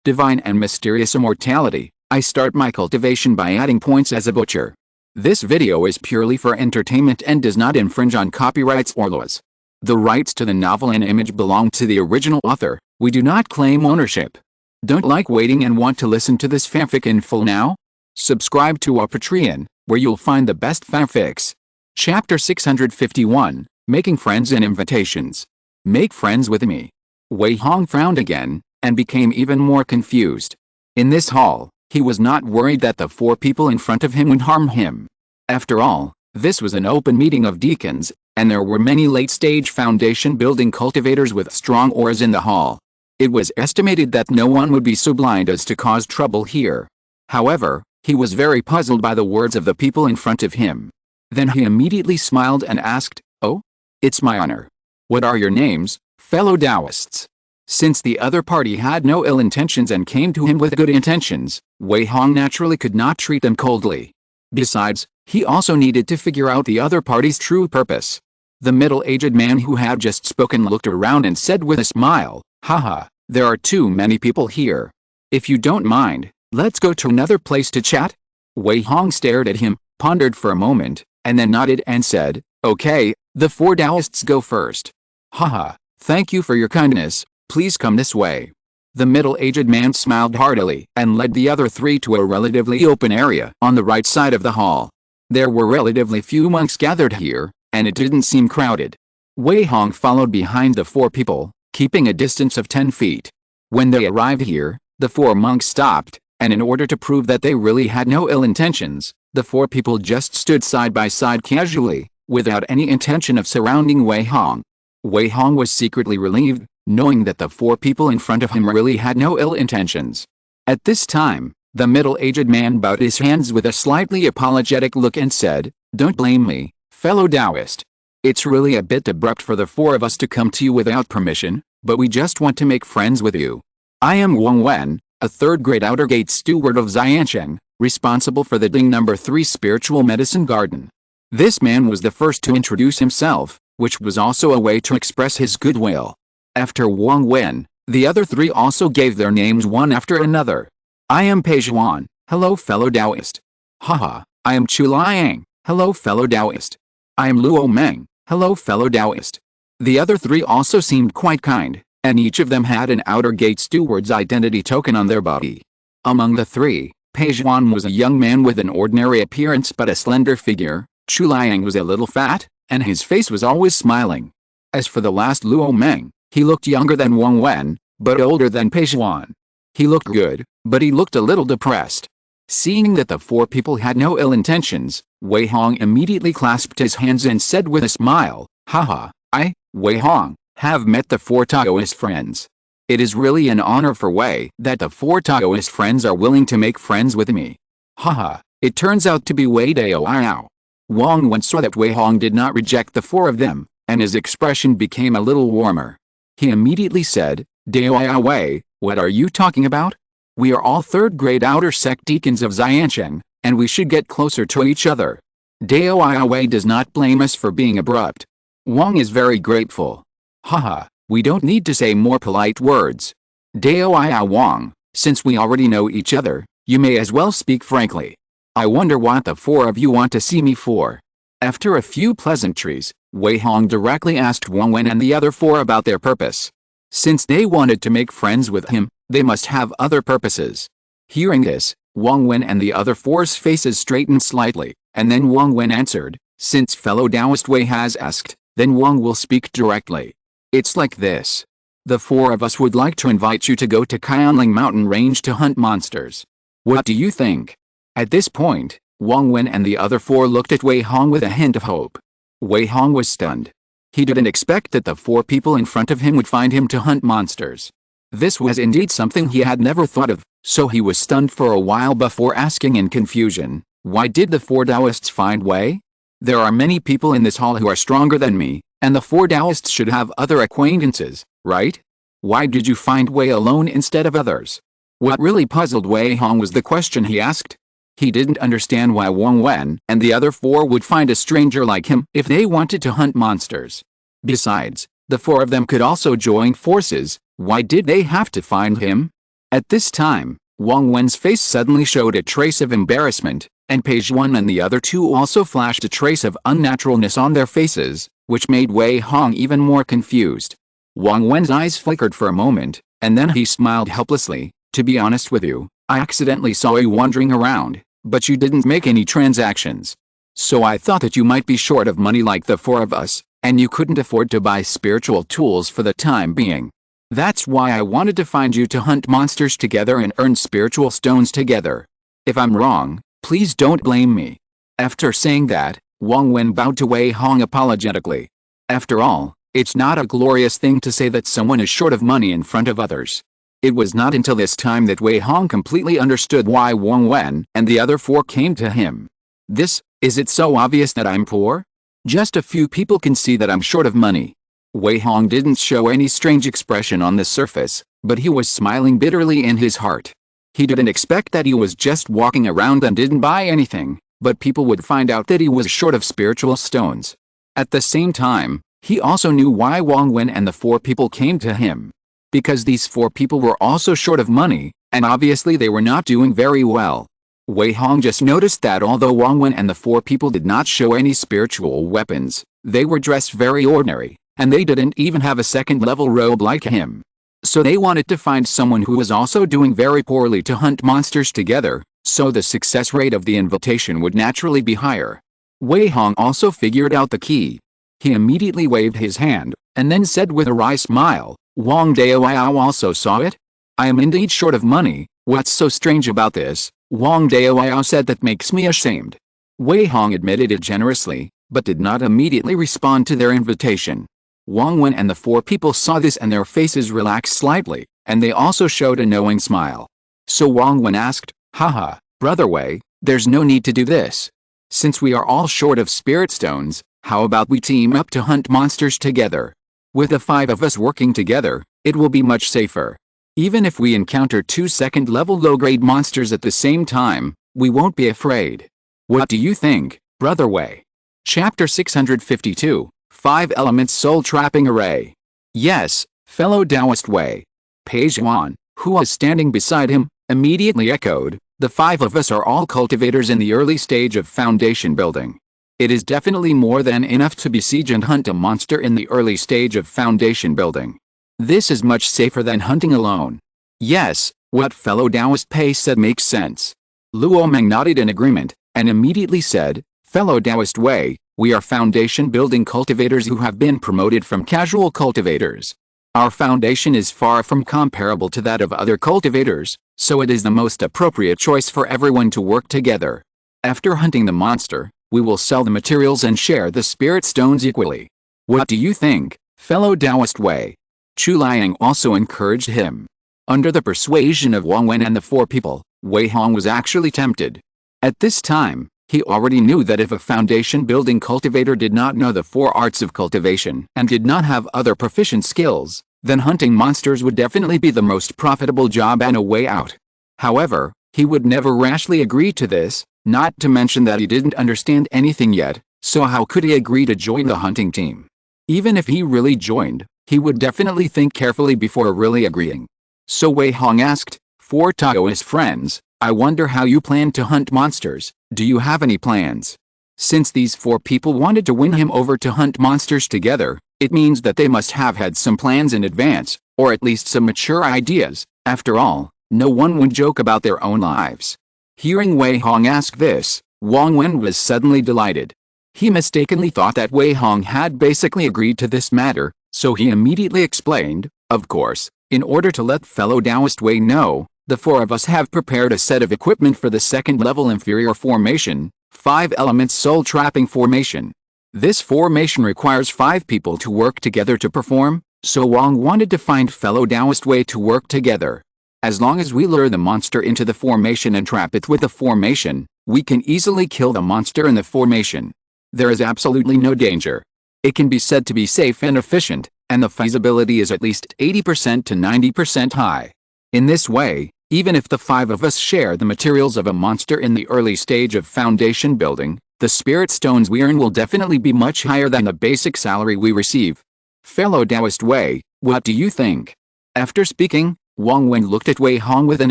divine and mysterious immortality. I start my cultivation by adding points as a butcher. This video is purely for entertainment and does not infringe on copyrights or laws. The rights to the novel and image belong to the original author. We do not claim ownership. Don't like waiting and want to listen to this fanfic in full now? Subscribe to our Patreon, where you'll find the best fanfics. Chapter 651, Making Friends and Invitations. Make friends with me. Wei Hong frowned again, and became even more confused. In this hall, he was not worried that the four people in front of him would harm him. After all, this was an open meeting of deacons, and there were many late-stage foundation building cultivators with strong auras in the hall. It was estimated that no one would be so blind as to cause trouble here. However, he was very puzzled by the words of the people in front of him. Then he immediately smiled and asked, "Oh? It's my honor. What are your names, fellow Taoists?" Since the other party had no ill intentions and came to him with good intentions, Wei Hong naturally could not treat them coldly. Besides, he also needed to figure out the other party's true purpose. The middle-aged man who had just spoken looked around and said with a smile, "Haha, there are too many people here. If you don't mind, let's go to another place to chat." Wei Hong stared at him, pondered for a moment, and then nodded and said, "Okay, the four Taoists go first." "Haha, thank you for your kindness, please come this way." The middle-aged man smiled heartily and led the other three to a relatively open area on the right side of the hall. There were relatively few monks gathered here, and it didn't seem crowded. Wei Hong followed behind the four people, keeping a distance of 10 feet. When they arrived here, the four monks stopped, and in order to prove that they really had no ill intentions, the four people just stood side by side casually, without any intention of surrounding Wei Hong. Wei Hong was secretly relieved, knowing that the four people in front of him really had no ill intentions. At this time, the middle-aged man bowed his hands with a slightly apologetic look and said, "Don't blame me, fellow Taoist. It's really a bit abrupt for the four of us to come to you without permission, but we just want to make friends with you. I am Wang Wen, a third-grade outer gate steward of Xiancheng, responsible for the Ding No. 3 spiritual medicine garden." This man was the first to introduce himself, which was also a way to express his goodwill. After Wang Wen, the other three also gave their names one after another. "I am Pei Zhuan, hello fellow Taoist." "Haha, I am Chu Liang, hello fellow Taoist." "I am Luo Meng, hello fellow Taoist." The other three also seemed quite kind, and each of them had an outer gate steward's identity token on their body. Among the three, Pei Zhuan was a young man with an ordinary appearance but a slender figure. Chu Liang was a little fat, and his face was always smiling. As for the last Luo Meng, he looked younger than Wang Wen, but older than Pei Zhuan. He looked good, but he looked a little depressed. Seeing that the four people had no ill intentions, Wei Hong immediately clasped his hands and said with a smile, "Haha, I, Wei Hong, have met the four Taoist friends. It is really an honor for Wei that the four Taoist friends are willing to make friends with me. Haha, it turns out to be Wei Dao." Wang Wen saw that Wei Hong did not reject the four of them, and his expression became a little warmer. He immediately said, "Dao Wei, what are you talking about? We are all third-grade outer sect deacons of Xiancheng, and we should get closer to each other." Dao Wei does not blame us for being abrupt. Wang is very grateful. "Haha, we don't need to say more polite words. Dao Wang, since we already know each other, you may as well speak frankly. I wonder what the four of you want to see me for." After a few pleasantries, Wei Hong directly asked Wang Wen and the other four about their purpose. Since they wanted to make friends with him, they must have other purposes. Hearing this, Wang Wen and the other four's faces straightened slightly, and then Wang Wen answered, "Since fellow Taoist Wei has asked, then Wang will speak directly. It's like this. The four of us would like to invite you to go to Qianling Mountain Range to hunt monsters. What do you think?" At this point, Wang Wen and the other four looked at Wei Hong with a hint of hope. Wei Hong was stunned. He didn't expect that the four people in front of him would find him to hunt monsters. This was indeed something he had never thought of, so he was stunned for a while before asking in confusion, "Why did the four Taoists find Wei? There are many people in this hall who are stronger than me, and the four Taoists should have other acquaintances, right? Why did you find Wei alone instead of others?" What really puzzled Wei Hong was the question he asked. He didn't understand why Wang Wen and the other four would find a stranger like him if they wanted to hunt monsters. Besides, the four of them could also join forces. Why did they have to find him? At this time, Wang Wen's face suddenly showed a trace of embarrassment, and Page 1 and the other two also flashed a trace of unnaturalness on their faces, which made Wei Hong even more confused. Wang Wen's eyes flickered for a moment, and then he smiled helplessly. To be honest with you, I accidentally saw you wandering around, but you didn't make any transactions. So I thought that you might be short of money like the four of us, and you couldn't afford to buy spiritual tools for the time being. That's why I wanted to find you to hunt monsters together and earn spiritual stones together. If I'm wrong, please don't blame me. After saying that, Wang Wen bowed to Wei Hong apologetically. After all, it's not a glorious thing to say that someone is short of money in front of others. It was not until this time that Wei Hong completely understood why Wang Wen and the other four came to him. Is it so obvious that I'm poor? Just a few people can see that I'm short of money. Wei Hong didn't show any strange expression on the surface, but he was smiling bitterly in his heart. He didn't expect that he was just walking around and didn't buy anything, but people would find out that he was short of spiritual stones. At the same time, he also knew why Wang Wen and the four people came to him. Because these four people were also short of money, and obviously they were not doing very well. Wei Hong just noticed that although Wang Wen and the four people did not show any spiritual weapons, they were dressed very ordinary, and they didn't even have a second-level robe like him. So they wanted to find someone who was also doing very poorly to hunt monsters together, so the success rate of the invitation would naturally be higher. Wei Hong also figured out the key. He immediately waved his hand, and then said with a wry smile, Wang Dao also saw it? I am indeed short of money. What's so strange about this? Wang Dao said that makes me ashamed. Wei Hong admitted it generously, but did not immediately respond to their invitation. Wang Wen and the four people saw this and their faces relaxed slightly, and they also showed a knowing smile. So Wang Wen asked, Haha, Brother Wei, there's no need to do this. Since we are all short of spirit stones, how about we team up to hunt monsters together? With the five of us working together, it will be much safer. Even if we encounter two second-level low-grade monsters at the same time, we won't be afraid. What do you think, Brother Wei? Chapter 652, 5 Elements Soul Trapping Array. Yes, fellow Taoist Wei. Page 1, who was standing beside him, immediately echoed, the five of us are all cultivators in the early stage of foundation building. It is definitely more than enough to besiege and hunt a monster in the early stage of foundation building. This is much safer than hunting alone. Yes, what fellow Taoist Pei said makes sense. Luo Meng nodded in agreement, and immediately said, Fellow Taoist Wei, we are foundation building cultivators who have been promoted from casual cultivators. Our foundation is far from comparable to that of other cultivators, so it is the most appropriate choice for everyone to work together. After hunting the monster, we will sell the materials and share the spirit stones equally. What do you think, fellow Taoist Wei? Chu Liang also encouraged him. Under the persuasion of Wang Wen and the four people, Wei Hong was actually tempted. At this time, he already knew that if a foundation-building cultivator did not know the 4 arts of cultivation and did not have other proficient skills, then hunting monsters would definitely be the most profitable job and a way out. However, he would never rashly agree to this, not to mention that he didn't understand anything yet, so how could he agree to join the hunting team? Even if he really joined, he would definitely think carefully before really agreeing. So Wei Hong asked, For Taoist friends, I wonder how you plan to hunt monsters. Do you have any plans? Since these 4 people wanted to win him over to hunt monsters together, it means that they must have had some plans in advance, or at least some mature ideas. After all, no one would joke about their own lives. Hearing Wei Hong ask this, Wang Wen was suddenly delighted. He mistakenly thought that Wei Hong had basically agreed to this matter, so he immediately explained, Of course, in order to let fellow Taoist Wei know, the 4 of us have prepared a set of equipment for the second-level inferior formation, 5 elements soul trapping formation. This formation requires 5 people to work together to perform, so Wang wanted to find fellow Taoist Wei to work together. As long as we lure the monster into the formation and trap it with the formation, we can easily kill the monster in the formation. There is absolutely no danger. It can be said to be safe and efficient, and the feasibility is at least 80% to 90% high. In this way, even if the 5 of us share the materials of a monster in the early stage of foundation building, the spirit stones we earn will definitely be much higher than the basic salary we receive. Fellow Taoist Wei, what do you think? After speaking, Wang Wen looked at Wei Hong with an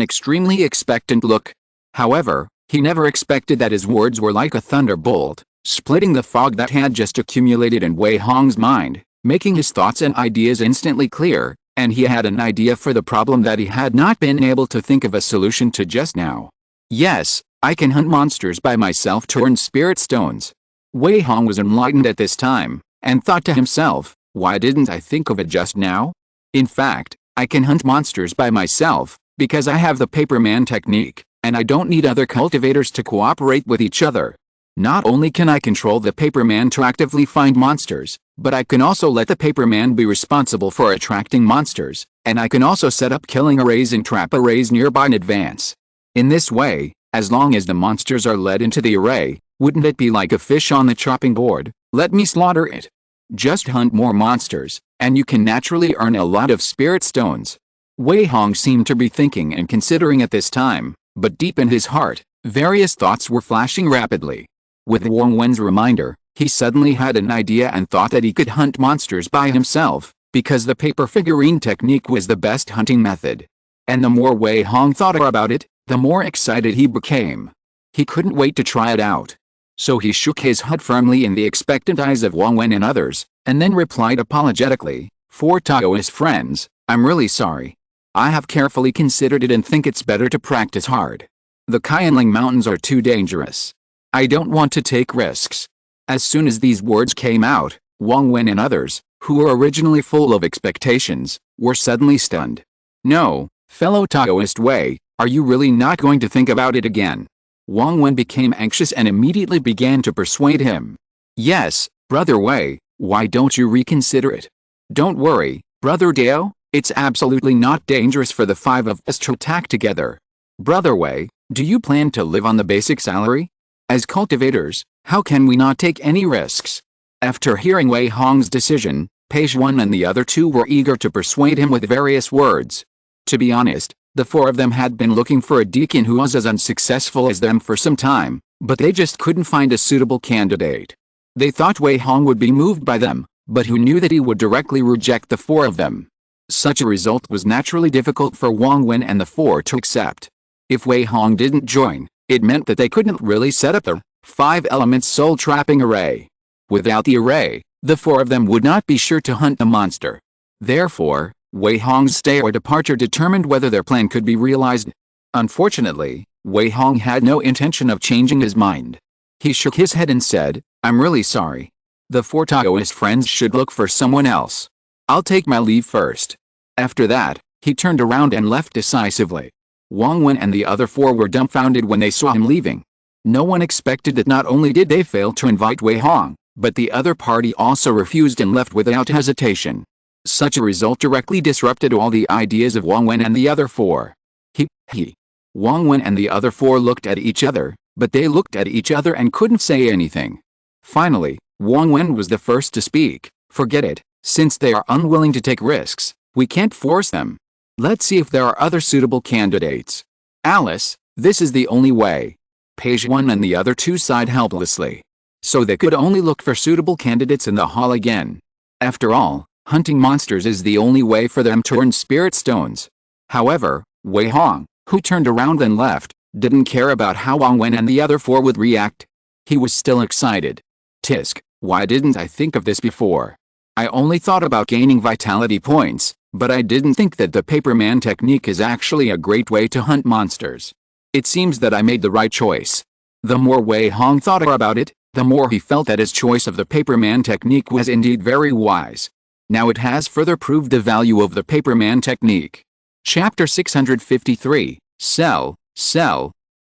extremely expectant look. However, he never expected that his words were like a thunderbolt, splitting the fog that had just accumulated in Wei Hong's mind, making his thoughts and ideas instantly clear, and he had an idea for the problem that he had not been able to think of a solution to just now. Yes, I can hunt monsters by myself to earn spirit stones. Wei Hong was enlightened at this time, and thought to himself, why didn't I think of it just now? In fact, I can hunt monsters by myself, because I have the paperman technique, and I don't need other cultivators to cooperate with each other. Not only can I control the paperman to actively find monsters, but I can also let the paperman be responsible for attracting monsters, and I can also set up killing arrays and trap arrays nearby in advance. In this way, as long as the monsters are led into the array, wouldn't it be like a fish on the chopping board? Let me slaughter it. Just hunt more monsters, and you can naturally earn a lot of spirit stones. Wei Hong seemed to be thinking and considering at this time, but deep in his heart, various thoughts were flashing rapidly. With Wang Wen's reminder, he suddenly had an idea and thought that he could hunt monsters by himself, because the paper figurine technique was the best hunting method. And the more Wei Hong thought about it, the more excited he became. He couldn't wait to try it out. So he shook his head firmly in the expectant eyes of Wang Wen and others, and then replied apologetically, "For Taoist friends, I'm really sorry. I have carefully considered it and think it's better to practice hard. The Qianling Mountains are too dangerous. I don't want to take risks." As soon as these words came out, Wang Wen and others, who were originally full of expectations, were suddenly stunned. "No, fellow Taoist Wei, are you really not going to think about it again?" Wang Wen became anxious and immediately began to persuade him. "Yes, Brother Wei, why don't you reconsider it? Don't worry, Brother Dao, it's absolutely not dangerous for the five of us to attack together. Brother Wei, do you plan to live on the basic salary? As cultivators, how can we not take any risks?" After hearing Wei Hong's decision, Page One and the other two were eager to persuade him with various words. To be honest, the four of them had been looking for a deacon who was as unsuccessful as them for some time, but they just couldn't find a suitable candidate. They thought Wei Hong would be moved by them, but who knew that he would directly reject the four of them? Such a result was naturally difficult for Wang Wen and the four to accept. If Wei Hong didn't join, it meant that they couldn't really set up the 5-element soul trapping array. Without the array, the four of them would not be sure to hunt the monster. Therefore, Wei Hong's stay or departure determined whether their plan could be realized. Unfortunately, Wei Hong had no intention of changing his mind. He shook his head and said, "I'm really sorry. The four Taoist friends should look for someone else. I'll take my leave first." After that, he turned around and left decisively. Wang Wen and the other four were dumbfounded when they saw him leaving. No one expected that not only did they fail to invite Wei Hong, but the other party also refused and left without hesitation. Such a result directly disrupted all the ideas of Wang Wen and the other four. Wang Wen and the other four looked at each other, but they looked at each other and couldn't say anything. Finally, Wang Wen was the first to speak. "Forget it, since they are unwilling to take risks, we can't force them. Let's see if there are other suitable candidates. Alice, this is the only way." Page One and the other two sighed helplessly. So they could only look for suitable candidates in the hall again. After all, hunting monsters is the only way for them to earn spirit stones. However, Wei Hong, who turned around and left, didn't care about how Wang Wen and the other four would react. He was still excited. "Tisk, why didn't I think of this before? I only thought about gaining vitality points, but I didn't think that the paperman technique is actually a great way to hunt monsters. It seems that I made the right choice." The more Wei Hong thought about it, the more he felt that his choice of the paperman technique was indeed very wise. Now it has further proved the value of the paperman technique. Chapter 653, Sell.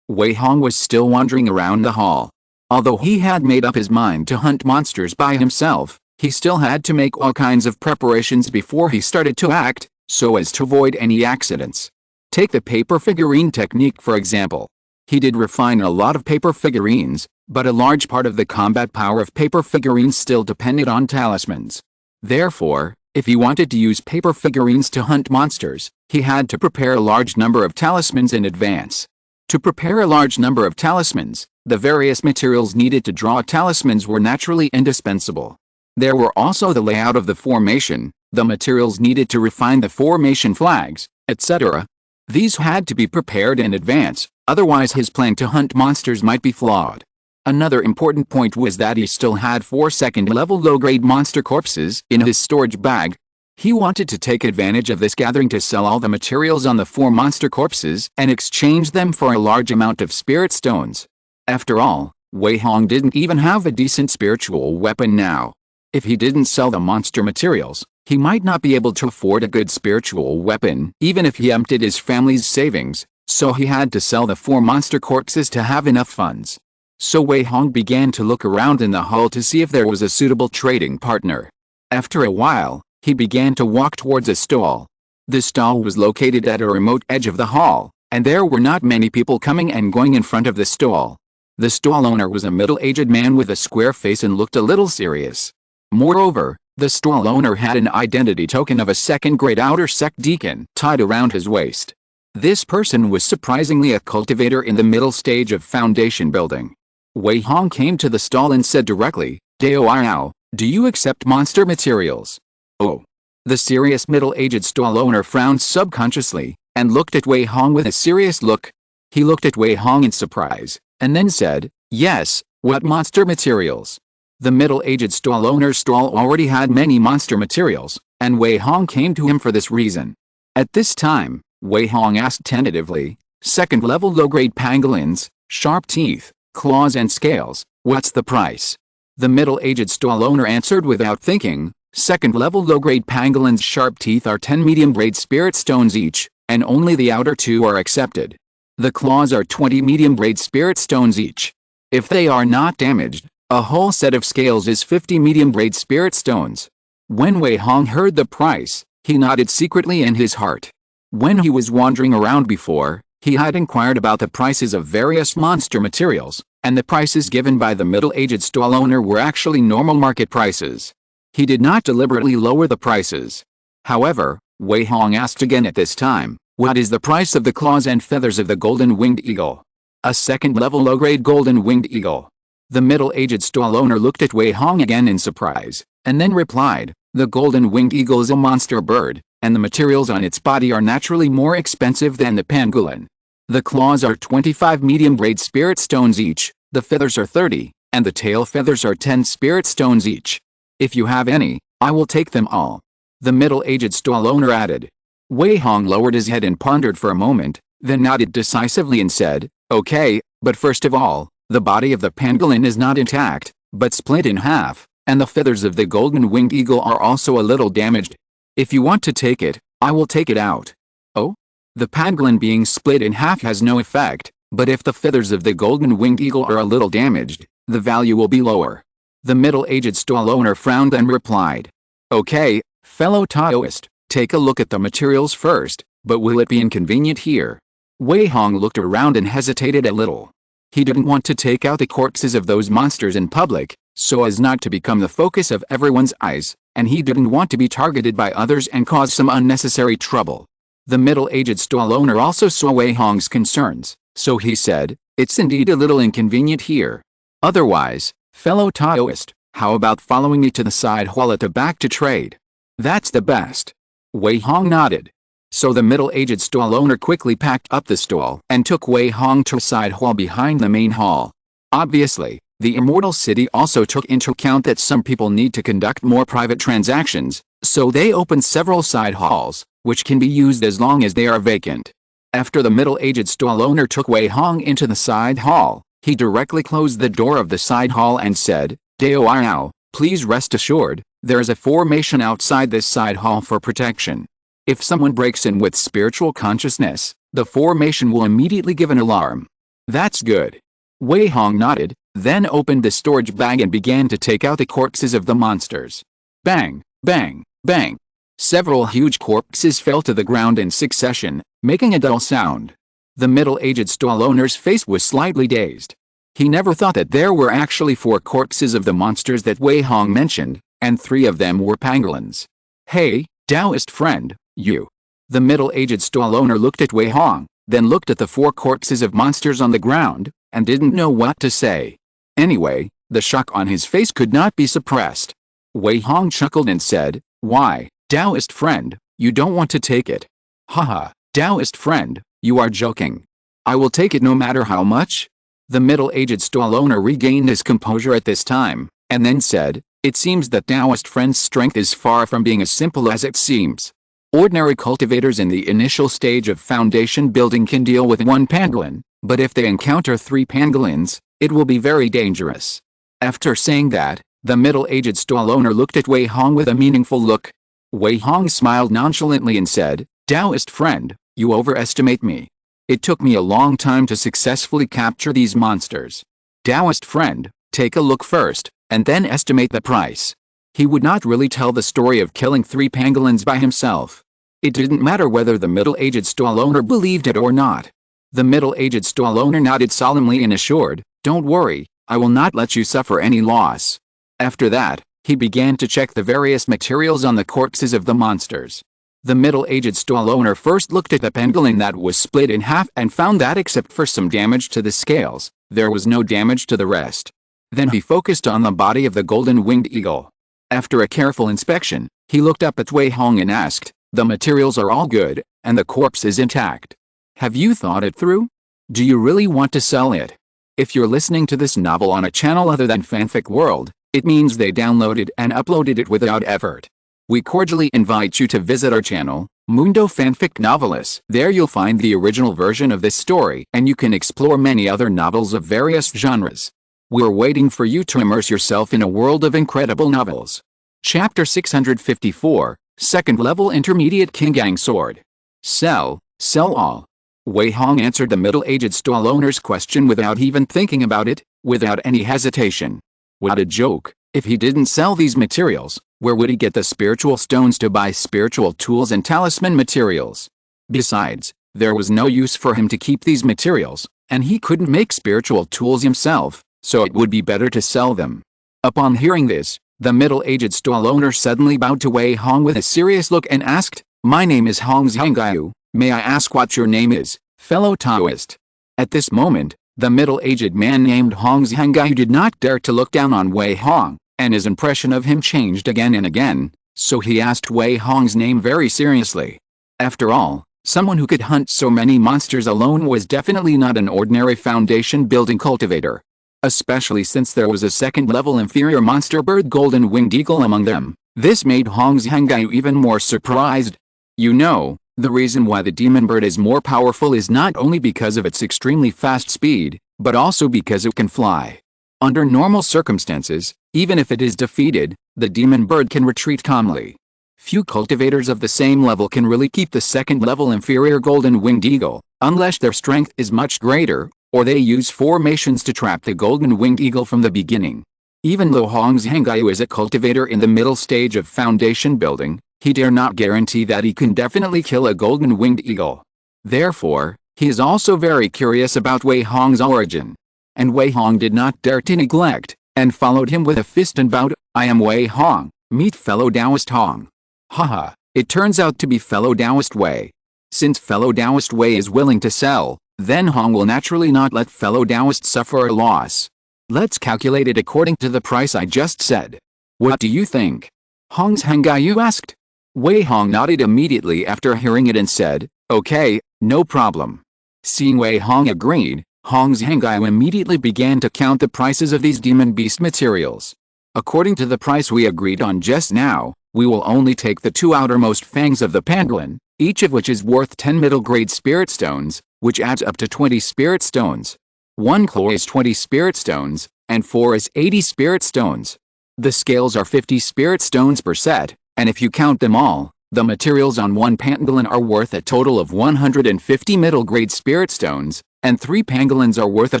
Wei Hong was still wandering around the hall. Although he had made up his mind to hunt monsters by himself, he still had to make all kinds of preparations before he started to act, so as to avoid any accidents. Take the paper figurine technique for example. He did refine a lot of paper figurines, but a large part of the combat power of paper figurines still depended on talismans. Therefore, if he wanted to use paper figurines to hunt monsters, he had to prepare a large number of talismans in advance. To prepare a large number of talismans, the various materials needed to draw talismans were naturally indispensable. There were also the layout of the formation, the materials needed to refine the formation flags, etc. These had to be prepared in advance, otherwise his plan to hunt monsters might be flawed. Another important point was that he still had 4 second-level low-grade monster corpses in his storage bag. He wanted to take advantage of this gathering to sell all the materials on the 4 monster corpses and exchange them for a large amount of spirit stones. After all, Wei Hong didn't even have a decent spiritual weapon now. If he didn't sell the monster materials, he might not be able to afford a good spiritual weapon even if he emptied his family's savings, so he had to sell the 4 monster corpses to have enough funds. So Wei Hong began to look around in the hall to see if there was a suitable trading partner. After a while, he began to walk towards a stall. The stall was located at a remote edge of the hall, and there were not many people coming and going in front of the stall. The stall owner was a middle-aged man with a square face and looked a little serious. Moreover, the stall owner had an identity token of a second-grade outer sect deacon tied around his waist. This person was surprisingly a cultivator in the middle stage of foundation building. Wei Hong came to the stall and said directly, "Dao, do you accept monster materials?" "Oh." The serious middle-aged stall owner frowned subconsciously, and looked at Wei Hong with a serious look. He looked at Wei Hong in surprise, and then said, "Yes, what monster materials?" The middle-aged stall owner's stall already had many monster materials, and Wei Hong came to him for this reason. At this time, Wei Hong asked tentatively, "Second-level low-grade pangolins, sharp teeth, claws and scales, what's the price?" The middle-aged stall owner answered without thinking, "Second-level low-grade pangolins' sharp teeth are 10 medium-grade spirit stones each, and only the outer 2 are accepted. The claws are 20 medium-grade spirit stones each. If they are not damaged, a whole set of scales is 50 medium-grade spirit stones." When Wei Hong heard the price, he nodded secretly in his heart. When he was wandering around before, he had inquired about the prices of various monster materials, and the prices given by the middle-aged stall owner were actually normal market prices. He did not deliberately lower the prices. However, Wei Hong asked again at this time, "What is the price of the claws and feathers of the golden-winged eagle?" "A second-level low-grade golden-winged eagle." The middle-aged stall owner looked at Wei Hong again in surprise, and then replied, "The golden-winged eagle is a monster bird, and the materials on its body are naturally more expensive than the pangolin. The claws are 25 medium-grade spirit stones each, the feathers are 30, and the tail feathers are 10 spirit stones each. If you have any, I will take them all." The middle-aged stall owner added. Wei Hong lowered his head and pondered for a moment, then nodded decisively and said, "Okay, but first of all, the body of the pangolin is not intact, but split in half, and the feathers of the golden-winged eagle are also a little damaged. If you want to take it, I will take it out." "Oh? The pangolin being split in half has no effect, but if the feathers of the golden-winged eagle are a little damaged, the value will be lower." The middle-aged stall owner frowned and replied, "Okay, fellow Taoist, take a look at the materials first, but will it be inconvenient here?" Wei Hong looked around and hesitated a little. He didn't want to take out the corpses of those monsters in public, so as not to become the focus of everyone's eyes, and he didn't want to be targeted by others and cause some unnecessary trouble. The middle-aged stall owner also saw Wei Hong's concerns, so he said, "It's indeed a little inconvenient here. Otherwise, fellow Taoist, how about following me to the side hall at the back to trade?" "That's the best." Wei Hong nodded. So the middle-aged stall owner quickly packed up the stall and took Wei Hong to a side hall behind the main hall. Obviously, the Immortal City also took into account that some people need to conduct more private transactions, so they opened several side halls, which can be used as long as they are vacant. After the middle-aged stall owner took Wei Hong into the side hall, he directly closed the door of the side hall and said, "Dao, please rest assured, there is a formation outside this side hall for protection. If someone breaks in with spiritual consciousness, the formation will immediately give an alarm." "That's good." Wei Hong nodded, then opened the storage bag and began to take out the corpses of the monsters. Bang, bang, bang. Several huge corpses fell to the ground in succession, making a dull sound. The middle-aged stall owner's face was slightly dazed. He never thought that there were actually 4 corpses of the monsters that Wei Hong mentioned, and 3 of them were pangolins. "Hey, Taoist friend, you." The middle-aged stall owner looked at Wei Hong, then looked at the 4 corpses of monsters on the ground, and didn't know what to say. Anyway, the shock on his face could not be suppressed. Wei Hong chuckled and said, "Why, Taoist friend, you don't want to take it? Haha, Taoist friend, you are joking. I will take it no matter how much? The middle-aged stall owner regained his composure at this time, and then said, it seems that Taoist friend's strength is far from being as simple as it seems. Ordinary cultivators in the initial stage of foundation building can deal with one pangolin, but if they encounter 3 pangolins, it will be very dangerous. After saying that, the middle-aged stall owner looked at Wei Hong with a meaningful look. Wei Hong smiled nonchalantly and said, Taoist friend, you overestimate me. It took me a long time to successfully capture these monsters. Taoist friend, take a look first, and then estimate the price. He would not really tell the story of killing 3 pangolins by himself. It didn't matter whether the middle-aged stall owner believed it or not. The middle-aged stall owner nodded solemnly and assured, don't worry, I will not let you suffer any loss. After that, he began to check the various materials on the corpses of the monsters. The middle-aged stall owner first looked at the pangolin that was split in half and found that except for some damage to the scales, there was no damage to the rest. Then he focused on the body of the golden-winged eagle. After a careful inspection, he looked up at Wei Hong and asked, the materials are all good, and the corpse is intact. Have you thought it through? Do you really want to sell it? If you're listening to this novel on a channel other than Fanfic World, it means they downloaded and uploaded it without effort. We cordially invite you to visit our channel, Mundo Fanfic Novelis. There you'll find the original version of this story and you can explore many other novels of various genres. We're waiting for you to immerse yourself in a world of incredible novels. Chapter 654, Second Level Intermediate Kingang Sword. Sell all. Wei Hong answered the middle-aged stall owner's question without even thinking about it, without any hesitation. What a joke, if he didn't sell these materials, where would he get the spiritual stones to buy spiritual tools and talisman materials? Besides, there was no use for him to keep these materials, and he couldn't make spiritual tools himself, so it would be better to sell them. Upon hearing this, the middle-aged stall owner suddenly bowed to Wei Hong with a serious look and asked, my name is Hong Zhangyu, may I ask what your name is, fellow Taoist? At this moment, the middle-aged man named Hong Zhangyu did not dare to look down on Wei Hong, and his impression of him changed again and again, so he asked Wei Hong's name very seriously. After all, someone who could hunt so many monsters alone was definitely not an ordinary foundation-building cultivator. Especially since there was a second-level inferior monster bird golden-winged eagle among them. This made Hong Zhangyu even more surprised. You know, the reason why the demon bird is more powerful is not only because of its extremely fast speed, but also because it can fly. Under normal circumstances, even if it is defeated, the demon bird can retreat calmly. Few cultivators of the same level can really keep the second-level inferior golden-winged eagle, unless their strength is much greater, or they use formations to trap the golden-winged eagle from the beginning. Even though Hong Zhangyu is a cultivator in the middle stage of foundation building, he dare not guarantee that he can definitely kill a golden-winged eagle. Therefore, he is also very curious about Wei Hong's origin. And Wei Hong did not dare to neglect, and followed him with a fist and bowed, I am Wei Hong, meet fellow Taoist Hong. Haha, it turns out to be fellow Taoist Wei. Since fellow Taoist Wei is willing to sell, then Hong will naturally not let fellow Taoist suffer a loss. Let's calculate it according to the price I just said. What do you think? Hong Zhangyu asked. Wei Hong nodded immediately after hearing it and said, okay, no problem. Seeing Wei Hong agreed, Hong Zhangyu immediately began to count the prices of these demon beast materials. According to the price we agreed on just now, we will only take the 2 outermost fangs of the pangolin, each of which is worth 10 middle-grade spirit stones, which adds up to 20 spirit stones. 1 claw is 20 spirit stones, and 4 is 80 spirit stones. The scales are 50 spirit stones per set, and if you count them all, the materials on 1 pangolin are worth a total of 150 middle-grade spirit stones, and 3 pangolins are worth a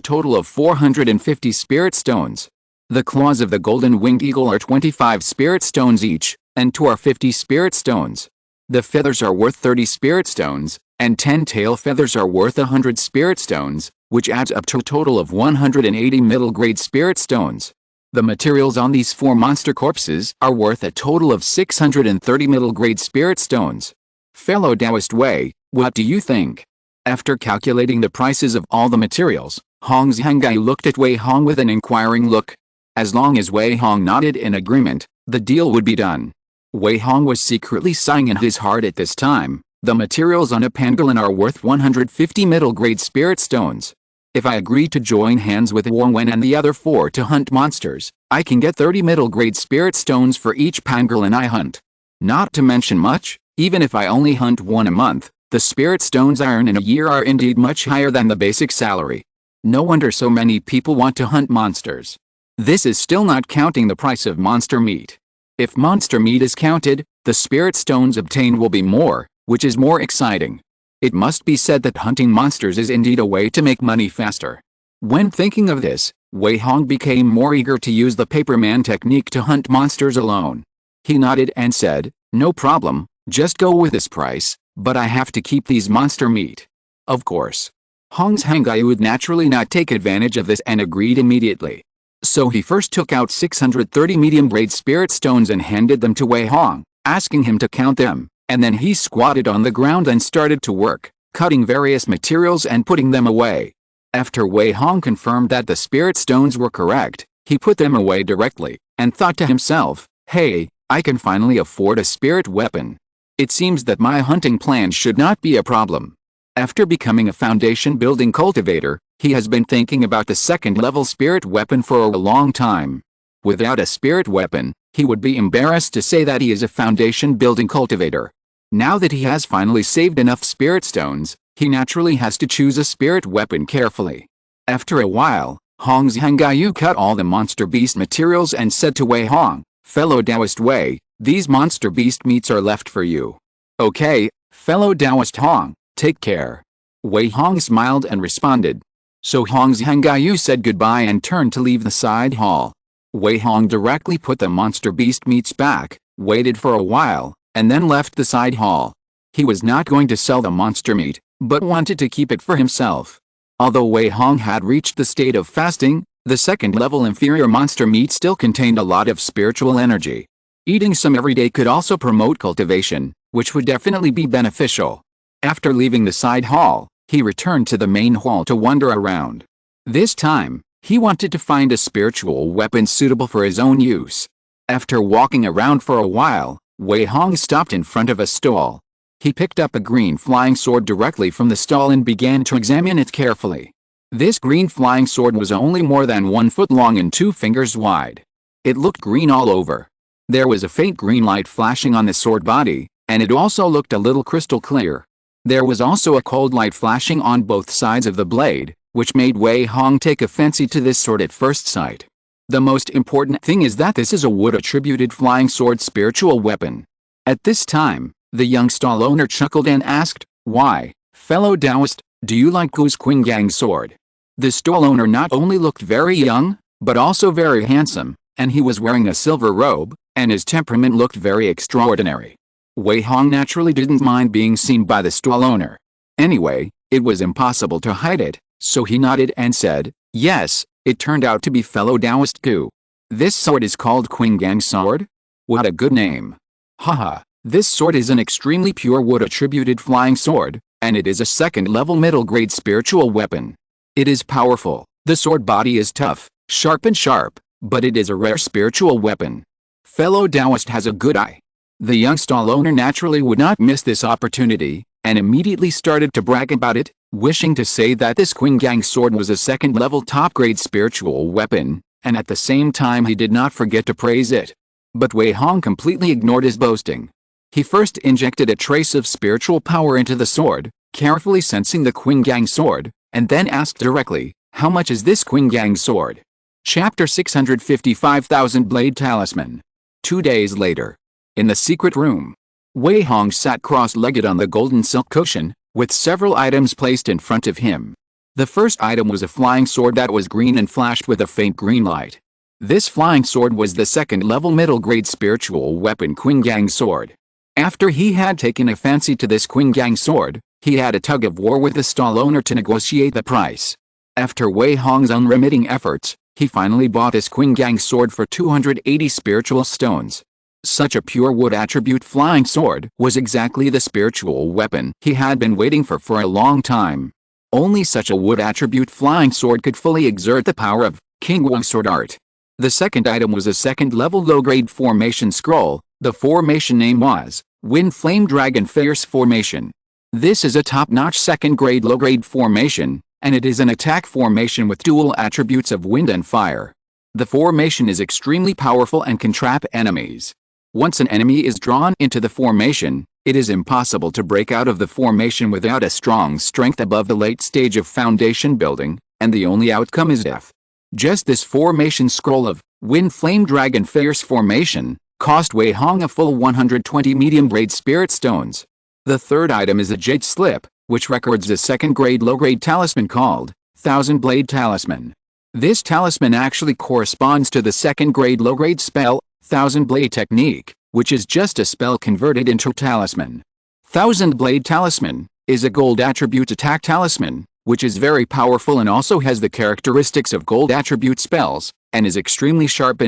total of 450 spirit stones. The claws of the golden-winged eagle are 25 spirit stones each, and 2 are 50 spirit stones. The feathers are worth 30 spirit stones, and 10 tail feathers are worth 100 spirit stones, which adds up to a total of 180 middle-grade spirit stones. The materials on these 4 monster corpses are worth a total of 630 middle-grade spirit stones. Fellow Taoist Wei, what do you think? After calculating the prices of all the materials, Hong Zhangyu looked at Wei Hong with an inquiring look. As long as Wei Hong nodded in agreement, the deal would be done. Wei Hong was secretly sighing in his heart at this time. The materials on a pangolin are worth 150 middle-grade spirit stones. If I agree to join hands with Wei Hong and the other 4 to hunt monsters, I can get 30 middle-grade spirit stones for each pangolin I hunt. Not to mention much, even if I only hunt 1 a month, the spirit stones I earn in a year are indeed much higher than the basic salary. No wonder so many people want to hunt monsters. This is still not counting the price of monster meat. If monster meat is counted, the spirit stones obtained will be more, which is more exciting. It must be said that hunting monsters is indeed a way to make money faster. When thinking of this, Wei Hong became more eager to use the paperman technique to hunt monsters alone. He nodded and said, "No problem, just go with this price, but I have to keep these monster meat." Of course. Hong's Hangai would naturally not take advantage of this and agreed immediately. So he first took out 630 medium-grade spirit stones and handed them to Wei Hong, asking him to count them. And then he squatted on the ground and started to work, cutting various materials and putting them away. After Wei Hong confirmed that the spirit stones were correct, he put them away directly, and thought to himself, "Hey, I can finally afford a spirit weapon. It seems that my hunting plan should not be a problem." After becoming a foundation-building cultivator, he has been thinking about the second-level spirit weapon for a long time. Without a spirit weapon, he would be embarrassed to say that he is a foundation-building cultivator. Now that he has finally saved enough spirit stones, he naturally has to choose a spirit weapon carefully. After a while, Hong's Hangayu cut all the monster beast materials and said to Wei Hong, "Fellow Taoist Wei, these monster beast meats are left for you." "Okay, fellow Taoist Hong, take care." Wei Hong smiled and responded. So Hong's Hangayu said goodbye and turned to leave the side hall. Wei Hong directly put the monster beast meats back, waited for a while, and then left the side hall. He was not going to sell the monster meat, but wanted to keep it for himself. Although Wei Hong had reached the state of fasting, the second-level inferior monster meat still contained a lot of spiritual energy. Eating some every day could also promote cultivation, which would definitely be beneficial. After leaving the side hall, he returned to the main hall to wander around. This time, he wanted to find a spiritual weapon suitable for his own use. After walking around for a while, Wei Hong stopped in front of a stall. He picked up a green flying sword directly from the stall and began to examine it carefully. This green flying sword was only more than 1 foot long and 2 fingers wide. It looked green all over. There was a faint green light flashing on the sword body, and it also looked a little crystal clear. There was also a cold light flashing on both sides of the blade, which made Wei Hong take a fancy to this sword at first sight. The most important thing is that this is a wood-attributed flying sword spiritual weapon. At this time, the young stall owner chuckled and asked, "Why, fellow Taoist, do you like Gu's Qingyang sword?" The stall owner not only looked very young, but also very handsome, and he was wearing a silver robe, and his temperament looked very extraordinary. Wei Hong naturally didn't mind being seen by the stall owner. Anyway, it was impossible to hide it, so he nodded and said, "Yes, it turned out to be fellow Taoist Gu. This sword is called Qingyang sword? What a good name. Haha, this sword is an extremely pure wood-attributed flying sword, and it is a second-level middle-grade spiritual weapon. It is powerful, the sword body is tough, sharp, but it is a rare spiritual weapon. Fellow Taoist has a good eye." The young stall owner naturally would not miss this opportunity, and immediately started to brag about it, wishing to say that this Qingyang sword was a second-level top-grade spiritual weapon, and at the same time he did not forget to praise it. But Wei Hong completely ignored his boasting. He first injected a trace of spiritual power into the sword, carefully sensing the Qingyang sword, and then asked directly, "How much is this Qingyang sword?" Chapter 655,000 Blade Talisman. 2 days later. In the secret room, Wei Hong sat cross-legged on the golden silk cushion, with several items placed in front of him. The first item was a flying sword that was green and flashed with a faint green light. This flying sword was the second-level middle-grade spiritual weapon Qingyang sword. After he had taken a fancy to this Qingyang sword, he had a tug-of-war with the stall owner to negotiate the price. After Wei Hong's unremitting efforts, he finally bought this Qingyang sword for 280 spiritual stones. Such a pure wood attribute flying sword was exactly the spiritual weapon he had been waiting for a long time. Only such a wood attribute flying sword could fully exert the power of Qingyang sword art. The second item was a second-level low-grade formation scroll. The formation name was Wind Flame Dragon Fierce Formation. This is a top-notch second-grade low-grade formation, and it is an attack formation with dual attributes of wind and fire. The formation is extremely powerful and can trap enemies. Once an enemy is drawn into the formation, it is impossible to break out of the formation without a strong strength above the late stage of foundation building, and the only outcome is death. Just this formation scroll of Wind Flame Dragon Fierce Formation cost Wei Hong a full 120 medium-grade spirit stones. The third item is a jade slip, which records a second-grade low-grade talisman called Thousand Blade Talisman. This talisman actually corresponds to the second-grade low-grade spell, Thousand Blade Technique, which is just a spell converted into talisman. Thousand Blade Talisman is a gold attribute attack talisman, which is very powerful and also has the characteristics of gold attribute spells, and is extremely sharp.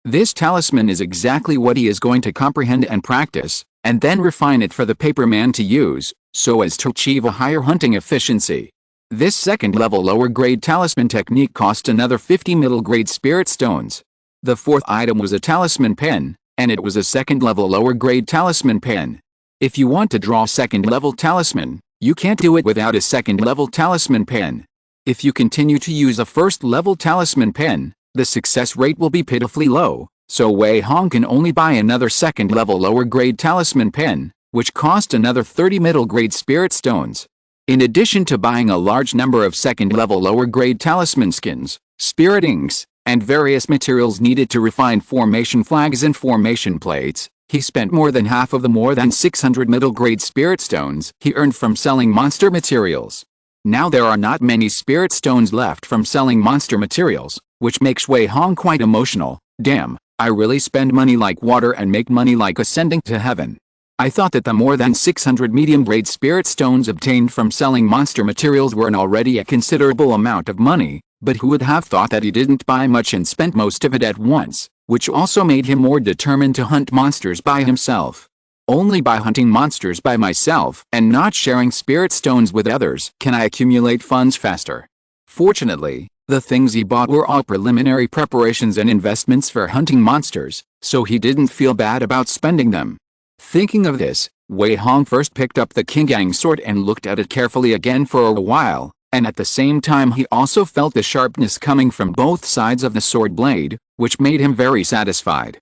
This talisman is exactly what he is going to comprehend and practice, and then refine it for the paperman to use, so as to achieve a higher hunting efficiency. This second-level lower-grade talisman technique cost another 50 middle-grade spirit stones. The fourth item was a talisman pen, and it was a second-level lower-grade talisman pen. If you want to draw second-level talisman, you can't do it without a second-level talisman pen. If you continue to use a first-level talisman pen, the success rate will be pitifully low, so Wei Hong can only buy another second-level lower-grade talisman pen, which cost another 30 middle-grade spirit stones. In addition to buying a large number of second-level lower-grade talisman skins, spirit inks, and various materials needed to refine formation flags and formation plates, he spent more than half of the more than 600 middle-grade spirit stones he earned from selling monster materials. Now there are not many spirit stones left from selling monster materials, which makes Wei Hong quite emotional. Damn, I really spend money like water and make money like ascending to heaven. I thought that the more than 600 medium-grade spirit stones obtained from selling monster materials were already a considerable amount of money, but who would have thought that he didn't buy much and spent most of it at once, which also made him more determined to hunt monsters by himself. Only by hunting monsters by myself and not sharing spirit stones with others can I accumulate funds faster. Fortunately, the things he bought were all preliminary preparations and investments for hunting monsters, so he didn't feel bad about spending them. Thinking of this, Wei Hong first picked up the Qingang sword and looked at it carefully again for a while, and at the same time he also felt the sharpness coming from both sides of the sword blade, which made him very satisfied.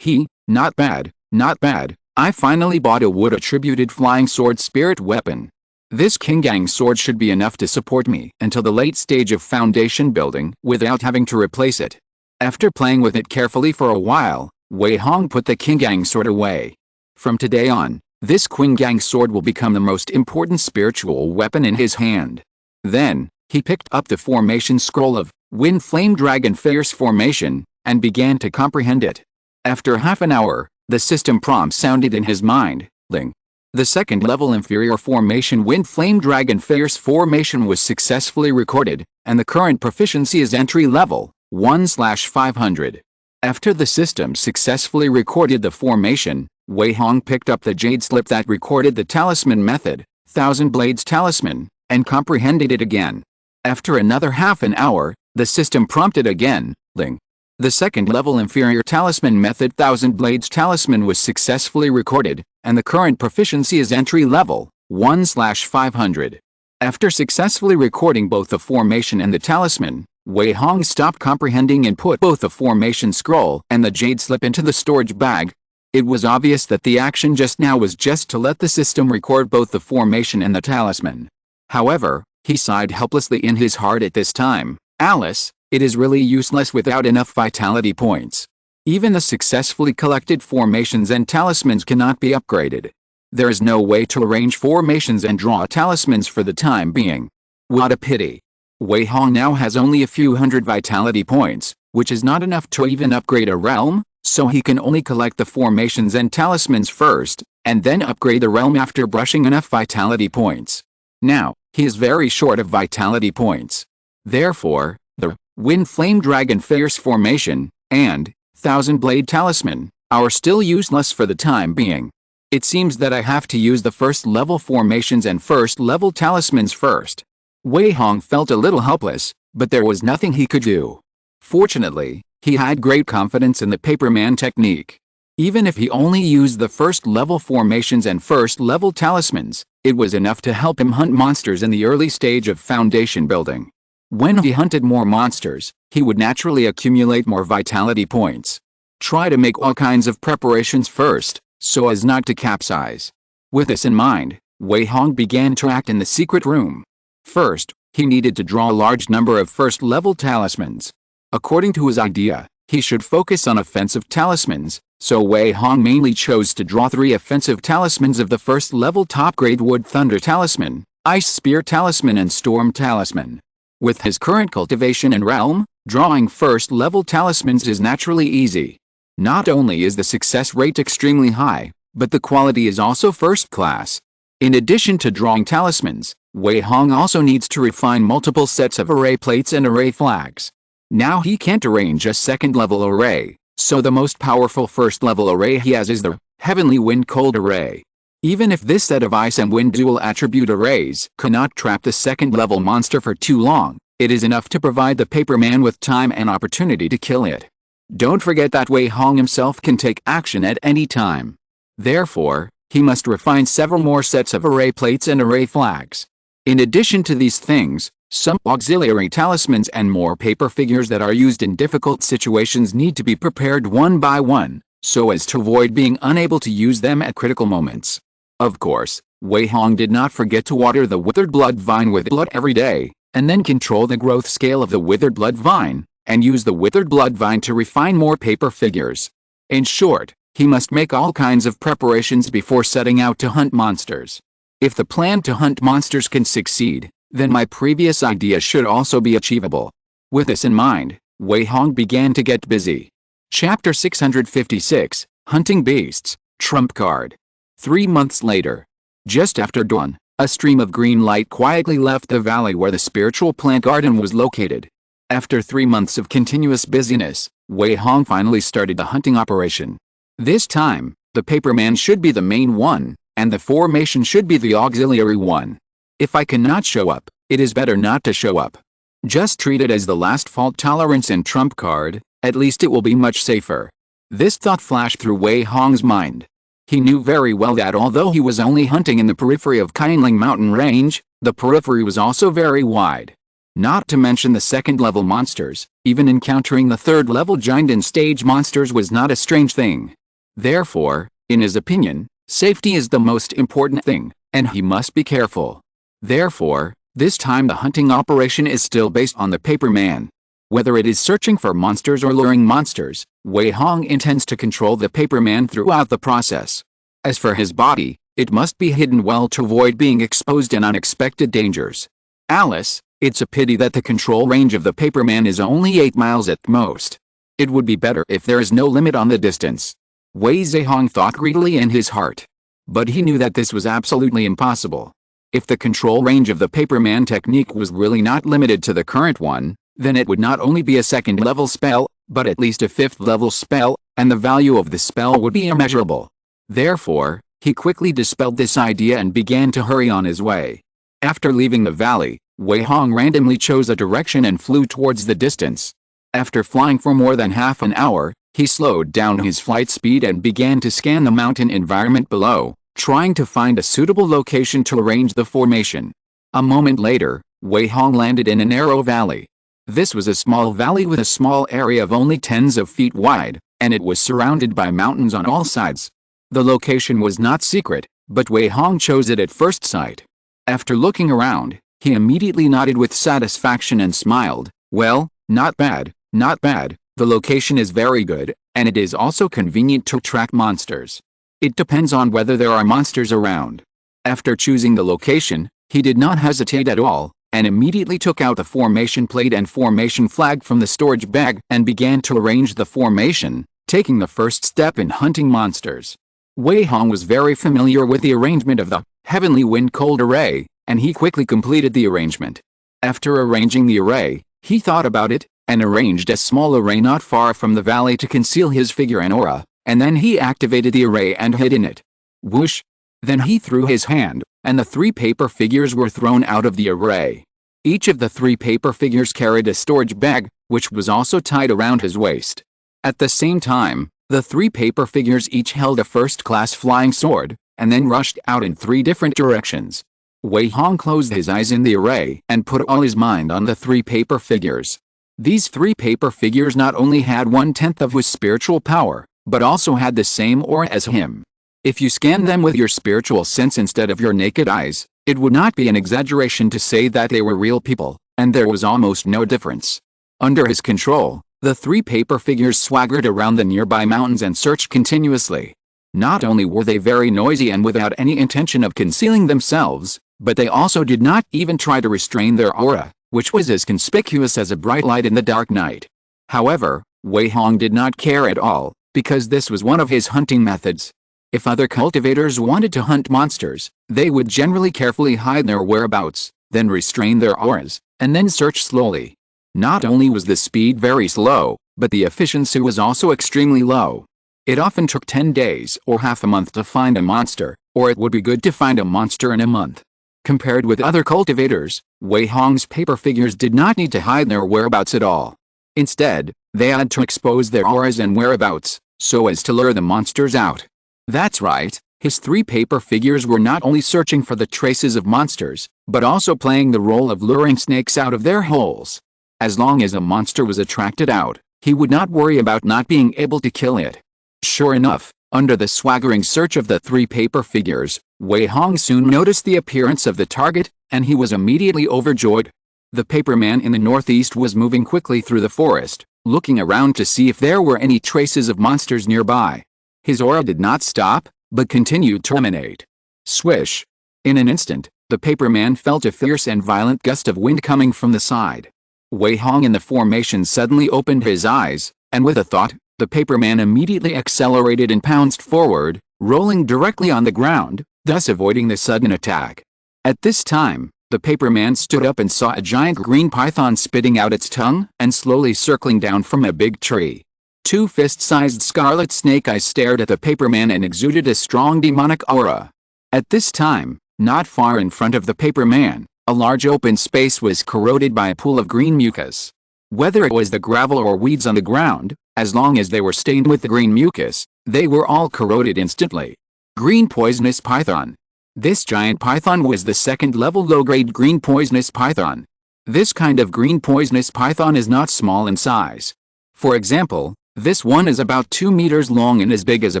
Not bad, not bad, I finally bought a wood-attributed flying sword spirit weapon. This Qingang sword should be enough to support me until the late stage of foundation building without having to replace it. After playing with it carefully for a while, Wei Hong put the Qingang sword away. From today on, this Qingang sword will become the most important spiritual weapon in his hand. Then, he picked up the formation scroll of Wind Flame Dragon Fierce Formation, and began to comprehend it. After half an hour, the system prompt sounded in his mind, Ling. The second-level inferior formation Wind Flame Dragon Fierce Formation was successfully recorded, and the current proficiency is entry level, 1/500. After the system successfully recorded the formation, Wei Hong picked up the jade slip that recorded the talisman method, Thousand Blades Talisman, and comprehended it again. After another half an hour, the system prompted again, Ling. The second-level inferior talisman method Thousand Blades Talisman was successfully recorded, and the current proficiency is entry level, 1/500. After successfully recording both the formation and the talisman, Wei Hong stopped comprehending and put both the formation scroll and the jade slip into the storage bag. It was obvious that the action just now was just to let the system record both the formation and the talisman. However, he sighed helplessly in his heart at this time. Alice, it is really useless without enough vitality points. Even the successfully collected formations and talismans cannot be upgraded. There is no way to arrange formations and draw talismans for the time being. What a pity. Wei Hong now has only a few hundred vitality points, which is not enough to even upgrade a realm, so he can only collect the formations and talismans first, and then upgrade the realm after brushing enough vitality points. Now, he is very short of vitality points. Therefore, the Wind Flame Dragon Fierce Formation and Thousand Blade Talisman are still useless for the time being. It seems that I have to use the first-level formations and first-level talismans first. Wei Hong felt a little helpless, but there was nothing he could do. Fortunately, he had great confidence in the paperman technique. Even if he only used the first-level formations and first-level talismans, it was enough to help him hunt monsters in the early stage of foundation building. When he hunted more monsters, he would naturally accumulate more vitality points. Try to make all kinds of preparations first, so as not to capsize. With this in mind, Wei Hong began to act in the secret room. First, he needed to draw a large number of first-level talismans. According to his idea, he should focus on offensive talismans, so Wei Hong mainly chose to draw 3 offensive talismans of the first-level top-grade Wood Thunder Talisman, Ice Spear Talisman and Storm Talisman. With his current cultivation and realm, drawing first-level talismans is naturally easy. Not only is the success rate extremely high, but the quality is also first-class. In addition to drawing talismans, Wei Hong also needs to refine multiple sets of array plates and array flags. Now he can't arrange a second-level array, so the most powerful first-level array he has is the Heavenly Wind Cold Array. Even if this set of Ice and Wind dual attribute arrays cannot trap the second-level monster for too long, it is enough to provide the Paperman with time and opportunity to kill it. Don't forget that Wei Hong himself can take action at any time. Therefore, he must refine several more sets of array plates and array flags. In addition to these things, some auxiliary talismans and more paper figures that are used in difficult situations need to be prepared one by one, so as to avoid being unable to use them at critical moments. Of course, Wei Hong did not forget to water the withered blood vine with blood every day, and then control the growth scale of the withered blood vine, and use the withered blood vine to refine more paper figures. In short, he must make all kinds of preparations before setting out to hunt monsters. If the plan to hunt monsters can succeed, then my previous idea should also be achievable. With this in mind, Wei Hong began to get busy. Chapter 656, Hunting Beasts, Trump Card. 3 months later. Just after dawn, a stream of green light quietly left the valley where the spiritual plant garden was located. After 3 months of continuous busyness, Wei Hong finally started the hunting operation. This time, the Paperman should be the main one, and the formation should be the auxiliary one. If I cannot show up, it is better not to show up. Just treat it as the last fault tolerance and trump card, at least it will be much safer. This thought flashed through Wei Hong's mind. He knew very well that although he was only hunting in the periphery of Kainling Mountain Range, the periphery was also very wide. Not to mention the second-level monsters, even encountering the third-level giant and stage monsters was not a strange thing. Therefore, in his opinion, safety is the most important thing, and he must be careful. Therefore, this time the hunting operation is still based on the Paperman. Whether it is searching for monsters or luring monsters, Wei Hong intends to control the Paperman throughout the process. As for his body, it must be hidden well to avoid being exposed in unexpected dangers. Alice, it's a pity that the control range of the Paperman is only 8 miles at most. It would be better if there is no limit on the distance. Wei Hong thought greedily in his heart. But he knew that this was absolutely impossible. If the control range of the Paperman technique was really not limited to the current one, then it would not only be a second-level spell, but at least a 5th-level spell, and the value of the spell would be immeasurable. Therefore, he quickly dispelled this idea and began to hurry on his way. After leaving the valley, Wei Hong randomly chose a direction and flew towards the distance. After flying for more than half an hour, he slowed down his flight speed and began to scan the mountain environment below, trying to find a suitable location to arrange the formation. A moment later, Wei Hong landed in a narrow valley. This was a small valley with a small area of only tens of feet wide, and it was surrounded by mountains on all sides. The location was not secret, but Wei Hong chose it at first sight. After looking around, he immediately nodded with satisfaction and smiled. Well, not bad, not bad. The location is very good, and it is also convenient to track monsters. It depends on whether there are monsters around. After choosing the location, he did not hesitate at all, and immediately took out the formation plate and formation flag from the storage bag and began to arrange the formation, taking the first step in hunting monsters. Wei Hong was very familiar with the arrangement of the Heavenly Wind Cold Array, and he quickly completed the arrangement. After arranging the array, he thought about it, and arranged a small array not far from the valley to conceal his figure and aura, and then he activated the array and hid in it. Whoosh! Then he threw his hand, and the 3 paper figures were thrown out of the array. Each of the 3 paper figures carried a storage bag, which was also tied around his waist. At the same time, The 3 paper figures each held a first-class flying sword, and then rushed out in 3 different directions. Wei Hong closed his eyes in the array and put all his mind on the 3 paper figures. These 3 paper figures not only had 1/10 of his spiritual power, but also had the same aura as him. If you scanned them with your spiritual sense instead of your naked eyes, it would not be an exaggeration to say that they were real people, and there was almost no difference. Under his control, the 3 paper figures swaggered around the nearby mountains and searched continuously. Not only were they very noisy and without any intention of concealing themselves, but they also did not even try to restrain their aura, which was as conspicuous as a bright light in the dark night. However, Wei Hong did not care at all, because this was one of his hunting methods. If other cultivators wanted to hunt monsters, they would generally carefully hide their whereabouts, then restrain their auras, and then search slowly. Not only was the speed very slow, but the efficiency was also extremely low. It often took 10 days or half a month to find a monster, or it would be good to find a monster in a month. Compared with other cultivators, Wei Hong's paper figures did not need to hide their whereabouts at all. Instead, they had to expose their auras and whereabouts, so as to lure the monsters out. That's right, his 3 paper figures were not only searching for the traces of monsters, but also playing the role of luring snakes out of their holes. As long as a monster was attracted out, he would not worry about not being able to kill it. Sure enough, under the swaggering search of the 3 paper figures, Wei Hong soon noticed the appearance of the target, and he was immediately overjoyed. The paperman in the northeast was moving quickly through the forest, looking around to see if there were any traces of monsters nearby. His aura did not stop, but continued to emanate. Swish! In an instant, the paperman felt a fierce and violent gust of wind coming from the side. Wei Hong in the formation suddenly opened his eyes, and with a thought, the paperman immediately accelerated and pounced forward, rolling directly on the ground, thus avoiding the sudden attack. At this time, the paperman stood up and saw a giant green python spitting out its tongue and slowly circling down from a big tree. 2 fist-sized scarlet snake eyes stared at the paperman and exuded a strong demonic aura. At this time, not far in front of the paperman, a large open space was corroded by a pool of green mucus. Whether it was the gravel or weeds on the ground, as long as they were stained with the green mucus, they were all corroded instantly. Green poisonous python. This giant python was the 2nd-level low-grade green poisonous python. This kind of green poisonous python is not small in size. For example, this one is about 2 meters long and as big as a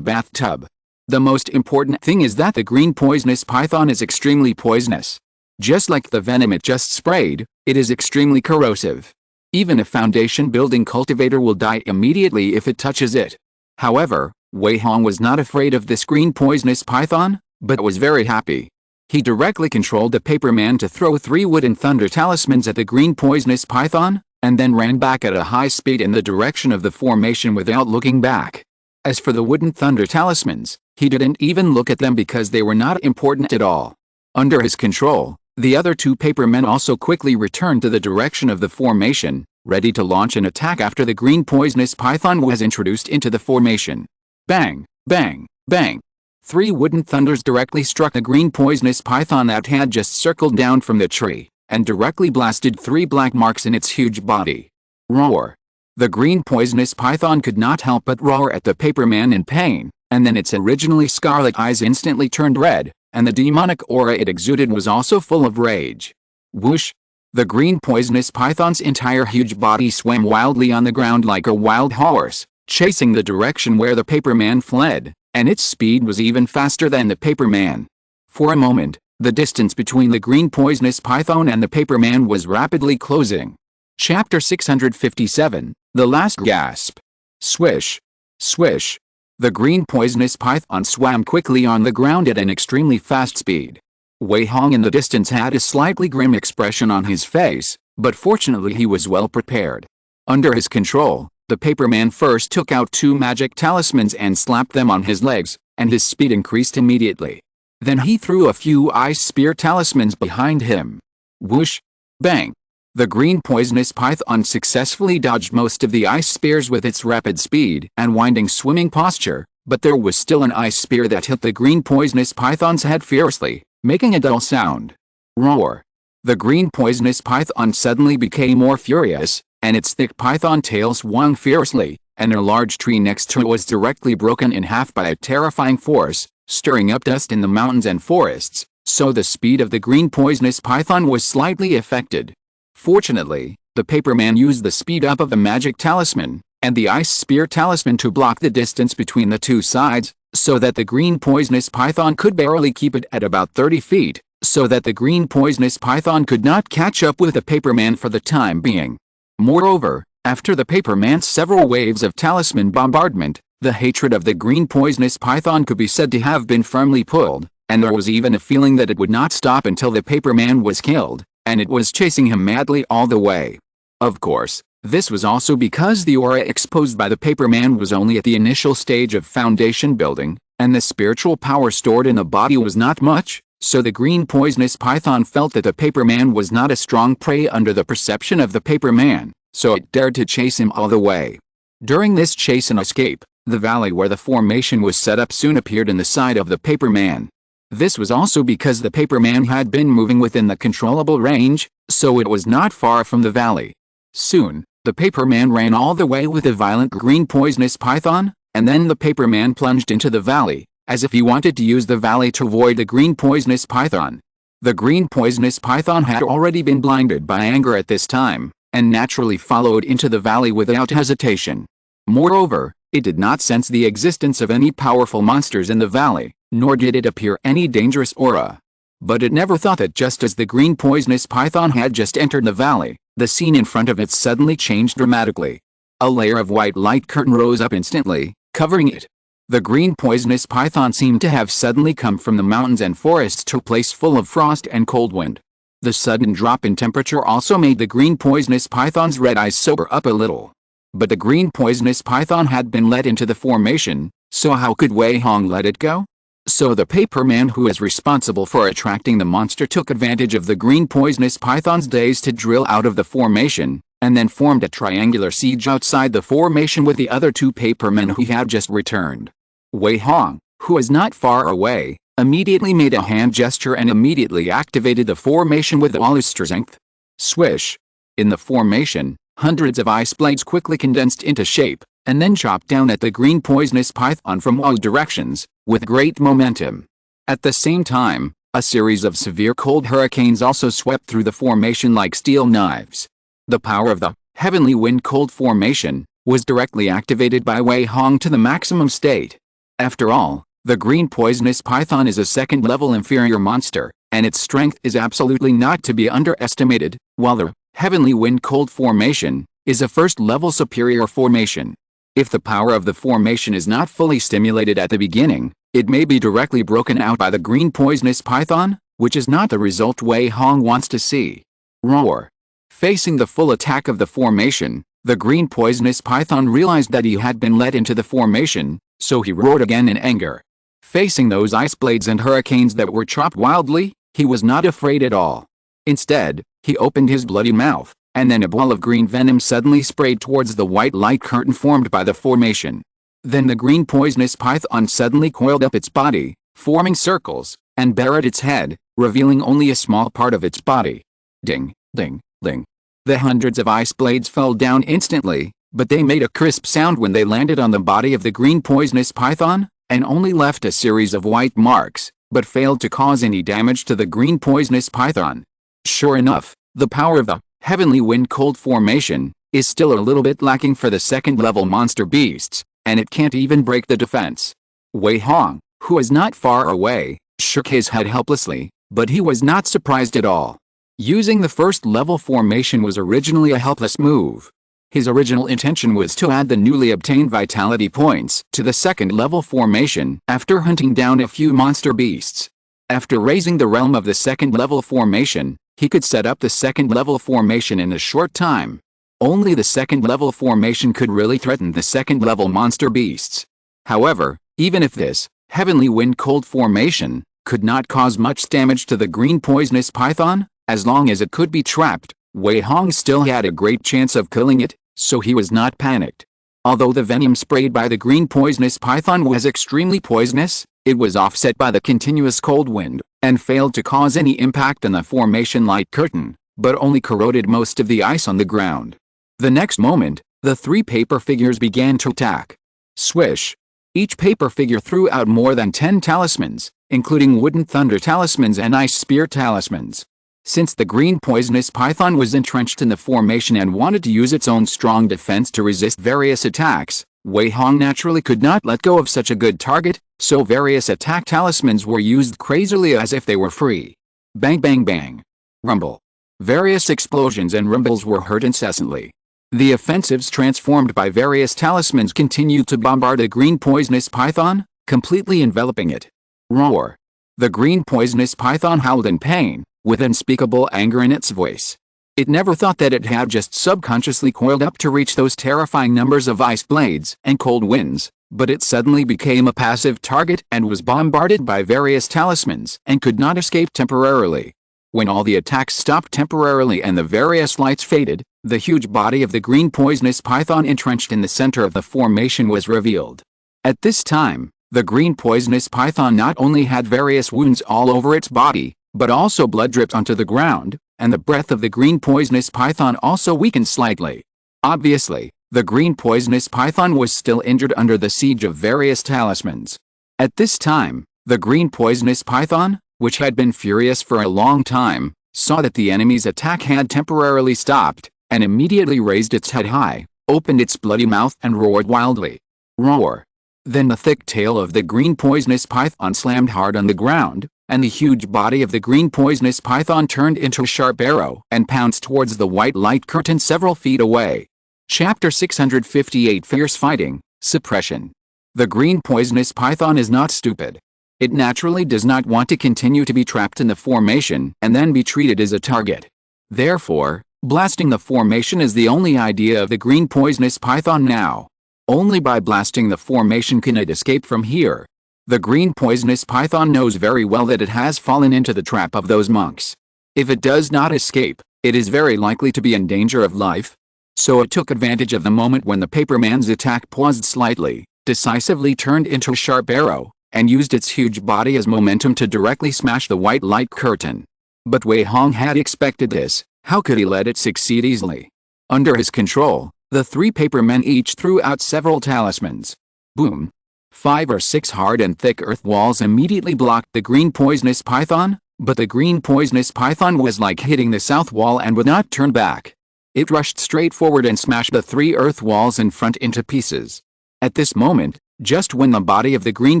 bathtub. The most important thing is that the green poisonous python is extremely poisonous. Just like the venom it just sprayed, it is extremely corrosive. Even a foundation-building cultivator will die immediately if it touches it. However, Wei Hong was not afraid of this green poisonous python, but was very happy. He directly controlled the paperman to throw 3 wooden thunder talismans at the green poisonous python, and then ran back at a high speed in the direction of the formation without looking back. As for the wooden thunder talismans, he didn't even look at them because they were not important at all. Under his control, the other 2 papermen also quickly returned to the direction of the formation, ready to launch an attack after the green poisonous python was introduced into the formation. Bang! Bang! Bang! 3 wooden thunders directly struck the green poisonous python that had just circled down from the tree, and directly blasted 3 black marks in its huge body. Roar! The green poisonous python could not help but roar at the paperman in pain, and then its originally scarlet eyes instantly turned red, and the demonic aura it exuded was also full of rage. Whoosh! The green poisonous python's entire huge body swam wildly on the ground like a wild horse, chasing the direction where the paperman fled, and its speed was even faster than the paperman. For a moment, the distance between the green poisonous python and the paperman was rapidly closing. Chapter 657, The Last Gasp. Swish! Swish! The green poisonous python swam quickly on the ground at an extremely fast speed. Wei Hong in the distance had a slightly grim expression on his face, but fortunately he was well prepared. Under his control, the paperman first took out 2 magic talismans and slapped them on his legs, and his speed increased immediately. Then he threw a few ice spear talismans behind him. Whoosh! Bang! The green poisonous python successfully dodged most of the ice spears with its rapid speed and winding swimming posture, but there was still an ice spear that hit the green poisonous python's head fiercely, making a dull sound. Roar! The green poisonous python suddenly became more furious, and its thick python tail swung fiercely, and a large tree next to it was directly broken in half by a terrifying force, stirring up dust in the mountains and forests, so the speed of the green poisonous python was slightly affected. Fortunately, the paperman used the speed up of the magic talisman, and the ice spear talisman to block the distance between the two sides, so that the green poisonous python could barely keep it at about 30 feet, so that the green poisonous python could not catch up with the paperman for the time being. Moreover, after the paperman's several waves of talisman bombardment, the hatred of the green poisonous python could be said to have been firmly pulled, and there was even a feeling that it would not stop until the paperman was killed, and it was chasing him madly all the way. Of course, this was also because the aura exposed by the paperman was only at the initial stage of foundation building, and the spiritual power stored in the body was not much, so the green poisonous python felt that the paperman was not a strong prey under the perception of the paperman, so it dared to chase him all the way. During this chase and escape, the valley where the formation was set up soon appeared in the side of the paperman. This was also because the paperman had been moving within the controllable range, so it was not far from the valley. Soon, the paperman ran all the way with the violent green poisonous python, and then the paperman plunged into the valley, as if he wanted to use the valley to avoid the green poisonous python. The green poisonous python had already been blinded by anger at this time, and naturally followed into the valley without hesitation. Moreover, it did not sense the existence of any powerful monsters in the valley, nor did it appear any dangerous aura. But it never thought that just as the green poisonous python had just entered the valley, the scene in front of it suddenly changed dramatically. A layer of white light curtain rose up instantly, covering it. The green poisonous python seemed to have suddenly come from the mountains and forests to a place full of frost and cold wind. The sudden drop in temperature also made the green poisonous python's red eyes sober up a little. But the green poisonous python had been let into the formation, so how could Wei Hong let it go? So the paperman who is responsible for attracting the monster took advantage of the green poisonous python's daze to drill out of the formation, and then formed a triangular siege outside the formation with the other two papermen who had just returned. Wei Hong, who was not far away, immediately made a hand gesture and immediately activated the formation with all his strength. Swish! In the formation, hundreds of ice blades quickly condensed into shape, and then chopped down at the green poisonous python from all directions, with great momentum. At the same time, a series of severe cold hurricanes also swept through the formation like steel knives. The power of the heavenly wind cold formation was directly activated by Wei Hong to the maximum state. After all, the green poisonous python is a second-level inferior monster, and its strength is absolutely not to be underestimated, while the heavenly wind cold formation is a first-level superior formation. If the power of the formation is not fully stimulated at the beginning, it may be directly broken out by the green poisonous python, which is not the result Wei Hong wants to see. Roar! Facing the full attack of the formation, the green poisonous python realized that he had been let into the formation, so he roared again in anger. Facing those ice blades and hurricanes that were chopped wildly, he was not afraid at all. Instead, he opened his bloody mouth, and then a ball of green venom suddenly sprayed towards the white light curtain formed by the formation. Then the green poisonous python suddenly coiled up its body, forming circles, and bared its head, revealing only a small part of its body. Ding, ding, ding. The hundreds of ice blades fell down instantly, but they made a crisp sound when they landed on the body of the green poisonous python, and only left a series of white marks, but failed to cause any damage to the green poisonous python. Sure enough, the power of the heavenly wind cold formation is still a little bit lacking for the second-level monster beasts, and it can't even break the defense. Wei Hong, who was not far away, shook his head helplessly, but he was not surprised at all. Using the first-level formation was originally a helpless move. His original intention was to add the newly obtained vitality points to the second-level formation after hunting down a few monster beasts. After raising the realm of the second-level formation, he could set up the second-level formation in a short time. Only the second-level formation could really threaten the second-level monster beasts. However, even if this heavenly wind cold formation could not cause much damage to the green poisonous python, as long as it could be trapped, Wei Hong still had a great chance of killing it, so he was not panicked. Although the venom sprayed by the green poisonous python was extremely poisonous, it was offset by the continuous cold wind, and failed to cause any impact on the formation light curtain, but only corroded most of the ice on the ground. The next moment, The three paper figures began to attack. Swish! Each paper figure threw out more than 10 talismans, including wooden thunder talismans and ice spear talismans. Since the green poisonous python was entrenched in the formation and wanted to use its own strong defense to resist various attacks, Wei Hong naturally could not let go of such a good target, so various attack talismans were used crazily as if they were free. Bang bang bang. Rumble. Various explosions and rumbles were heard incessantly. The offensives transformed by various talismans continued to bombard the green poisonous python, completely enveloping it. Roar. The green poisonous python howled in pain, with unspeakable anger in its voice. It never thought that it had just subconsciously coiled up to reach those terrifying numbers of ice blades and cold winds, but it suddenly became a passive target and was bombarded by various talismans and could not escape temporarily. When all the attacks stopped temporarily and the various lights faded, the huge body of the green poisonous python entrenched in the center of the formation was revealed. At this time, the green poisonous python not only had various wounds all over its body, but also blood dripped onto the ground, and the breath of the green poisonous python also weakened slightly. Obviously, the green poisonous python was still injured under the siege of various talismans. At this time, the green poisonous python, which had been furious for a long time, saw that the enemy's attack had temporarily stopped, and immediately raised its head high, opened its bloody mouth and roared wildly. Roar! Then the thick tail of the green poisonous python slammed hard on the ground, and the huge body of the green poisonous python turned into a sharp arrow and pounced towards the white light curtain several feet away. Chapter 658 Fierce Fighting, Suppression. The green poisonous python is not stupid. It naturally does not want to continue to be trapped in the formation and then be treated as a target. Therefore, blasting the formation is the only idea of the green poisonous python now. Only by blasting the formation can it escape from here. The green poisonous python knows very well that it has fallen into the trap of those monks. If it does not escape, it is very likely to be in danger of life. So it took advantage of the moment when the paperman's attack paused slightly, decisively turned into a sharp arrow, and used its huge body as momentum to directly smash the white light curtain. But Wei Hong had expected this. How could he let it succeed easily? Under his control, the three papermen each threw out several talismans. Boom! 5 or 6 hard and thick earth walls immediately blocked the green poisonous python, but the green poisonous python was like hitting the south wall and would not turn back. It rushed straight forward and smashed the 3 earth walls in front into pieces. At this moment, just when the body of the green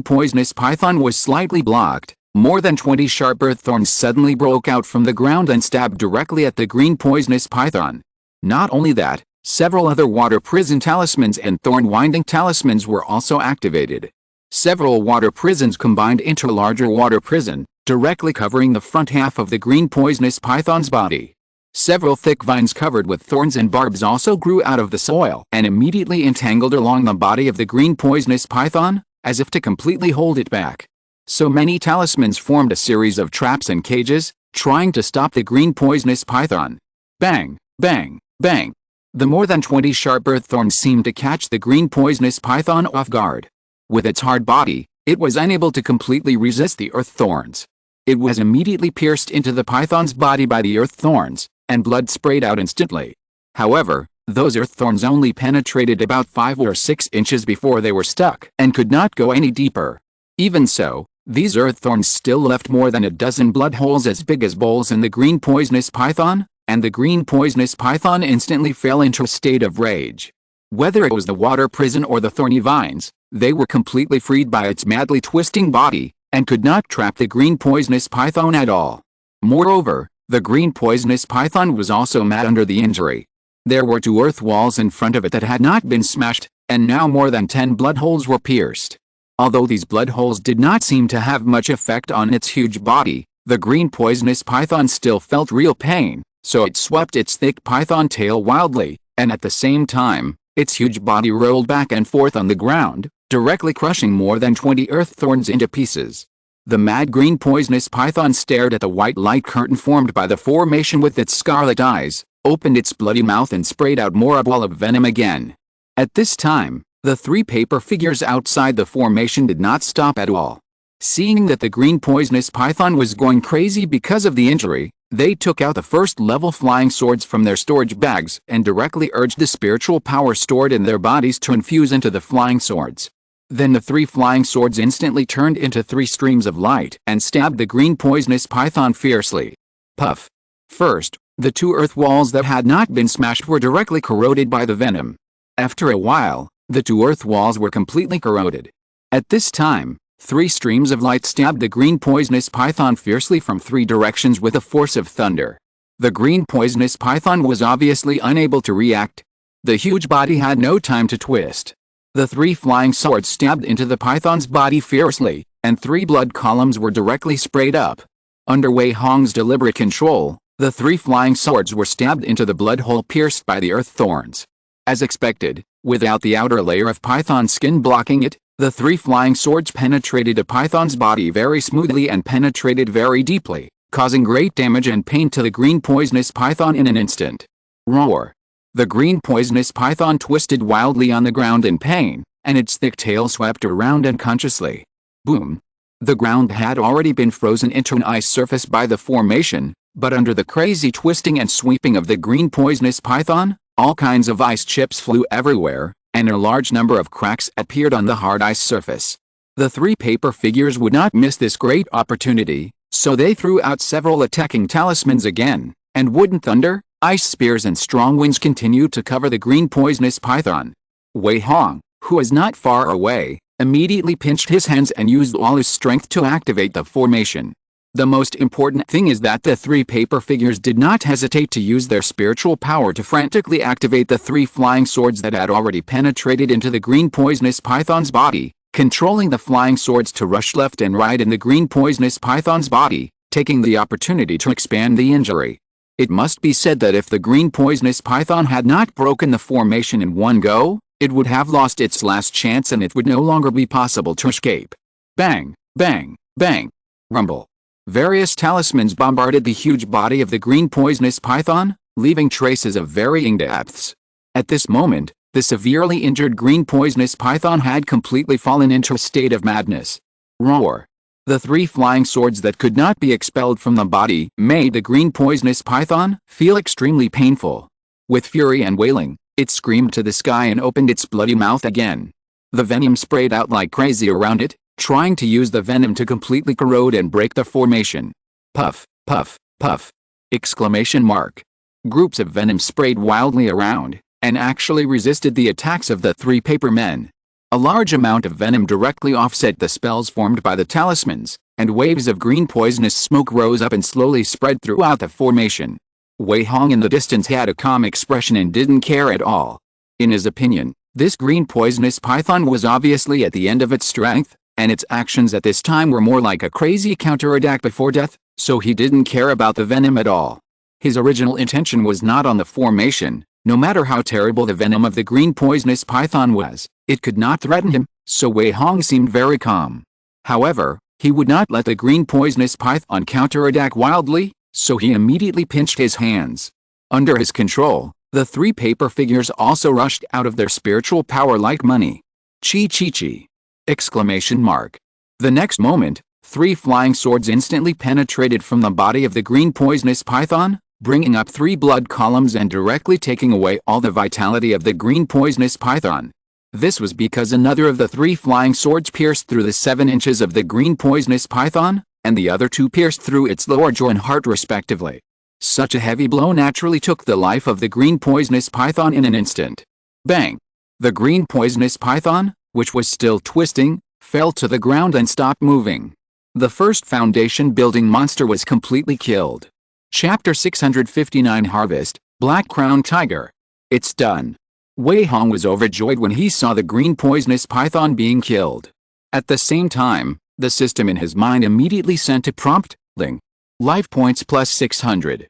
poisonous python was slightly blocked, more than 20 sharp earth thorns suddenly broke out from the ground and stabbed directly at the green poisonous python. Not only that, several other water prison talismans and thorn winding talismans were also activated. Several water prisons combined into a larger water prison, directly covering the front half of the green poisonous python's body. Several thick vines covered with thorns and barbs also grew out of the soil and immediately entangled along the body of the green poisonous python, as if to completely hold it back. So many talismans formed a series of traps and cages, trying to stop the green poisonous python. Bang, bang, bang. The more than 20 sharp earth thorns seemed to catch the green poisonous python off guard. With its hard body, it was unable to completely resist the earth thorns. It was immediately pierced into the python's body by the earth thorns, and blood sprayed out instantly. However, those earth thorns only penetrated about 5 or 6 inches before they were stuck and could not go any deeper. Even so, these earth thorns still left more than a dozen blood holes as big as bowls in the green poisonous python, and the green poisonous python instantly fell into a state of rage. Whether it was the water prison or the thorny vines, they were completely freed by its madly twisting body, and could not trap the green poisonous python at all. Moreover, the green poisonous python was also mad under the injury. There were 2 earth walls in front of it that had not been smashed, and now more than 10 blood holes were pierced. Although these blood holes did not seem to have much effect on its huge body, the green poisonous python still felt real pain, so it swept its thick python tail wildly, and at the same time, its huge body rolled back and forth on the ground, directly crushing more than 20 earth thorns into pieces. The mad green poisonous python stared at the white light curtain formed by the formation with its scarlet eyes, opened its bloody mouth and sprayed out more a ball of venom again. At this time, the 3 paper figures outside the formation did not stop at all. Seeing that the green poisonous python was going crazy because of the injury, They took out the first-level flying swords from their storage bags and directly urged the spiritual power stored in their bodies to infuse into the flying swords. Then the 3 flying swords instantly turned into 3 streams of light and stabbed the green poisonous python fiercely. Puff. First, the 2 earth walls that had not been smashed were directly corroded by the venom. After a while, the 2 earth walls were completely corroded. At this time, 3 streams of light stabbed the green poisonous python fiercely from 3 directions with the force of thunder. The green poisonous python was obviously unable to react. The huge body had no time to twist. The 3 flying swords stabbed into the python's body fiercely, and 3 blood columns were directly sprayed up. Under Wei Hong's deliberate control, the 3 flying swords were stabbed into the blood hole pierced by the earth thorns. As expected, without the outer layer of python skin blocking it, the 3 flying swords penetrated a python's body very smoothly and penetrated very deeply, causing great damage and pain to the green poisonous python in an instant. Roar! The green poisonous python twisted wildly on the ground in pain, and its thick tail swept around unconsciously. Boom! The ground had already been frozen into an ice surface by the formation, but under the crazy twisting and sweeping of the green poisonous python, all kinds of ice chips flew everywhere, and a large number of cracks appeared on the hard ice surface. The 3 paper figures would not miss this great opportunity, so they threw out several attacking talismans again, and wooden thunder, ice spears and strong winds continued to cover the green poisonous python. Wei Hong, who was not far away, immediately pinched his hands and used all his strength to activate the formation. The most important thing is that the 3 paper figures did not hesitate to use their spiritual power to frantically activate the 3 flying swords that had already penetrated into the green poisonous python's body, controlling the flying swords to rush left and right in the green poisonous python's body, taking the opportunity to expand the injury. It must be said that if the green poisonous python had not broken the formation in one go, it would have lost its last chance and it would no longer be possible to escape. Bang, bang, bang. Rumble. Various talismans bombarded the huge body of the green poisonous python, leaving traces of varying depths. At this moment, the severely injured green poisonous python had completely fallen into a state of madness. Roar! The 3 flying swords that could not be expelled from the body made the green poisonous python feel extremely painful. With fury and wailing, it screamed to the sky and opened its bloody mouth again. The venom sprayed out like crazy around it, trying to use the venom to completely corrode and break the formation. Puff, puff, puff! Exclamation mark. Groups of venom sprayed wildly around, and actually resisted the attacks of the 3 paper men. A large amount of venom directly offset the spells formed by the talismans, and waves of green poisonous smoke rose up and slowly spread throughout the formation. Wei Hong in the distance had a calm expression and didn't care at all. In his opinion, this green poisonous python was obviously at the end of its strength, and its actions at this time were more like a crazy counterattack before death, so he didn't care about the venom at all. His original intention was not on the formation. No matter how terrible the venom of the green poisonous python was, it could not threaten him, so Wei Hong seemed very calm. However, he would not let the green poisonous python counterattack wildly, so he immediately pinched his hands. Under his control, the 3 paper figures also rushed out of their spiritual power like money. Chi chi chi! Exclamation mark. The next moment, 3 flying swords instantly penetrated from the body of the green poisonous python, bringing up 3 blood columns and directly taking away all the vitality of the green poisonous python. This was because another of the 3 flying swords pierced through the 7 inches of the green poisonous python, and the other 2 pierced through its lower jaw and heart respectively. Such a heavy blow naturally took the life of the green poisonous python in an instant. Bang! The green poisonous python, which was still twisting, fell to the ground and stopped moving. The first foundation building monster was completely killed. Chapter 659 Harvest, Black Crown Tiger. It's done. Wei Hong was overjoyed when he saw the green poisonous python being killed. At the same time, the system in his mind immediately sent a prompt, Ling. Life points plus 600.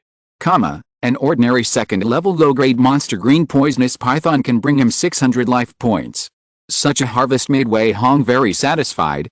An ordinary second-level low-grade monster green poisonous python can bring him 600 life points. Such a harvest made Wei Hong very satisfied.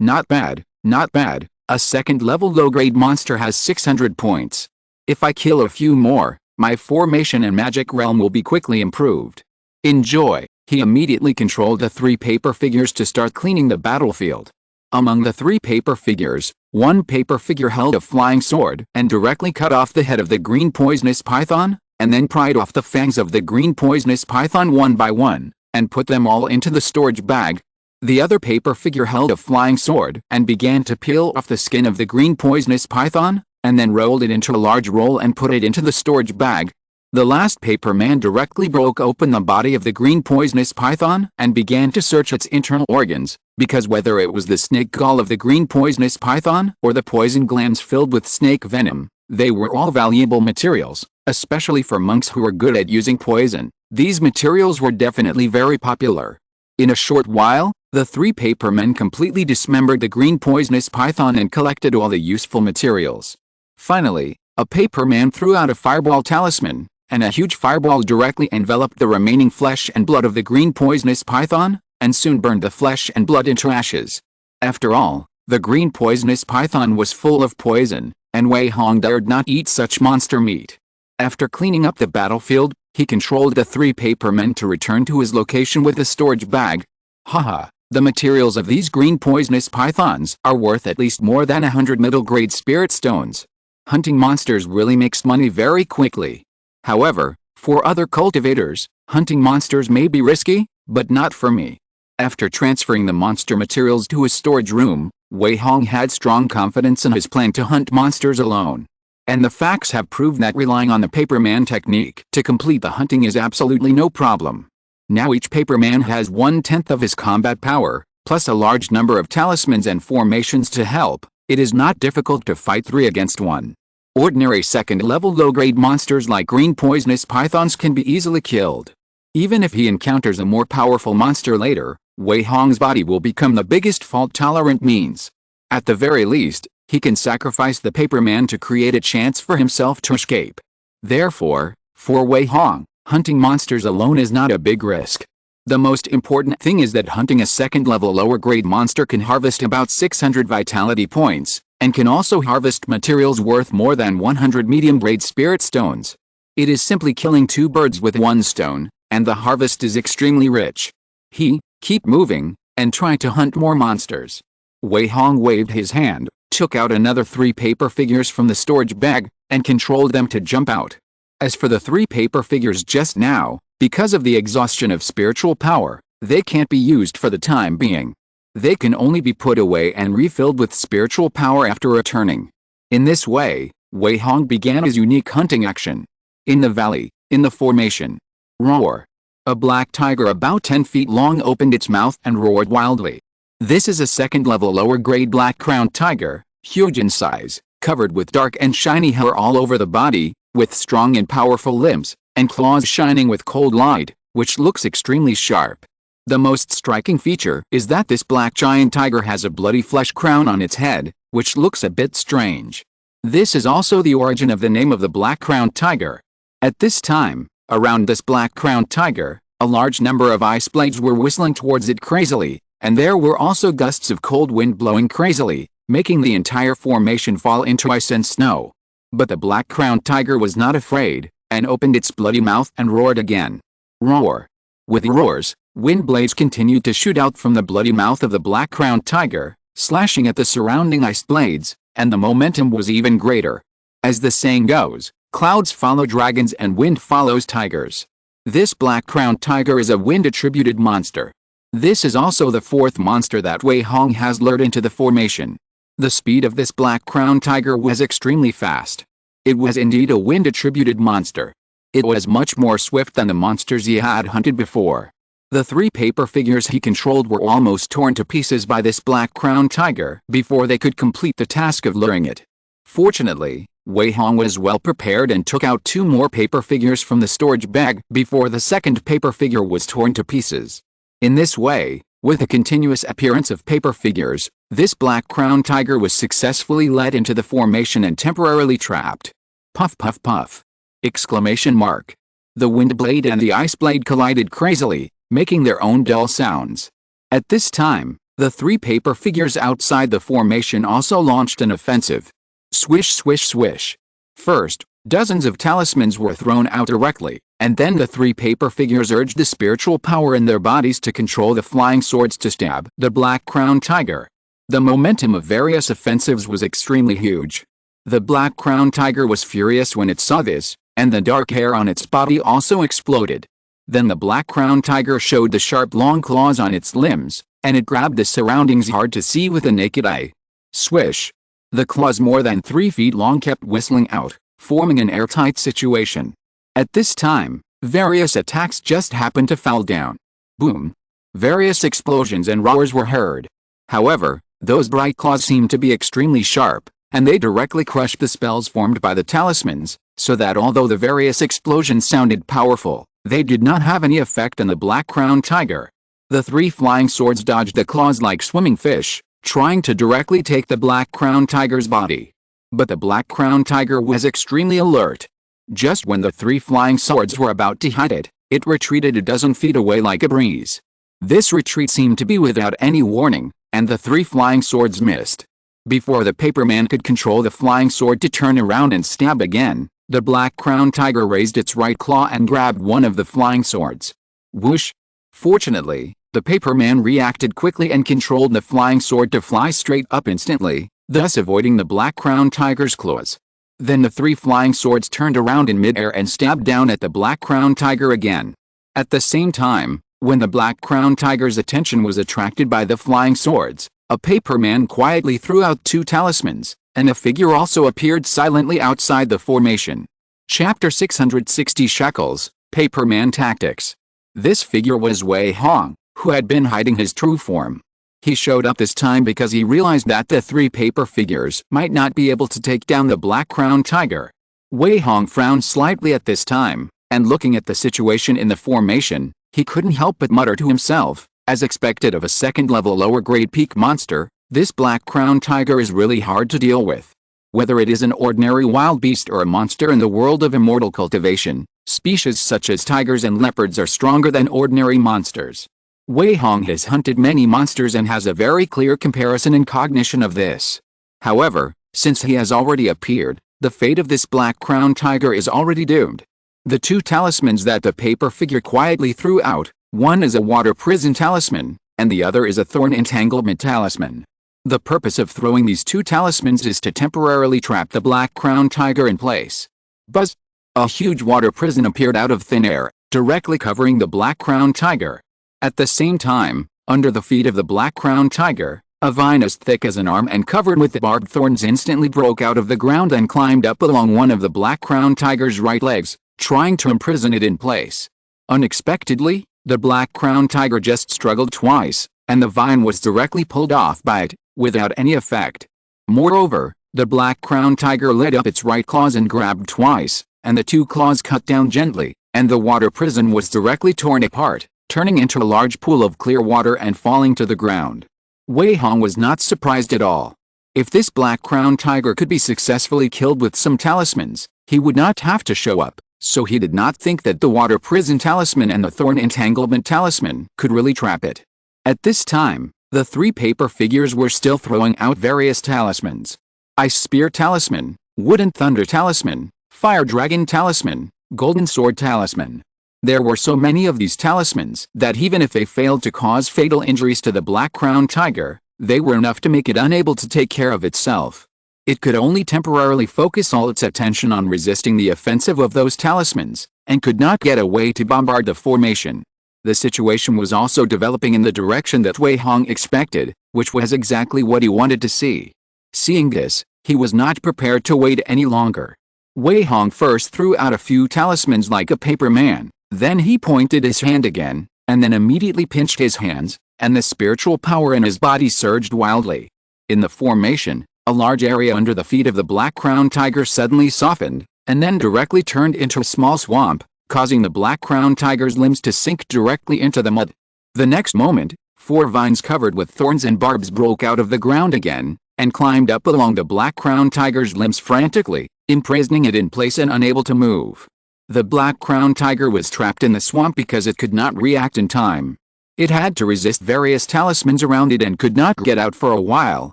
Not bad, not bad. A second-level low-grade monster has 600 points. If I kill a few more, my formation and magic realm will be quickly improved. Enjoy! He immediately controlled the 3 paper figures to start cleaning the battlefield. Among the 3 paper figures, One paper figure held a flying sword and directly cut off the head of the green poisonous python, and then pried off the fangs of the green poisonous python one by one, and put them all into the storage bag. The other paper figure held a flying sword and began to peel off the skin of the green poisonous python, and then rolled it into a large roll and put it into the storage bag. The last paper man directly broke open the body of the green poisonous python and began to search its internal organs, because whether it was the snake gall of the green poisonous python or the poison glands filled with snake venom, they were all valuable materials, especially for monks who were good at using poison. These materials were definitely very popular. In a short while, the three paper men completely dismembered the green poisonous python and collected all the useful materials. Finally, a paper man threw out a fireball talisman, and a huge fireball directly enveloped the remaining flesh and blood of the green poisonous python, and soon burned the flesh and blood into ashes. After all, the green poisonous python was full of poison, and Wei Hong dared not eat such monster meat. After cleaning up the battlefield, he controlled the three paper men to return to his location with the storage bag. Haha, the materials of these green poisonous pythons are worth at least more than 100 middle-grade spirit stones. Hunting monsters really makes money very quickly. However, for other cultivators, hunting monsters may be risky, but not for me. After transferring the monster materials to his storage room, Wei Hong had strong confidence in his plan to hunt monsters alone. And the facts have proved that relying on the paperman technique to complete the hunting is absolutely no problem. Now each paperman has 1/10 of his combat power, plus a large number of talismans and formations to help. It is not difficult to fight 3 against 1. Ordinary second-level low-grade monsters like green poisonous pythons can be easily killed. Even if he encounters a more powerful monster later, Wei Hong's body will become the biggest fault-tolerant means. At the very least, he can sacrifice the paperman to create a chance for himself to escape. Therefore, for Wei Hong, hunting monsters alone is not a big risk. The most important thing is that hunting a second-level lower-grade monster can harvest about 600 vitality points, and can also harvest materials worth more than 100 medium-grade spirit stones. It is simply killing 2 birds with 1 stone, and the harvest is extremely rich. Keep moving, and try to hunt more monsters. Wei Hong waved his hand, took out another 3 paper figures from the storage bag, and controlled them to jump out. As for the 3 paper figures just now, because of the exhaustion of spiritual power, they can't be used for the time being. They can only be put away and refilled with spiritual power after returning. In this way, Wei Hong began his unique hunting action. In the valley, in the formation. Roar. A black tiger about 10 feet long opened its mouth and roared wildly. This is a second-level lower-grade black-crowned tiger, huge in size, covered with dark and shiny hair all over the body, with strong and powerful limbs, and claws shining with cold light, which looks extremely sharp. The most striking feature is that this black giant tiger has a bloody flesh crown on its head, which looks a bit strange. This is also the origin of the name of the black-crowned tiger. At this time, around this black-crowned tiger, a large number of ice blades were whistling towards it crazily, and there were also gusts of cold wind blowing crazily, making the entire formation fall into ice and snow. But the black-crowned tiger was not afraid, and opened its bloody mouth and roared again. Roar. With roars, wind blades continued to shoot out from the bloody mouth of the black-crowned tiger, slashing at the surrounding ice blades, and the momentum was even greater. As the saying goes, clouds follow dragons and wind follows tigers. This black-crowned tiger is a wind-attributed monster. This is also the 4th monster that Wei Hong has lured into the formation. The speed of this black-crowned tiger was extremely fast. It was indeed a wind-attributed monster. It was much more swift than the monsters he had hunted before. The 3 paper figures he controlled were almost torn to pieces by this black-crowned tiger before they could complete the task of luring it. Fortunately, Wei Hong was well prepared and took out 2 more paper figures from the storage bag before the second paper figure was torn to pieces. In this way, with a continuous appearance of paper figures, this black-crowned tiger was successfully led into the formation and temporarily trapped. Puff puff puff! Exclamation mark. The wind blade and the ice blade collided crazily, making their own dull sounds. At this time, the 3 paper figures outside the formation also launched an offensive. Swish swish swish. First, dozens of talismans were thrown out directly, and then the 3 paper figures urged the spiritual power in their bodies to control the flying swords to stab the black-crowned tiger. The momentum of various offensives was extremely huge. The black crowned tiger was furious when it saw this, and the dark hair on its body also exploded. Then the black crowned tiger showed the sharp long claws on its limbs, and it grabbed the surroundings hard to see with the naked eye. Swish! The claws more than 3 feet long kept whistling out, forming an airtight situation. At this time, various attacks just happened to fall down. Boom! Various explosions and roars were heard. However, those bright claws seemed to be extremely sharp, and they directly crushed the spells formed by the talismans, so that although the various explosions sounded powerful, they did not have any effect on the black crowned tiger. The 3 flying swords dodged the claws like swimming fish, trying to directly take the black crowned tiger's body. But the black crowned tiger was extremely alert. Just when the 3 flying swords were about to hit it, it retreated a dozen feet away like a breeze. This retreat seemed to be without any warning, and the 3 flying swords missed. Before the paperman could control the flying sword to turn around and stab again, the black crowned tiger raised its right claw and grabbed one of the flying swords. Whoosh! Fortunately, the paperman reacted quickly and controlled the flying sword to fly straight up instantly, thus avoiding the black crowned tiger's claws. Then the 3 flying swords turned around in midair and stabbed down at the black crowned tiger again. At the same time, when the black crowned tiger's attention was attracted by the flying swords, a paperman quietly threw out 2 talismans, and a figure also appeared silently outside the formation. Chapter 660 Shekels, Paperman Tactics. This figure was Wei Hong, who had been hiding his true form. He showed up this time because he realized that the 3 paper figures might not be able to take down the black crowned tiger. Wei Hong frowned slightly at this time, and looking at the situation in the formation, he couldn't help but mutter to himself, as expected of a second-level lower-grade peak monster, this black crowned tiger is really hard to deal with. Whether it is an ordinary wild beast or a monster in the world of immortal cultivation, species such as tigers and leopards are stronger than ordinary monsters. Wei Hong has hunted many monsters and has a very clear comparison and cognition of this. However, since he has already appeared, the fate of this black crowned tiger is already doomed. The 2 talismans that the paper figure quietly threw out, one is a water prison talisman, and the other is a thorn entanglement talisman. The purpose of throwing these 2 talismans is to temporarily trap the black crowned tiger in place. Buzz! A huge water prison appeared out of thin air, directly covering the black crowned tiger. At the same time, under the feet of the black crowned tiger, a vine as thick as an arm and covered with barbed thorns instantly broke out of the ground and climbed up along one of the black crowned tiger's right legs, trying to imprison it in place. Unexpectedly, the black crowned tiger just struggled twice, and the vine was directly pulled off by it, without any effect. Moreover, the black crowned tiger led up its right claws and grabbed twice, and the 2 claws cut down gently, and the water prison was directly torn apart, turning into a large pool of clear water and falling to the ground. Wei Hong was not surprised at all. If this black crowned tiger could be successfully killed with some talismans, he would not have to show up. So he did not think that the water prison talisman and the thorn entanglement talisman could really trap it. At this time, the 3 paper figures were still throwing out various talismans. Ice Spear Talisman, Wooden Thunder Talisman, Fire Dragon Talisman, Golden Sword Talisman. There were so many of these talismans that even if they failed to cause fatal injuries to the black crowned tiger, they were enough to make it unable to take care of itself. It could only temporarily focus all its attention on resisting the offensive of those talismans, and could not get away to bombard the formation. The situation was also developing in the direction that Wei Hong expected, which was exactly what he wanted to see. Seeing this, he was not prepared to wait any longer. Wei Hong first threw out a few talismans like a paper man, then he pointed his hand again, and then immediately pinched his hands, and the spiritual power in his body surged wildly. In the formation, a large area under the feet of the black crowned tiger suddenly softened, and then directly turned into a small swamp, causing the black crowned tiger's limbs to sink directly into the mud. The next moment, 4 vines covered with thorns and barbs broke out of the ground again, and climbed up along the black crowned tiger's limbs frantically, imprisoning it in place and unable to move. The black crowned tiger was trapped in the swamp because it could not react in time. It had to resist various talismans around it and could not get out for a while,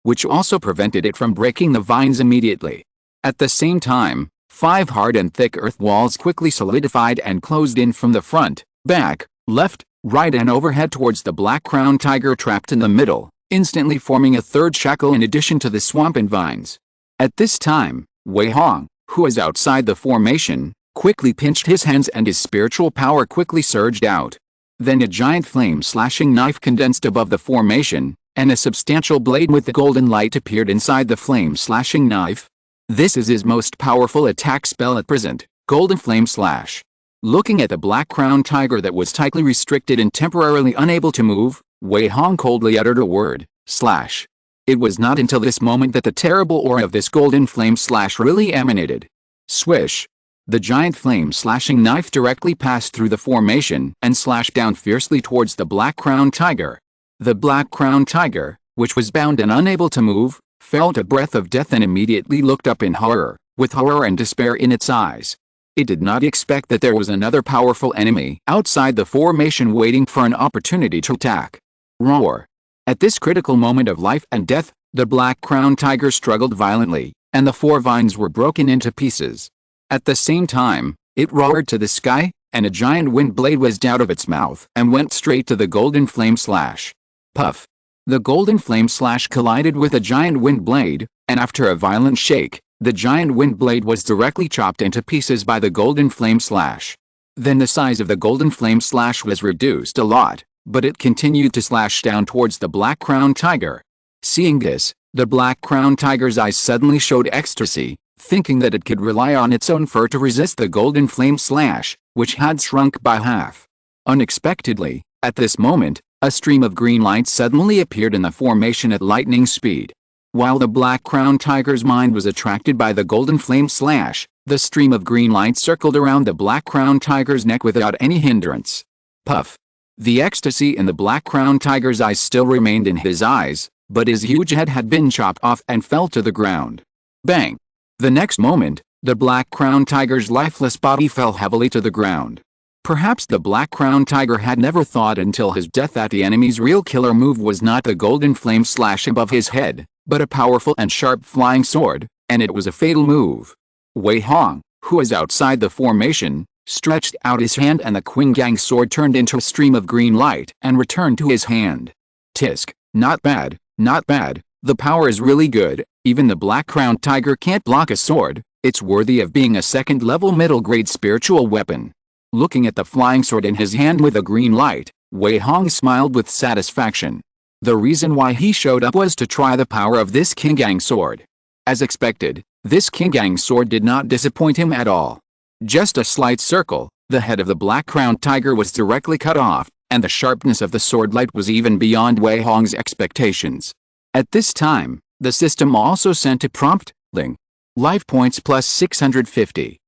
which also prevented it from breaking the vines immediately. At the same time, 5 hard and thick earth walls quickly solidified and closed in from the front, back, left, right and overhead towards the black crowned tiger trapped in the middle. instantly forming a third shackle in addition to the swamp and vines. At this time, Wei Hong, who was outside the formation, quickly pinched his hands and his spiritual power quickly surged out. Then a giant flame-slashing knife condensed above the formation, and a substantial blade with the golden light appeared inside the flame-slashing knife. This is his most powerful attack spell at present, Golden Flame Slash. Looking at the black crowned tiger that was tightly restricted and temporarily unable to move, Wei Hong coldly uttered a word, slash. It was not until this moment that the terrible aura of this golden flame slash really emanated. Swish. The giant flame-slashing knife directly passed through the formation and slashed down fiercely towards the black-crowned tiger. The black-crowned tiger, which was bound and unable to move, felt a breath of death and immediately looked up in horror, with horror and despair in its eyes. It did not expect that there was another powerful enemy outside the formation waiting for an opportunity to attack. Roar. At this critical moment of life and death, the black-crowned tiger struggled violently, and the four vines were broken into pieces. At the same time, it roared to the sky, and a giant wind blade whizzed out of its mouth and went straight to the golden flame slash. Puff. The golden flame slash collided with a giant wind blade, and after a violent shake, the giant wind blade was directly chopped into pieces by the golden flame slash. Then the size of the golden flame slash was reduced a lot, but it continued to slash down towards the black-crowned tiger. Seeing this, the black-crowned tiger's eyes suddenly showed ecstasy, thinking that it could rely on its own fur to resist the golden flame slash, which had shrunk by half. Unexpectedly, at this moment, a stream of green light suddenly appeared in the formation at lightning speed. While the black-crowned tiger's mind was attracted by the golden flame slash, the stream of green light circled around the black-crowned tiger's neck without any hindrance. Puff. The ecstasy in the black-crowned tiger's eyes still remained in his eyes, but his huge head had been chopped off and fell to the ground. Bang! The next moment, the black-crowned tiger's lifeless body fell heavily to the ground. Perhaps the black-crowned tiger had never thought until his death that the enemy's real killer move was not the golden flame slash above his head, but a powerful and sharp flying sword, and it was a fatal move. Wei Hong, who was outside the formation, stretched out his hand and the Qinggang sword turned into a stream of green light and returned to his hand. Tisk, not bad, not bad, the power is really good. Even the black-crowned tiger can't block a sword, it's worthy of being a second-level middle-grade spiritual weapon. Looking at the flying sword in his hand with a green light, Wei Hong smiled with satisfaction. The reason why he showed up was to try the power of this Qinggang sword. As expected, this Qinggang sword did not disappoint him at all. Just a slight circle, the head of the black-crowned tiger was directly cut off, and the sharpness of the sword light was even beyond Wei Hong's expectations. At this time, the system also sent a prompt, Ling. Life points plus 650.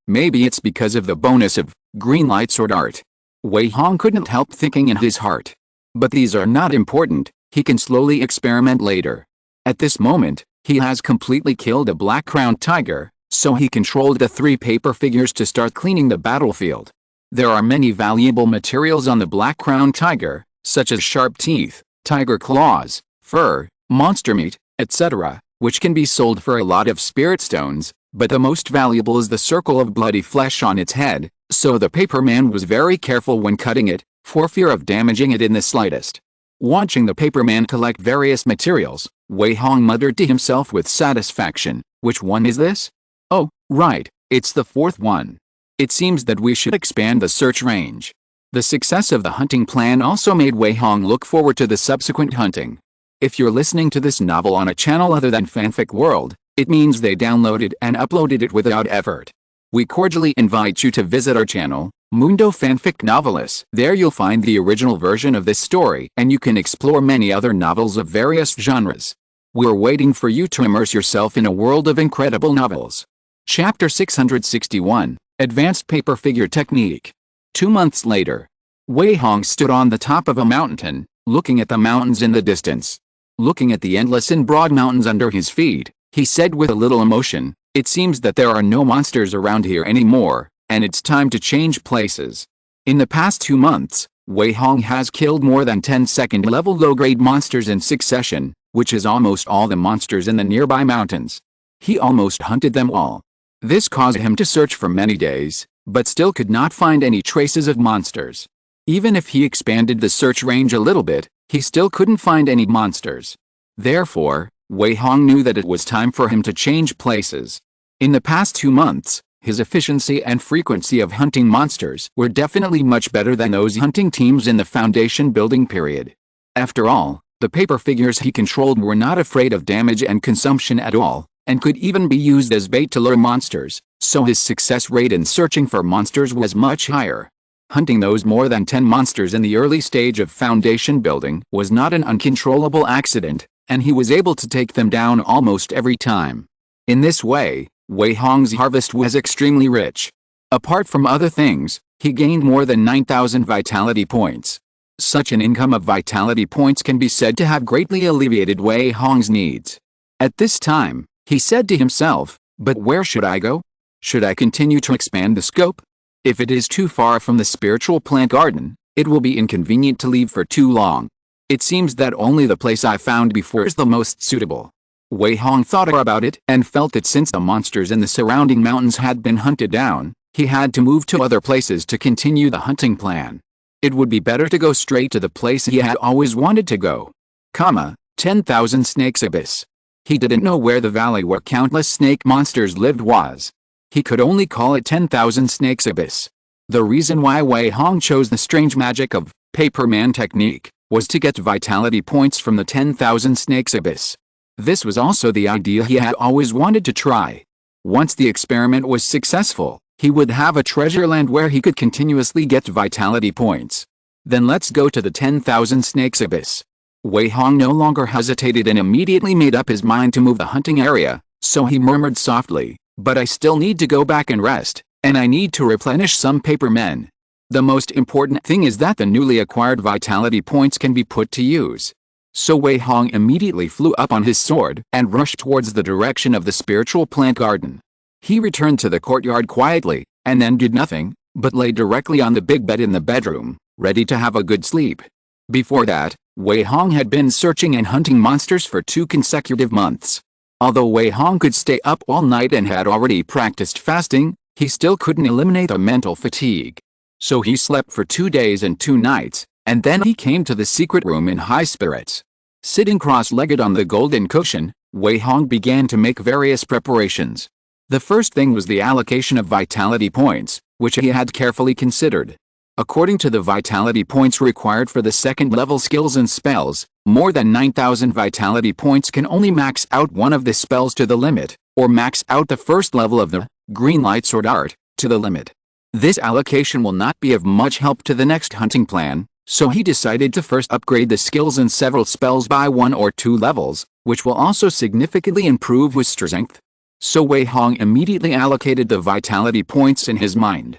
Maybe it's because of the bonus of green light sword art. Wei Hong couldn't help thinking in his heart. But these are not important, he can slowly experiment later. At this moment, he has completely killed a black-crowned tiger, so he controlled the 3 paper figures to start cleaning the battlefield. There are many valuable materials on the black-crowned tiger, such as sharp teeth, tiger claws, fur, monster meat, etc., which can be sold for a lot of spirit stones, but the most valuable is the circle of bloody flesh on its head, so the paperman was very careful when cutting it, for fear of damaging it in the slightest. Watching the paperman collect various materials, Wei Hong muttered to himself with satisfaction, which one is this? Oh, right, it's the 4th one. It seems that we should expand the search range. The success of the hunting plan also made Wei Hong look forward to the subsequent hunting. If you're listening to this novel on a channel other than Fanfic World, it means they downloaded and uploaded it without effort. We cordially invite you to visit our channel, Mundo Fanfic Novelis. There you'll find the original version of this story and you can explore many other novels of various genres. We're waiting for you to immerse yourself in a world of incredible novels. Chapter 661, Advanced Paper Figure Technique. 2 months later, Wei Hong stood on the top of a mountain, looking at the mountains in the distance. Looking at the endless and broad mountains under his feet, he said with a little emotion, "It seems that there are no monsters around here anymore, and it's time to change places." In the past 2 months, Wei Hong has killed more than 10 second-level low-grade monsters in succession, which is almost all the monsters in the nearby mountains. He almost hunted them all. This caused him to search for many days, but still could not find any traces of monsters. Even if he expanded the search range a little bit, he still couldn't find any monsters. Therefore, Wei Hong knew that it was time for him to change places. In the past 2 months, his efficiency and frequency of hunting monsters were definitely much better than those hunting teams in the foundation building period. After all, the paper figures he controlled were not afraid of damage and consumption at all, and could even be used as bait to lure monsters, so his success rate in searching for monsters was much higher. Hunting those more than 10 monsters in the early stage of foundation building was not an uncontrollable accident, and he was able to take them down almost every time. In this way, Wei Hong's harvest was extremely rich. Apart from other things, he gained more than 9,000 vitality points. Such an income of vitality points can be said to have greatly alleviated Wei Hong's needs. At this time, he said to himself, "But where should I go? Should I continue to expand the scope? If it is too far from the spiritual plant garden, it will be inconvenient to leave for too long. It seems that only the place I found before is the most suitable." Wei Hong thought about it and felt that since the monsters in the surrounding mountains had been hunted down, he had to move to other places to continue the hunting plan. It would be better to go straight to the place he had always wanted to go. 10,000 Snakes Abyss. He didn't know where the valley where countless snake monsters lived was. He could only call it 10,000 Snakes Abyss. The reason why Wei Hong chose the strange magic of Paperman technique was to get vitality points from the 10,000 Snakes Abyss. This was also the idea he had always wanted to try. Once the experiment was successful, he would have a treasure land where he could continuously get vitality points. Then let's go to the 10,000 Snakes Abyss. Wei Hong no longer hesitated and immediately made up his mind to move the hunting area, so he murmured softly, "But I still need to go back and rest, and I need to replenish some paper men. The most important thing is that the newly acquired vitality points can be put to use." So Wei Hong immediately flew up on his sword and rushed towards the direction of the spiritual plant garden. He returned to the courtyard quietly, and then did nothing, but lay directly on the big bed in the bedroom, ready to have a good sleep. Before that, Wei Hong had been searching and hunting monsters for 2 consecutive months. Although Wei Hong could stay up all night and had already practiced fasting, he still couldn't eliminate the mental fatigue. So he slept for 2 days and 2 nights, and then he came to the secret room in high spirits. Sitting cross-legged on the golden cushion, Wei Hong began to make various preparations. The first thing was the allocation of vitality points, which he had carefully considered. According to the vitality points required for the second-level skills and spells, more than 9,000 vitality points can only max out one of the spells to the limit, or max out the first level of the green light sword art to the limit. This allocation will not be of much help to the next hunting plan, so he decided to first upgrade the skills and several spells by 1 or 2 levels, which will also significantly improve his strength. So Wei Hong immediately allocated the vitality points in his mind.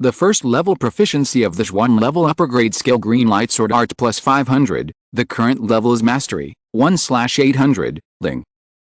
The first level proficiency of this 1-level upper grade skill green light sword art plus 500, the current level is mastery, 1/800,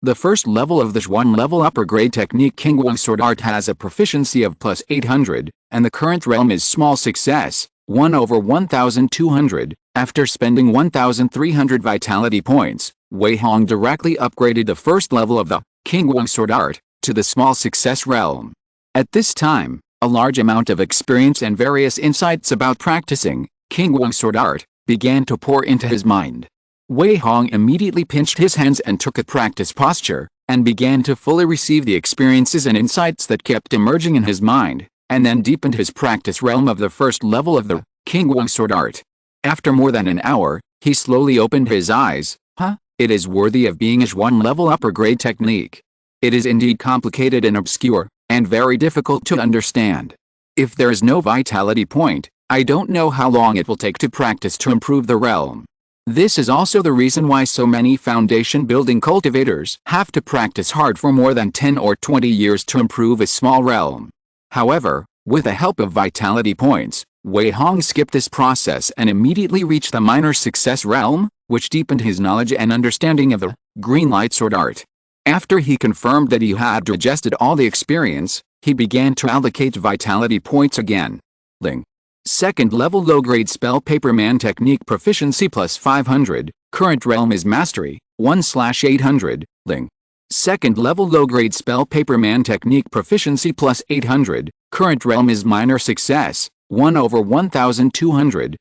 The first level of this 1-level upper grade technique King Wang sword art has a proficiency of plus 800, and the current realm is small success, 1/1200. After spending 1,300 vitality points, Wei Hong directly upgraded the first level of the King Wang sword art to the small success realm. At this time, a large amount of experience and various insights about practicing King Wang sword art began to pour into his mind. Wei Hong immediately pinched his hands and took a practice posture, and began to fully receive the experiences and insights that kept emerging in his mind, and then deepened his practice realm of the first level of the King Wang sword art. After more than an hour, he slowly opened his eyes. It is worthy of being a 1-level upper grade technique. It is indeed complicated and obscure, and very difficult to understand. If there is no vitality point, I don't know how long it will take to practice to improve the realm. This is also the reason why so many foundation building cultivators have to practice hard for more than 10 or 20 years to improve a small realm. However, with the help of vitality points, Wei Hong skipped this process and immediately reached the minor success realm, which deepened his knowledge and understanding of the green light sword art. After he confirmed that he had digested all the experience, he began to allocate vitality points again. Second level low grade spell Paperman technique proficiency plus 500, current realm is mastery, 1/800, Second level low grade spell Paperman technique proficiency plus 800, current realm is minor success, 1/1200,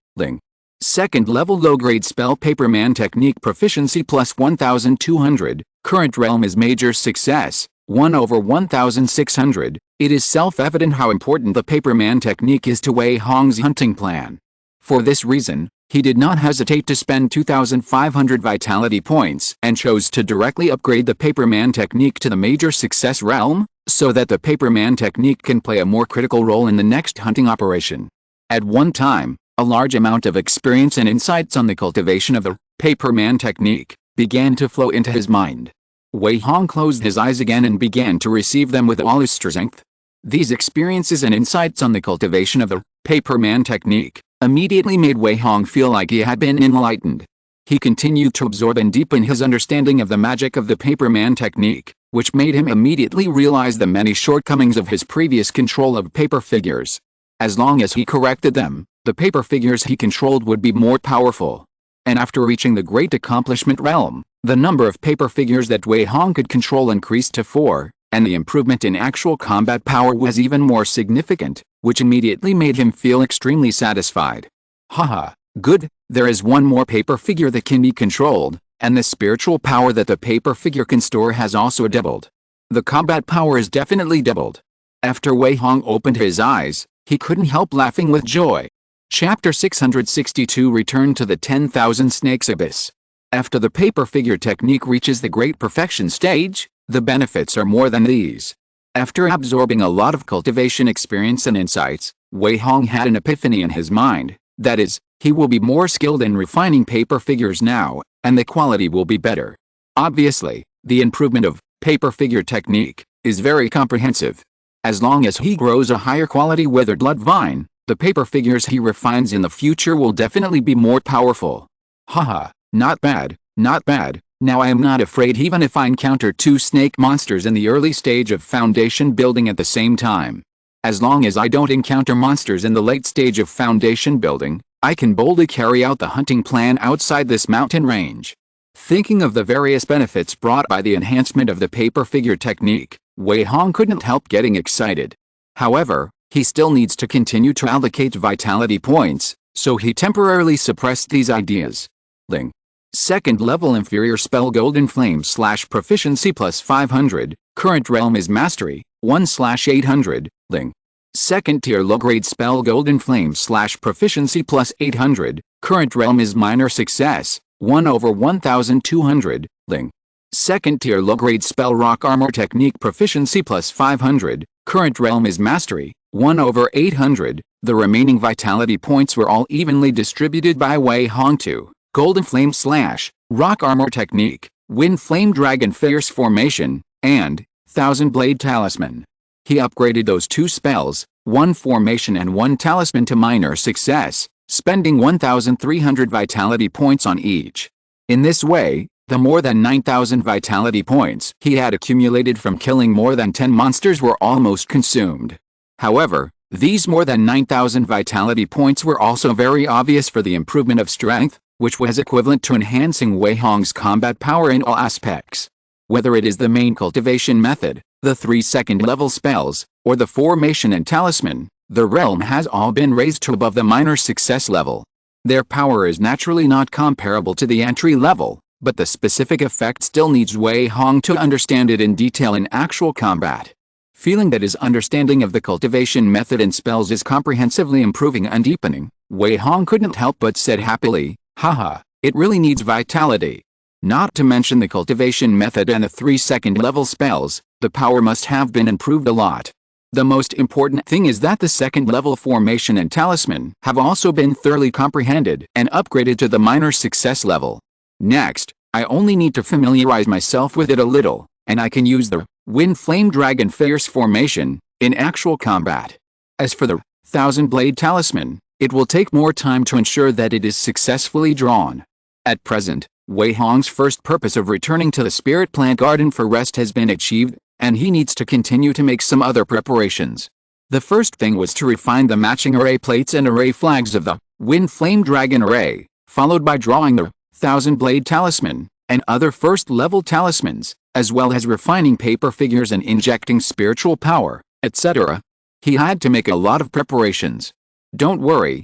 Second level low-grade spell Paperman technique proficiency plus 1200, current realm is major success, 1 over 1600. It is self-evident how important the Paperman technique is to Wei Hong's hunting plan. For this reason, he did not hesitate to spend 2,500 vitality points and chose to directly upgrade the Paperman technique to the major success realm, so that the Paperman technique can play a more critical role in the next hunting operation. At one time, a large amount of experience and insights on the cultivation of the Paperman technique began to flow into his mind. Wei Hong closed his eyes again and began to receive them with all his strength. These experiences and insights on the cultivation of the Paperman technique immediately made Wei Hong feel like he had been enlightened. He continued to absorb and deepen his understanding of the magic of the Paperman technique, which made him immediately realize the many shortcomings of his previous control of paper figures. As long as he corrected them, the paper figures he controlled would be more powerful. And after reaching the Great Accomplishment realm, the number of paper figures that Wei Hong could control increased to 4, and the improvement in actual combat power was even more significant, which immediately made him feel extremely satisfied. Haha, good, there is one more paper figure that can be controlled, and the spiritual power that the paper figure can store has also doubled. The combat power is definitely doubled. After Wei Hong opened his eyes, he couldn't help laughing with joy. Chapter 662 Return to the 10,000 Snakes Abyss. After the paper figure technique reaches the great perfection stage, the benefits are more than these. After absorbing a lot of cultivation experience and insights, Wei Hong had an epiphany in his mind. That is, he will be more skilled in refining paper figures now, and the quality will be better. Obviously, the improvement of paper figure technique is very comprehensive. As long as he grows a higher quality withered blood vine, the paper figures he refines in the future will definitely be more powerful. Haha, not bad, not bad. Now I am not afraid even if I encounter 2 snake monsters in the early stage of foundation building at the same time. As long as I don't encounter monsters in the late stage of foundation building, I can boldly carry out the hunting plan outside this mountain range. Thinking of the various benefits brought by the enhancement of the paper figure technique, Wei Hong couldn't help getting excited. However, he still needs to continue to allocate vitality points, so he temporarily suppressed these ideas. Ling. Second level inferior spell Golden Flame / proficiency plus 500, current realm is mastery, 1/800, Ling. Second tier low grade spell Golden Flame / proficiency plus 800, current realm is minor success, 1 over 1200, Ling. Second tier low grade spell Rock Armor technique proficiency plus 500, current realm is mastery, 1 over 800. The remaining vitality points were all evenly distributed by Wei Hong to Golden Flame / Rock Armor technique, Wind Flame Dragon Fierce Formation, and Thousand Blade Talisman. He upgraded those 2 spells, 1 formation and 1 talisman to minor success, spending 1,300 vitality points on each. In this way, the more than 9,000 vitality points he had accumulated from killing more than 10 monsters were almost consumed. However, these more than 9,000 vitality points were also very obvious for the improvement of strength, which was equivalent to enhancing Wei Hong's combat power in all aspects. Whether it is the main cultivation method, the 3 second-level spells, or the formation and talisman, the realm has all been raised to above the minor success level. Their power is naturally not comparable to the entry level, but the specific effect still needs Wei Hong to understand it in detail in actual combat. Feeling that his understanding of the cultivation method and spells is comprehensively improving and deepening, Wei Hong couldn't help but said happily, haha, it really needs vitality. Not to mention the cultivation method and the 3 second-level spells, the power must have been improved a lot. The most important thing is that the second-level formation and talisman have also been thoroughly comprehended and upgraded to the minor success level. Next, I only need to familiarize myself with it a little, and I can use the Wind Flame Dragon Fierce Formation in actual combat. As for the Thousand Blade Talisman, it will take more time to ensure that it is successfully drawn. At present, Wei Hong's first purpose of returning to the Spirit Plant Garden for rest has been achieved, and he needs to continue to make some other preparations. The first thing was to refine the matching array plates and array flags of the Wind Flame Dragon array, followed by drawing the Thousand Blade Talisman and other first-level talismans, as well as refining paper figures and injecting spiritual power, etc. He had to make a lot of preparations. Don't worry,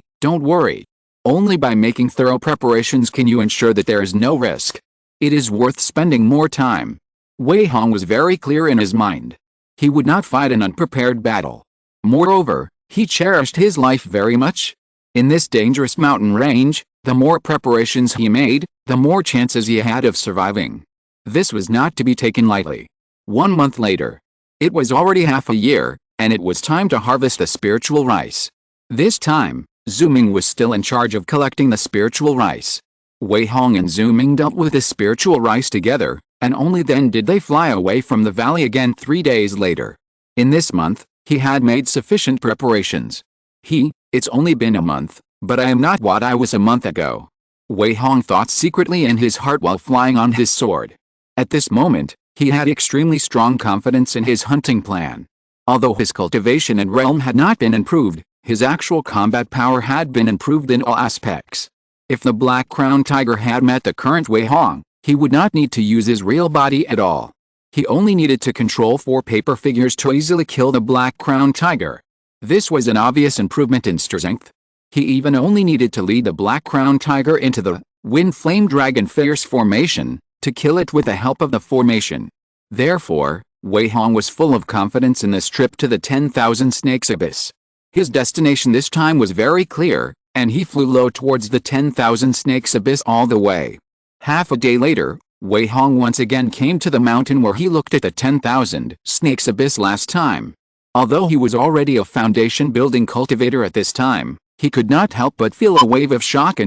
Only by making thorough preparations can you ensure that there is no risk. It is worth spending more time. Wei Hong was very clear in his mind. He would not fight an unprepared battle. Moreover, he cherished his life very much. In this dangerous mountain range, the more preparations he made, the more chances he had of surviving. This was not to be taken lightly. 1 month later. It was already half a year, and it was time to harvest the spiritual rice. This time, Zuming was still in charge of collecting the spiritual rice. Wei Hong and Zuming dealt with the spiritual rice together, and only then did they fly away from the valley again 3 days later. In this month, he had made sufficient preparations. It's only been a month, but I am not what I was a month ago. Wei Hong thought secretly in his heart while flying on his sword. At this moment, he had extremely strong confidence in his hunting plan. Although his cultivation and realm had not been improved, his actual combat power had been improved in all aspects. If the Black Crown Tiger had met the current Wei Hong, he would not need to use his real body at all. He only needed to control 4 paper figures to easily kill the Black Crown Tiger. This was an obvious improvement in strength. He even only needed to lead the Black Crown Tiger into the Wind Flame Dragon Fierce formation, to kill it with the help of the formation. Therefore, Wei Hong was full of confidence in this trip to the 10,000 Snakes Abyss. His destination this time was very clear, and he flew low towards the 10,000 Snakes Abyss all the way. Half a day later, Wei Hong once again came to the mountain where he looked at the 10,000 Snakes Abyss last time. Although he was already a foundation-building cultivator at this time, he could not help but feel a wave of shock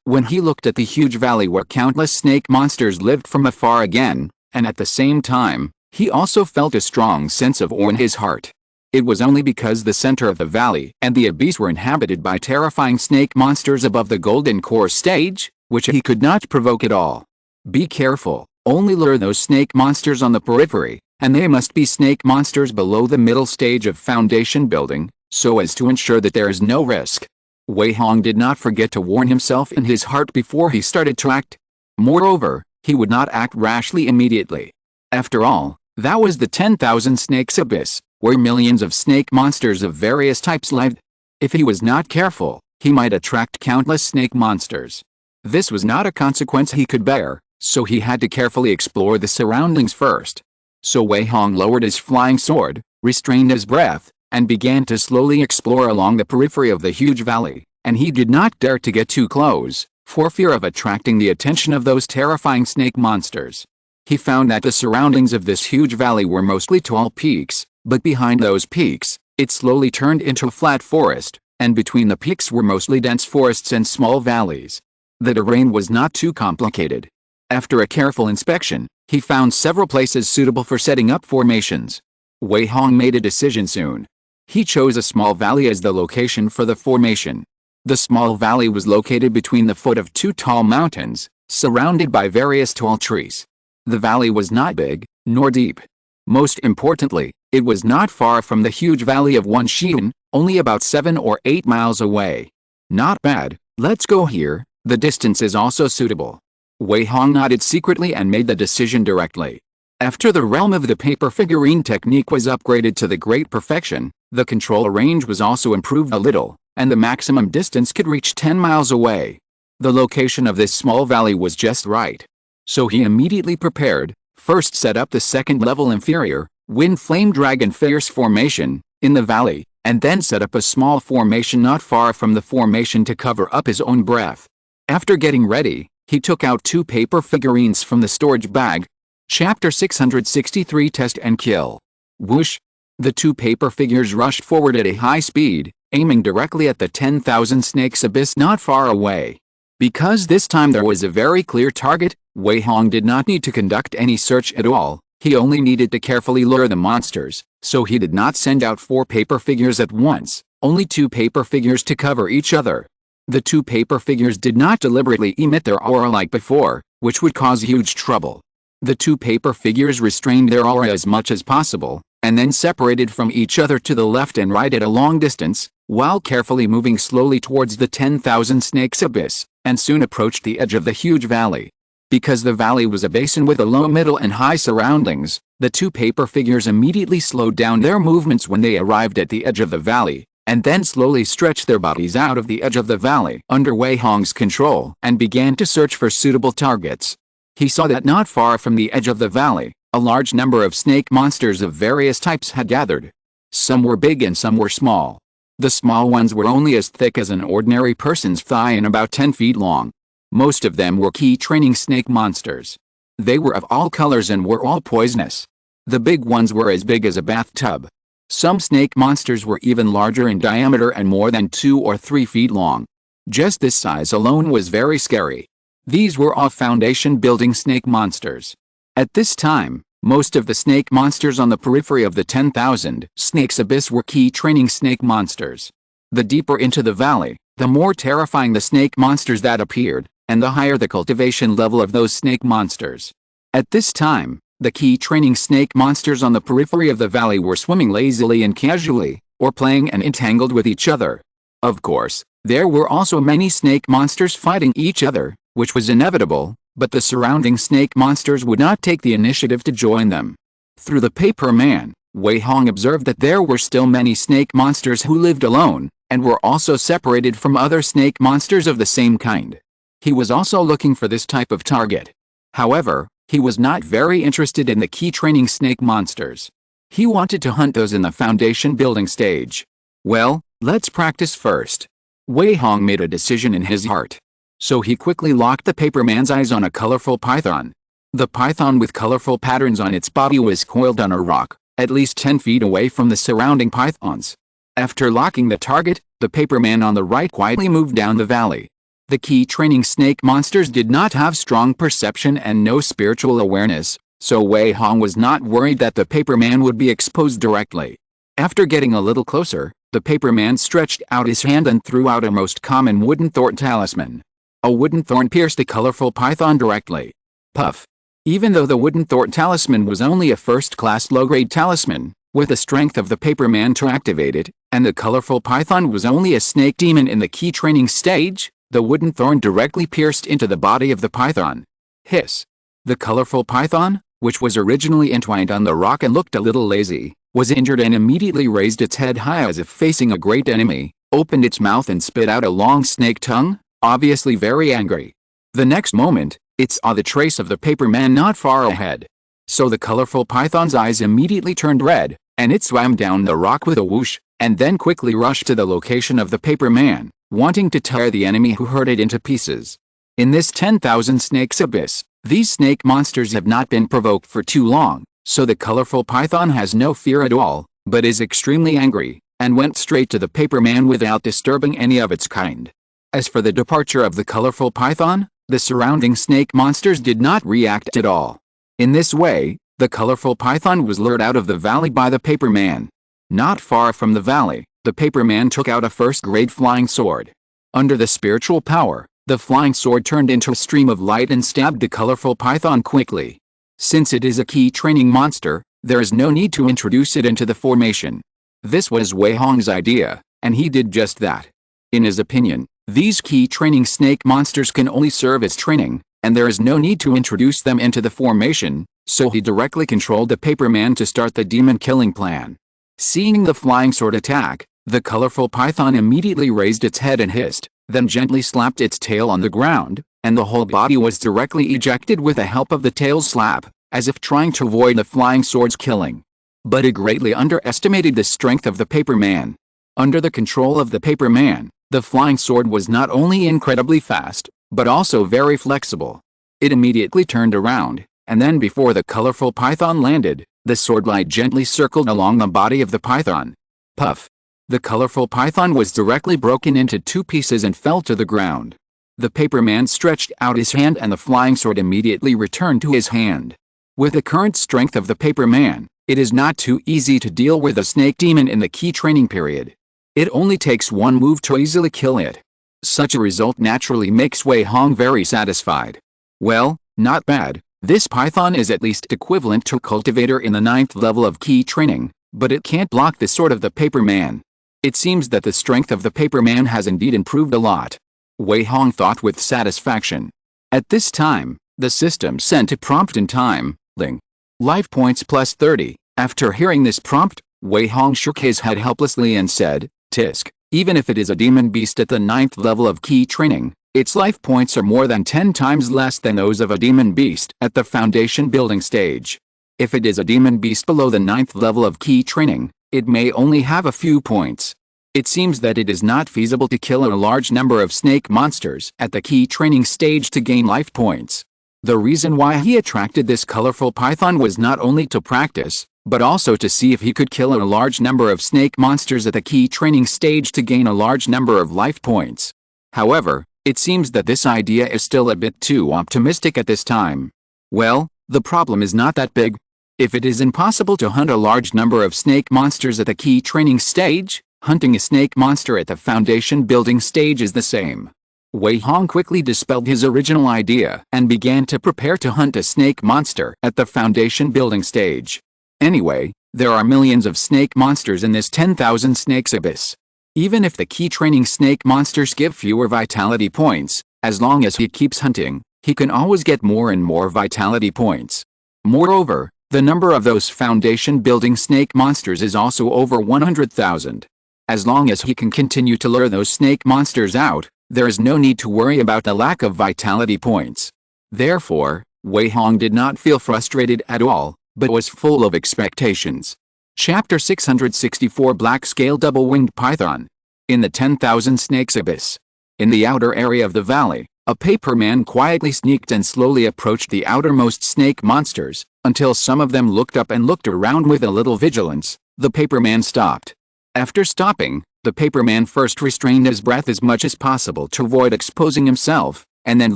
when he looked at the huge valley where countless snake monsters lived from afar again, and at the same time, he also felt a strong sense of awe in his heart. It was only because the center of the valley and the abyss were inhabited by terrifying snake monsters above the golden core stage, which he could not provoke at all. Be careful, only lure those snake monsters on the periphery, and they must be snake monsters below the middle stage of foundation building, so as to ensure that there is no risk. Wei Hong did not forget to warn himself in his heart before he started to act. Moreover, he would not act rashly immediately. After all, that was the 10,000 Snakes Abyss, where millions of snake monsters of various types lived. If he was not careful, he might attract countless snake monsters. This was not a consequence he could bear, so he had to carefully explore the surroundings first. So Wei Hong lowered his flying sword, restrained his breath, and began to slowly explore along the periphery of the huge valley, and he did not dare to get too close, for fear of attracting the attention of those terrifying snake monsters. He found that the surroundings of this huge valley were mostly tall peaks, but behind those peaks, it slowly turned into a flat forest, and between the peaks were mostly dense forests and small valleys. The terrain was not too complicated. After a careful inspection, he found several places suitable for setting up formations. Wei Hong made a decision soon. He chose a small valley as the location for the formation. The small valley was located between the foot of 2 tall mountains, surrounded by various tall trees. The valley was not big, nor deep. Most importantly, it was not far from the huge valley of Wunshan, only about 7 or 8 miles away. Not bad, let's go here, the distance is also suitable. Wei Hong nodded secretly and made the decision directly. After the realm of the paper figurine technique was upgraded to the great perfection, the control range was also improved a little, and the maximum distance could reach 10 miles away. The location of this small valley was just right. So he immediately prepared, first set up the second level inferior, Wind Flame Dragon Fierce formation, in the valley, and then set up a small formation not far from the formation to cover up his own breath. After getting ready, he took out 2 paper figurines from the storage bag. Chapter 663 Test and Kill. Whoosh! The 2 paper figures rushed forward at a high speed, aiming directly at the 10,000 Snakes Abyss not far away. Because this time there was a very clear target, Wei Hong did not need to conduct any search at all. He only needed to carefully lure the monsters, so he did not send out 4 paper figures at once, only 2 paper figures to cover each other. The 2 paper figures did not deliberately emit their aura like before, which would cause huge trouble. The 2 paper figures restrained their aura as much as possible, and then separated from each other to the left and right at a long distance, while carefully moving slowly towards the 10,000 Snakes Abyss, and soon approached the edge of the huge valley. Because the valley was a basin with a low, middle and high surroundings, the 2 paper figures immediately slowed down their movements when they arrived at the edge of the valley, and then slowly stretched their bodies out of the edge of the valley under Wei Hong's control and began to search for suitable targets. He saw that not far from the edge of the valley, a large number of snake monsters of various types had gathered. Some were big and some were small. The small ones were only as thick as an ordinary person's thigh and about 10 feet long. Most of them were key training snake monsters. They were of all colors and were all poisonous. The big ones were as big as a bathtub. Some snake monsters were even larger in diameter and more than 2 or 3 feet long. Just this size alone was very scary. These were all foundation-building snake monsters. At this time, most of the snake monsters on the periphery of the 10,000 snakes abyss were key training snake monsters. The deeper into the valley, the more terrifying the snake monsters that appeared, and the higher the cultivation level of those snake monsters. At this time, the key training snake monsters on the periphery of the valley were swimming lazily and casually, or playing and entangled with each other. Of course, there were also many snake monsters fighting each other, which was inevitable, but the surrounding snake monsters would not take the initiative to join them. Through the paper man, Wei Hong observed that there were still many snake monsters who lived alone, and were also separated from other snake monsters of the same kind. He was also looking for this type of target. However, he was not very interested in the key training snake monsters. He wanted to hunt those in the foundation building stage. Well, let's practice first. Wei Hong made a decision in his heart. So he quickly locked the paper man's eyes on a colorful python. The python with colorful patterns on its body was coiled on a rock, at least 10 feet away from the surrounding pythons. After locking the target, the paper man on the right quietly moved down the valley. The key training snake monsters did not have strong perception and no spiritual awareness, so Wei Hong was not worried that the paper man would be exposed directly. After getting a little closer, the paper man stretched out his hand and threw out a most common wooden thorn talisman. A wooden thorn pierced the colorful python directly. Puff! Even though the wooden thorn talisman was only a first-class low-grade talisman, with the strength of the paper man to activate it, and the colorful python was only a snake demon in the key training stage, the wooden thorn directly pierced into the body of the python. Hiss! The colorful python, which was originally entwined on the rock and looked a little lazy, was injured and immediately raised its head high as if facing a great enemy, opened its mouth and spit out a long snake tongue, obviously very angry. The next moment, it saw the trace of the paper man not far ahead. So the colorful python's eyes immediately turned red, and it swam down the rock with a whoosh, and then quickly rushed to the location of the paper man, wanting to tear the enemy who hurt it into pieces. In this 10,000 snakes abyss, these snake monsters have not been provoked for too long, so the colorful python has no fear at all, but is extremely angry, and went straight to the paper man without disturbing any of its kind. As for the departure of the colorful python, the surrounding snake monsters did not react at all. In this way, the colorful python was lured out of the valley by the paper man. Not far from the valley, the paper man took out a first-grade flying sword. Under the spiritual power, the flying sword turned into a stream of light and stabbed the colorful python quickly. Since it is a key training monster, there is no need to introduce it into the formation. This was Wei Hong's idea, and he did just that. In his opinion, these key training snake monsters can only serve as training, and there is no need to introduce them into the formation, so he directly controlled the paper man to start the demon killing plan. Seeing the flying sword attack, the colorful python immediately raised its head and hissed, then gently slapped its tail on the ground, and the whole body was directly ejected with the help of the tail's slap, as if trying to avoid the flying sword's killing. But it greatly underestimated the strength of the paper man. Under the control of the paper man, the flying sword was not only incredibly fast, but also very flexible. It immediately turned around, and then before the colorful python landed, the sword light gently circled along the body of the python. Puff! The colorful python was directly broken into 2 pieces and fell to the ground. The paper man stretched out his hand and the flying sword immediately returned to his hand. With the current strength of the paper man, it is not too easy to deal with a snake demon in the key training period. It only takes one move to easily kill it. Such a result naturally makes Wei Hong very satisfied. Well, not bad. This python is at least equivalent to a cultivator in the 9th level of key training, but it can't block the sword of the paper man. It seems that the strength of the paper man has indeed improved a lot. Wei Hong thought with satisfaction. At this time, the system sent a prompt in time, Ling. Life points plus 30. After hearing this prompt, Wei Hong shook his head helplessly and said, Tisk, even if it is a demon beast at the 9th level of key training, its life points are more than 10 times less than those of a demon beast at the foundation building stage. If it is a demon beast below the 9th level of key training, it may only have a few points. It seems that it is not feasible to kill a large number of snake monsters at the key training stage to gain life points. The reason why he attracted this colorful python was not only to practice, but also to see if he could kill a large number of snake monsters at the key training stage to gain a large number of life points. However, it seems that this idea is still a bit too optimistic at this time. Well, the problem is not that big. If it is impossible to hunt a large number of snake monsters at the key training stage, hunting a snake monster at the foundation building stage is the same. Wei Hong quickly dispelled his original idea and began to prepare to hunt a snake monster at the foundation building stage. Anyway, there are millions of snake monsters in this 10,000 snakes abyss. Even if the key training snake monsters give fewer vitality points, as long as he keeps hunting, he can always get more and more vitality points. Moreover, the number of those foundation building snake monsters is also over 100,000. As long as he can continue to lure those snake monsters out, there is no need to worry about the lack of vitality points. Therefore, Wei Hong did not feel frustrated at all, but was full of expectations. Chapter 664 Black Scale Double-Winged Python. In the 10,000 Snakes Abyss. In the outer area of the valley, a paperman quietly sneaked and slowly approached the outermost snake monsters, until some of them looked up and looked around with a little vigilance. The paperman stopped. After stopping, the paperman first restrained his breath as much as possible to avoid exposing himself, and then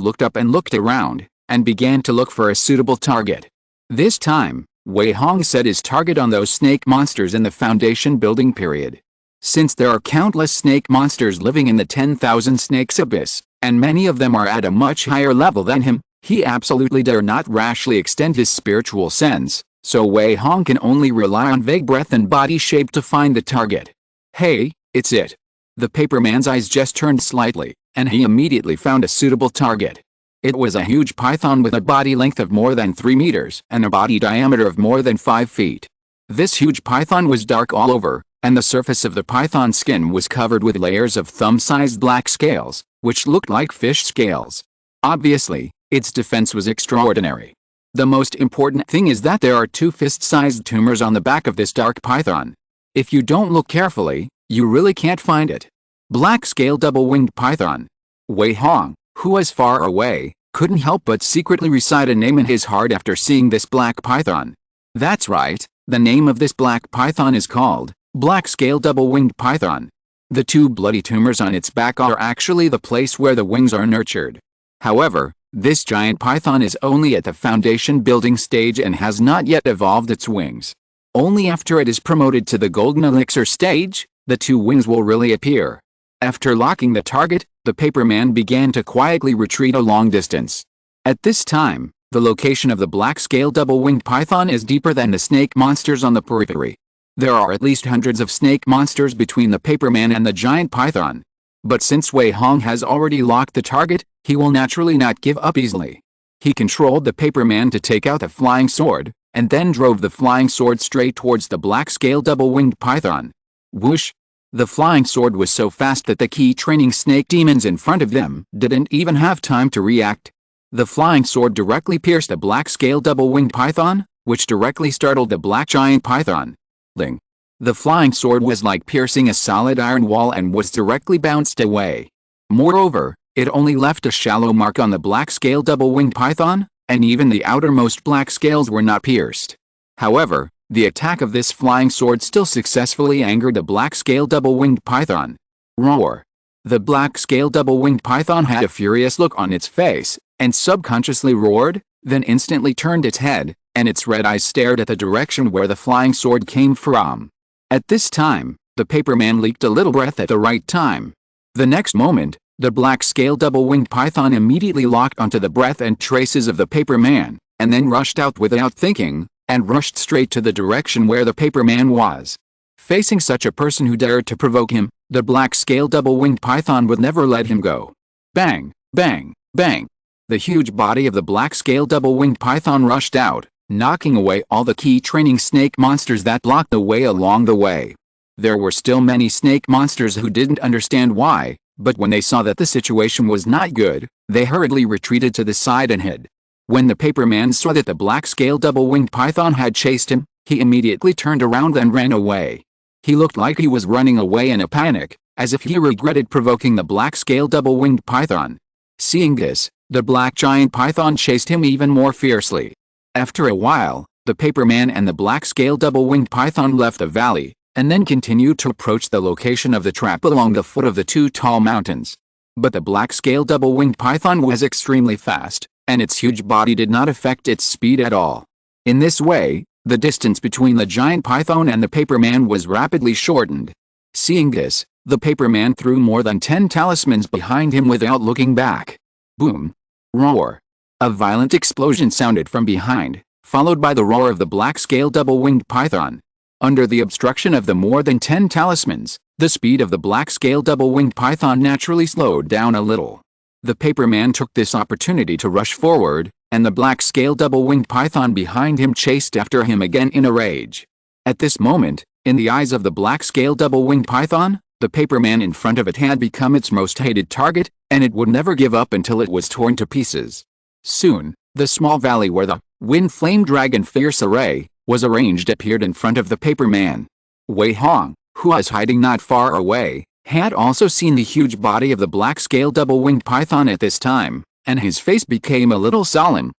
looked up and looked around, and began to look for a suitable target. This time, Wei Hong set his target on those snake monsters in the foundation building period. Since there are countless snake monsters living in the 10,000 Snakes Abyss, and many of them are at a much higher level than him, he absolutely dare not rashly extend his spiritual sense, so Wei Hong can only rely on vague breath and body shape to find the target. Hey, it's it. The paperman's eyes just turned slightly, and he immediately found a suitable target. It was a huge python with a body length of more than 3 meters and a body diameter of more than 5 feet. This huge python was dark all over, and the surface of the python's skin was covered with layers of thumb-sized black scales, which looked like fish scales. Obviously, its defense was extraordinary. The most important thing is that there are 2 fist-sized tumors on the back of this dark python. If you don't look carefully, you really can't find it. Black Scale Double-Winged Python. Wei Hong, who was far away, couldn't help but secretly recite a name in his heart after seeing this black python. That's right, the name of this black python is called Black Scale Double-Winged Python. The 2 bloody tumors on its back are actually the place where the wings are nurtured. However, this giant python is only at the foundation building stage and has not yet evolved its wings. Only after it is promoted to the golden elixir stage, the 2 wings will really appear. After locking the target, the paperman began to quietly retreat a long distance. At this time, the location of the black scale double-winged python is deeper than the snake monsters on the periphery. There are at least hundreds of snake monsters between the paperman and the giant python. But since Wei Hong has already locked the target, he will naturally not give up easily. He controlled the paperman to take out the flying sword, and then drove the flying sword straight towards the black scale double-winged python. Whoosh! The flying sword was so fast that the key training snake demons in front of them didn't even have time to react. The flying sword directly pierced the black scale double-winged python, which directly startled the black giant python. Ling. The flying sword was like piercing a solid iron wall and was directly bounced away. Moreover, it only left a shallow mark on the black scale double-winged python, and even the outermost black scales were not pierced. However, the attack of this flying sword still successfully angered the black scale double-winged python. Roar! The black scale double-winged python had a furious look on its face, and subconsciously roared, then instantly turned its head, and its red eyes stared at the direction where the flying sword came from. At this time, the paperman leaked a little breath at the right time. The next moment, the black scale double-winged python immediately locked onto the breath and traces of the paperman, and then rushed out without thinking, and rushed straight to the direction where the paperman was. Facing such a person who dared to provoke him, the black scale double-winged python would never let him go. Bang! Bang! Bang! The huge body of the black scale double-winged python rushed out, knocking away all the key training snake monsters that blocked the way along the way. There were still many snake monsters who didn't understand why, but when they saw that the situation was not good, they hurriedly retreated to the side and hid. When the paperman saw that the black-scaled double-winged python had chased him, he immediately turned around and ran away. He looked like he was running away in a panic, as if he regretted provoking the black-scaled double-winged python. Seeing this, the black giant python chased him even more fiercely. After a while, the paperman and the black-scaled double-winged python left the valley, and then continued to approach the location of the trap along the foot of the two tall mountains. But the black-scaled double-winged python was extremely fast, and its huge body did not affect its speed at all. In this way, the distance between the giant python and the paperman was rapidly shortened. Seeing this, the paperman threw more than 10 talismans behind him without looking back. Boom! Roar! A violent explosion sounded from behind, followed by the roar of the black-scaled double-winged python. Under the obstruction of the more than 10 talismans, the speed of the black-scaled double-winged python naturally slowed down a little. The paperman took this opportunity to rush forward, and the black-scaled double-winged python behind him chased after him again in a rage. At this moment, in the eyes of the black-scaled double-winged python, the paperman in front of it had become its most hated target, and it would never give up until it was torn to pieces. Soon, the small valley where the Wind Flame Dragon Fierce Array was arranged appeared in front of the paperman. Wei Hong, who was hiding not far away, had also seen the huge body of the black-scaled double-winged python at this time, and his face became a little solemn.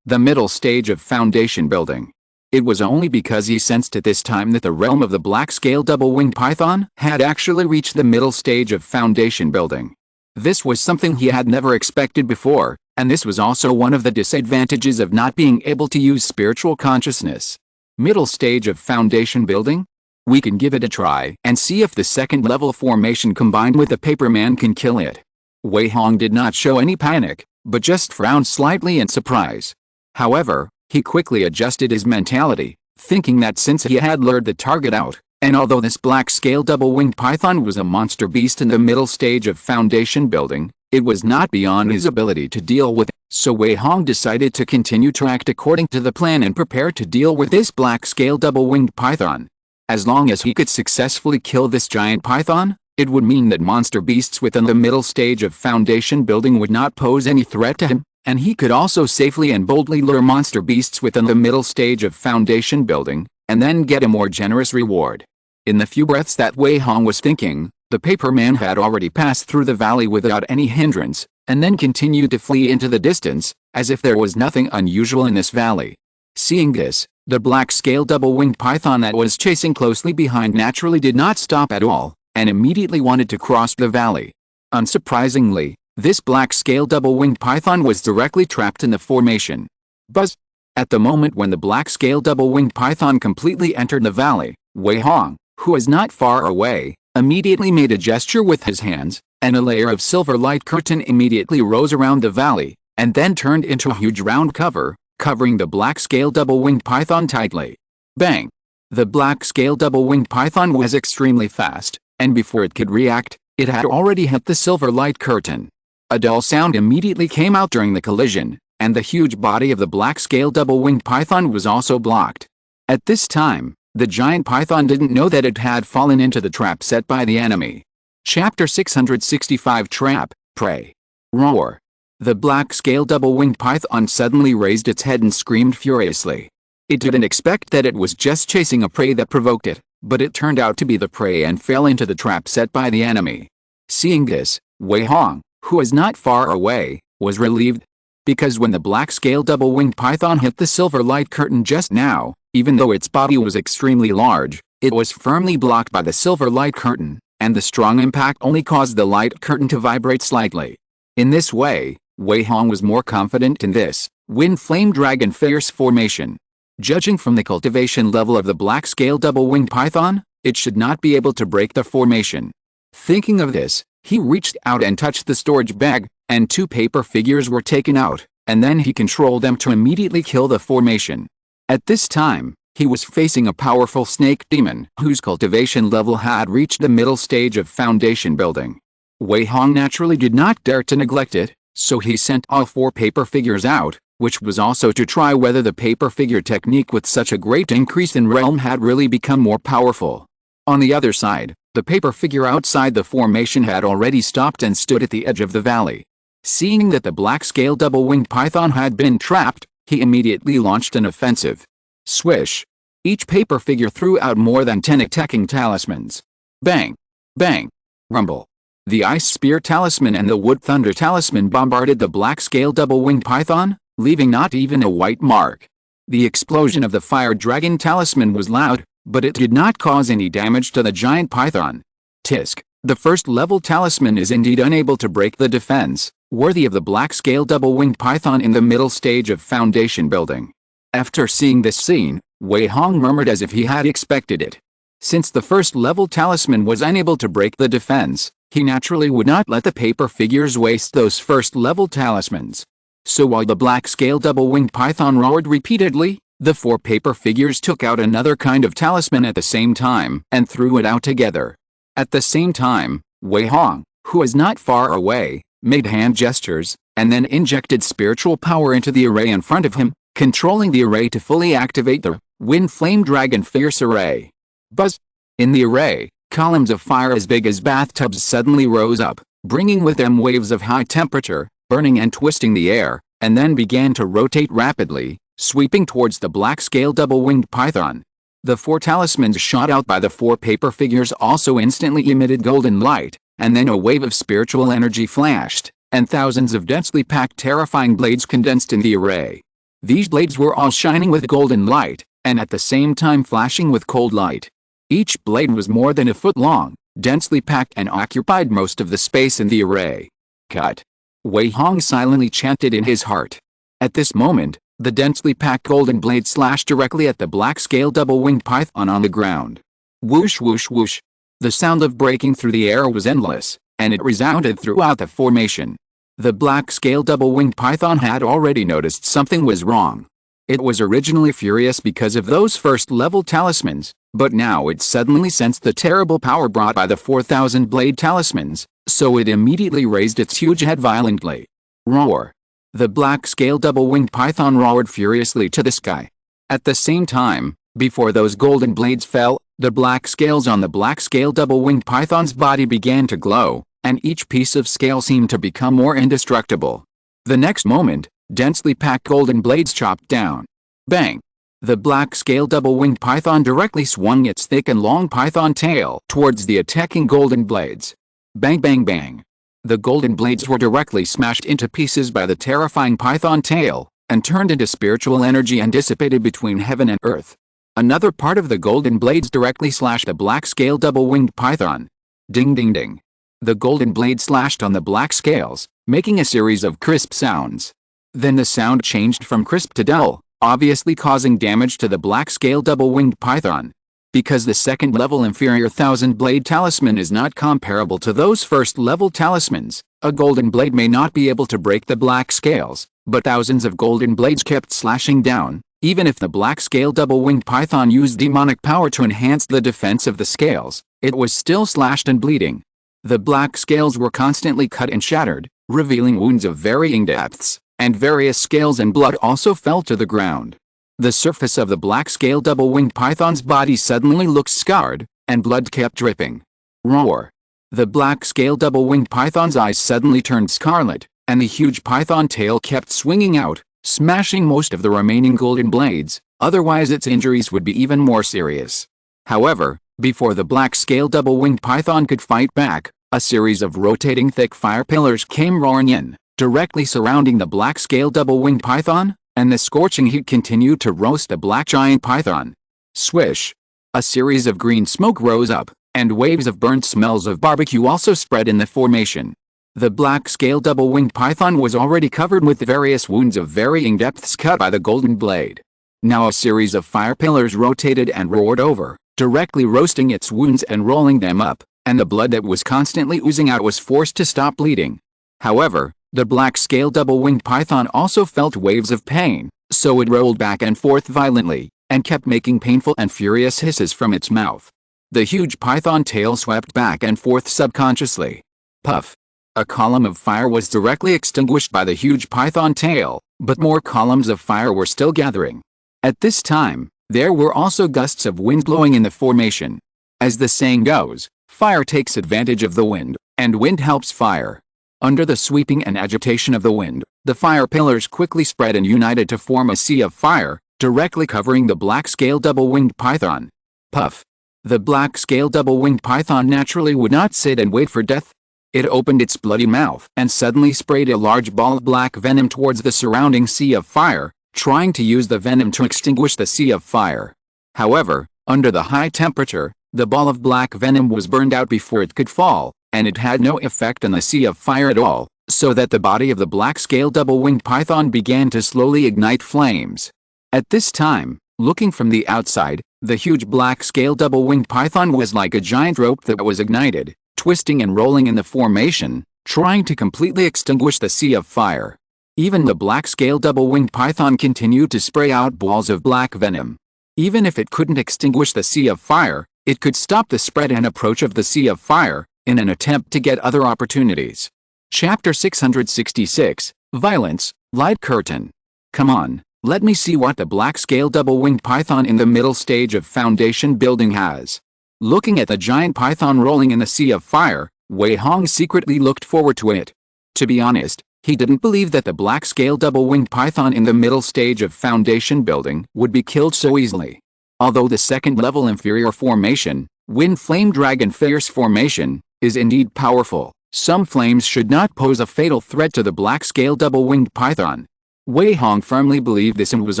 The middle stage of foundation building. It was only because he sensed at this time that the realm of the black-scaled double-winged python had actually reached the middle stage of foundation building. This was something he had never expected before, and this was also one of the disadvantages of not being able to use spiritual consciousness. Middle stage of foundation building? We can give it a try and see if the second level formation combined with the paperman can kill it. Wei Hong did not show any panic, but just frowned slightly in surprise. However, he quickly adjusted his mentality, thinking that since he had lured the target out, and although this black-scaled double-winged python was a monster beast in the middle stage of foundation building, it was not beyond his ability to deal with it. So Wei Hong decided to continue to act according to the plan and prepare to deal with this black-scaled double-winged python. As long as he could successfully kill this giant python, it would mean that monster beasts within the middle stage of foundation building would not pose any threat to him, and he could also safely and boldly lure monster beasts within the middle stage of foundation building, and then get a more generous reward. In the few breaths that Wei Hong was thinking, the paperman had already passed through the valley without any hindrance, and then continued to flee into the distance, as if there was nothing unusual in this valley. Seeing this, the black-scaled double-winged python that was chasing closely behind naturally did not stop at all, and immediately wanted to cross the valley. Unsurprisingly, this black-scaled double-winged python was directly trapped in the formation. Buzz! At the moment when the black-scaled double-winged python completely entered the valley, Wei Hong, who was not far away, immediately made a gesture with his hands, and a layer of silver light curtain immediately rose around the valley, and then turned into a huge round cover, covering the black-scaled double-winged python tightly. Bang! The black-scaled double-winged python was extremely fast, and before it could react, it had already hit the silver light curtain. A dull sound immediately came out during the collision, and the huge body of the black-scaled double-winged python was also blocked. At this time, the giant python didn't know that it had fallen into the trap set by the enemy. Chapter 665 Trap, Prey. Roar. The black-scaled double-winged python suddenly raised its head and screamed furiously. It didn't expect that it was just chasing a prey that provoked it, but it turned out to be the prey and fell into the trap set by the enemy. Seeing this, Wei Hong, who was not far away, was relieved. Because when the black-scaled double-winged python hit the silver light curtain just now, even though its body was extremely large, it was firmly blocked by the silver light curtain, and the strong impact only caused the light curtain to vibrate slightly. In this way, Wei Hong was more confident in this Wind Flame Dragon Fierce formation. Judging from the cultivation level of the black-scaled double-winged python, it should not be able to break the formation. Thinking of this, he reached out and touched the storage bag, and 2 paper figures were taken out, and then he controlled them to immediately kill the formation. At this time, he was facing a powerful snake demon whose cultivation level had reached the middle stage of foundation building. Wei Hong naturally did not dare to neglect it, so he sent all 4 paper figures out, which was also to try whether the paper figure technique with such a great increase in realm had really become more powerful. On the other side, the paper figure outside the formation had already stopped and stood at the edge of the valley. Seeing that the black-scale double-winged python had been trapped, he immediately launched an offensive. Swish! Each paper figure threw out more than 10 attacking talismans. Bang! Bang! Rumble! The Ice Spear Talisman and the Wood Thunder Talisman bombarded the black-scale double-winged python, leaving not even a white mark. The explosion of the Fire Dragon Talisman was loud, but it did not cause any damage to the giant python. Tisk! The first-level talisman is indeed unable to break the defense, worthy of the black-scale double-winged python in the middle stage of foundation building. After seeing this scene, Wei Hong murmured as if he had expected it. Since the first-level talisman was unable to break the defense, he naturally would not let the paper figures waste those first-level talismans. So while the black-scale double-winged python roared repeatedly, the 4 paper figures took out another kind of talisman at the same time and threw it out together. At the same time, Wei Hong, who was not far away, made hand gestures, and then injected spiritual power into the array in front of him, controlling the array to fully activate the Wind Flame Dragon Fierce Array. Buzz! In the array, columns of fire as big as bathtubs suddenly rose up, bringing with them waves of high temperature, burning and twisting the air, and then began to rotate rapidly, sweeping towards the black-scale double-winged python. The 4 talismans shot out by the 4 paper figures also instantly emitted golden light, and then a wave of spiritual energy flashed, and thousands of densely packed terrifying blades condensed in the array. These blades were all shining with golden light, and at the same time flashing with cold light. Each blade was more than a foot long, densely packed and occupied most of the space in the array. Cut! Wei Hong silently chanted in his heart. At this moment, the densely packed golden blade slashed directly at the black-scale double-winged python on the ground. Whoosh whoosh whoosh! The sound of breaking through the air was endless, and it resounded throughout the formation. The black-scale double-winged python had already noticed something was wrong. It was originally furious because of those first-level talismans, but now it suddenly sensed the terrible power brought by the 4,000 blade talismans, so it immediately raised its huge head violently. Roar! The black-scale double-winged python roared furiously to the sky. At the same time, before those golden blades fell, the black scales on the black-scale double-winged python's body began to glow, and each piece of scale seemed to become more indestructible. The next moment, densely packed golden blades chopped down. Bang! The black-scale double-winged python directly swung its thick and long python tail towards the attacking golden blades. Bang bang bang! The golden blades were directly smashed into pieces by the terrifying python tail, and turned into spiritual energy and dissipated between heaven and earth. Another part of the golden blades directly slashed the black-scale double-winged python. Ding ding ding! The golden blade slashed on the black scales, making a series of crisp sounds. Then the sound changed from crisp to dull, obviously causing damage to the black-scale double-winged python. Because the second-level inferior 1000-blade talisman is not comparable to those first-level talismans, a golden blade may not be able to break the black scales, but thousands of golden blades kept slashing down. Even if the black-scale double-winged python used demonic power to enhance the defense of the scales, it was still slashed and bleeding. The black scales were constantly cut and shattered, revealing wounds of varying depths, and various scales and blood also fell to the ground. The surface of the black-scale double-winged python's body suddenly looked scarred, and blood kept dripping. Roar! The black-scale double-winged python's eyes suddenly turned scarlet, and the huge python tail kept swinging out, smashing most of the remaining golden blades, otherwise its injuries would be even more serious. However, before the black-scale double-winged python could fight back, a series of rotating thick fire pillars came roaring in, directly surrounding the black-scale double-winged python, and the scorching heat continued to roast the black giant python. Swish! A series of green smoke rose up, and waves of burnt smells of barbecue also spread in the formation. The black-scale double-winged python was already covered with various wounds of varying depths cut by the golden blade. Now a series of fire pillars rotated and roared over, directly roasting its wounds and rolling them up, and the blood that was constantly oozing out was forced to stop bleeding. However, the black-scale double-winged python also felt waves of pain, so it rolled back and forth violently, and kept making painful and furious hisses from its mouth. The huge python tail swept back and forth subconsciously. Puff! A column of fire was directly extinguished by the huge python tail, but more columns of fire were still gathering. At this time, there were also gusts of wind blowing in the formation. As the saying goes, fire takes advantage of the wind, and wind helps fire. Under the sweeping and agitation of the wind, the fire pillars quickly spread and united to form a sea of fire, directly covering the black-scaled double-winged python. Puff! The black-scaled double-winged python naturally would not sit and wait for death. It opened its bloody mouth and suddenly sprayed a large ball of black venom towards the surrounding sea of fire, trying to use the venom to extinguish the sea of fire. However, under the high temperature, the ball of black venom was burned out before it could fall, and it had no effect on the sea of fire at all, so that the body of the black-scaled double-winged python began to slowly ignite flames. At this time, looking from the outside, the huge black-scaled double-winged python was like a giant rope that was ignited, twisting and rolling in the formation, trying to completely extinguish the sea of fire. Even the black-scaled double-winged python continued to spray out balls of black venom. Even if it couldn't extinguish the sea of fire, it could stop the spread and approach of the sea of fire, in an attempt to get other opportunities. Chapter 666, Violence, Light Curtain. Come on, let me see what the black-scaled double-winged python in the middle stage of foundation building has. Looking at the giant python rolling in the sea of fire, Wei Hong secretly looked forward to it. To be honest, he didn't believe that the black-scaled double-winged python in the middle stage of foundation building would be killed so easily. Although the second-level inferior formation, Wind Flame Dragon Fierce formation, is indeed powerful, some flames should not pose a fatal threat to the black-scaled double-winged python. Wei Hong firmly believed this and was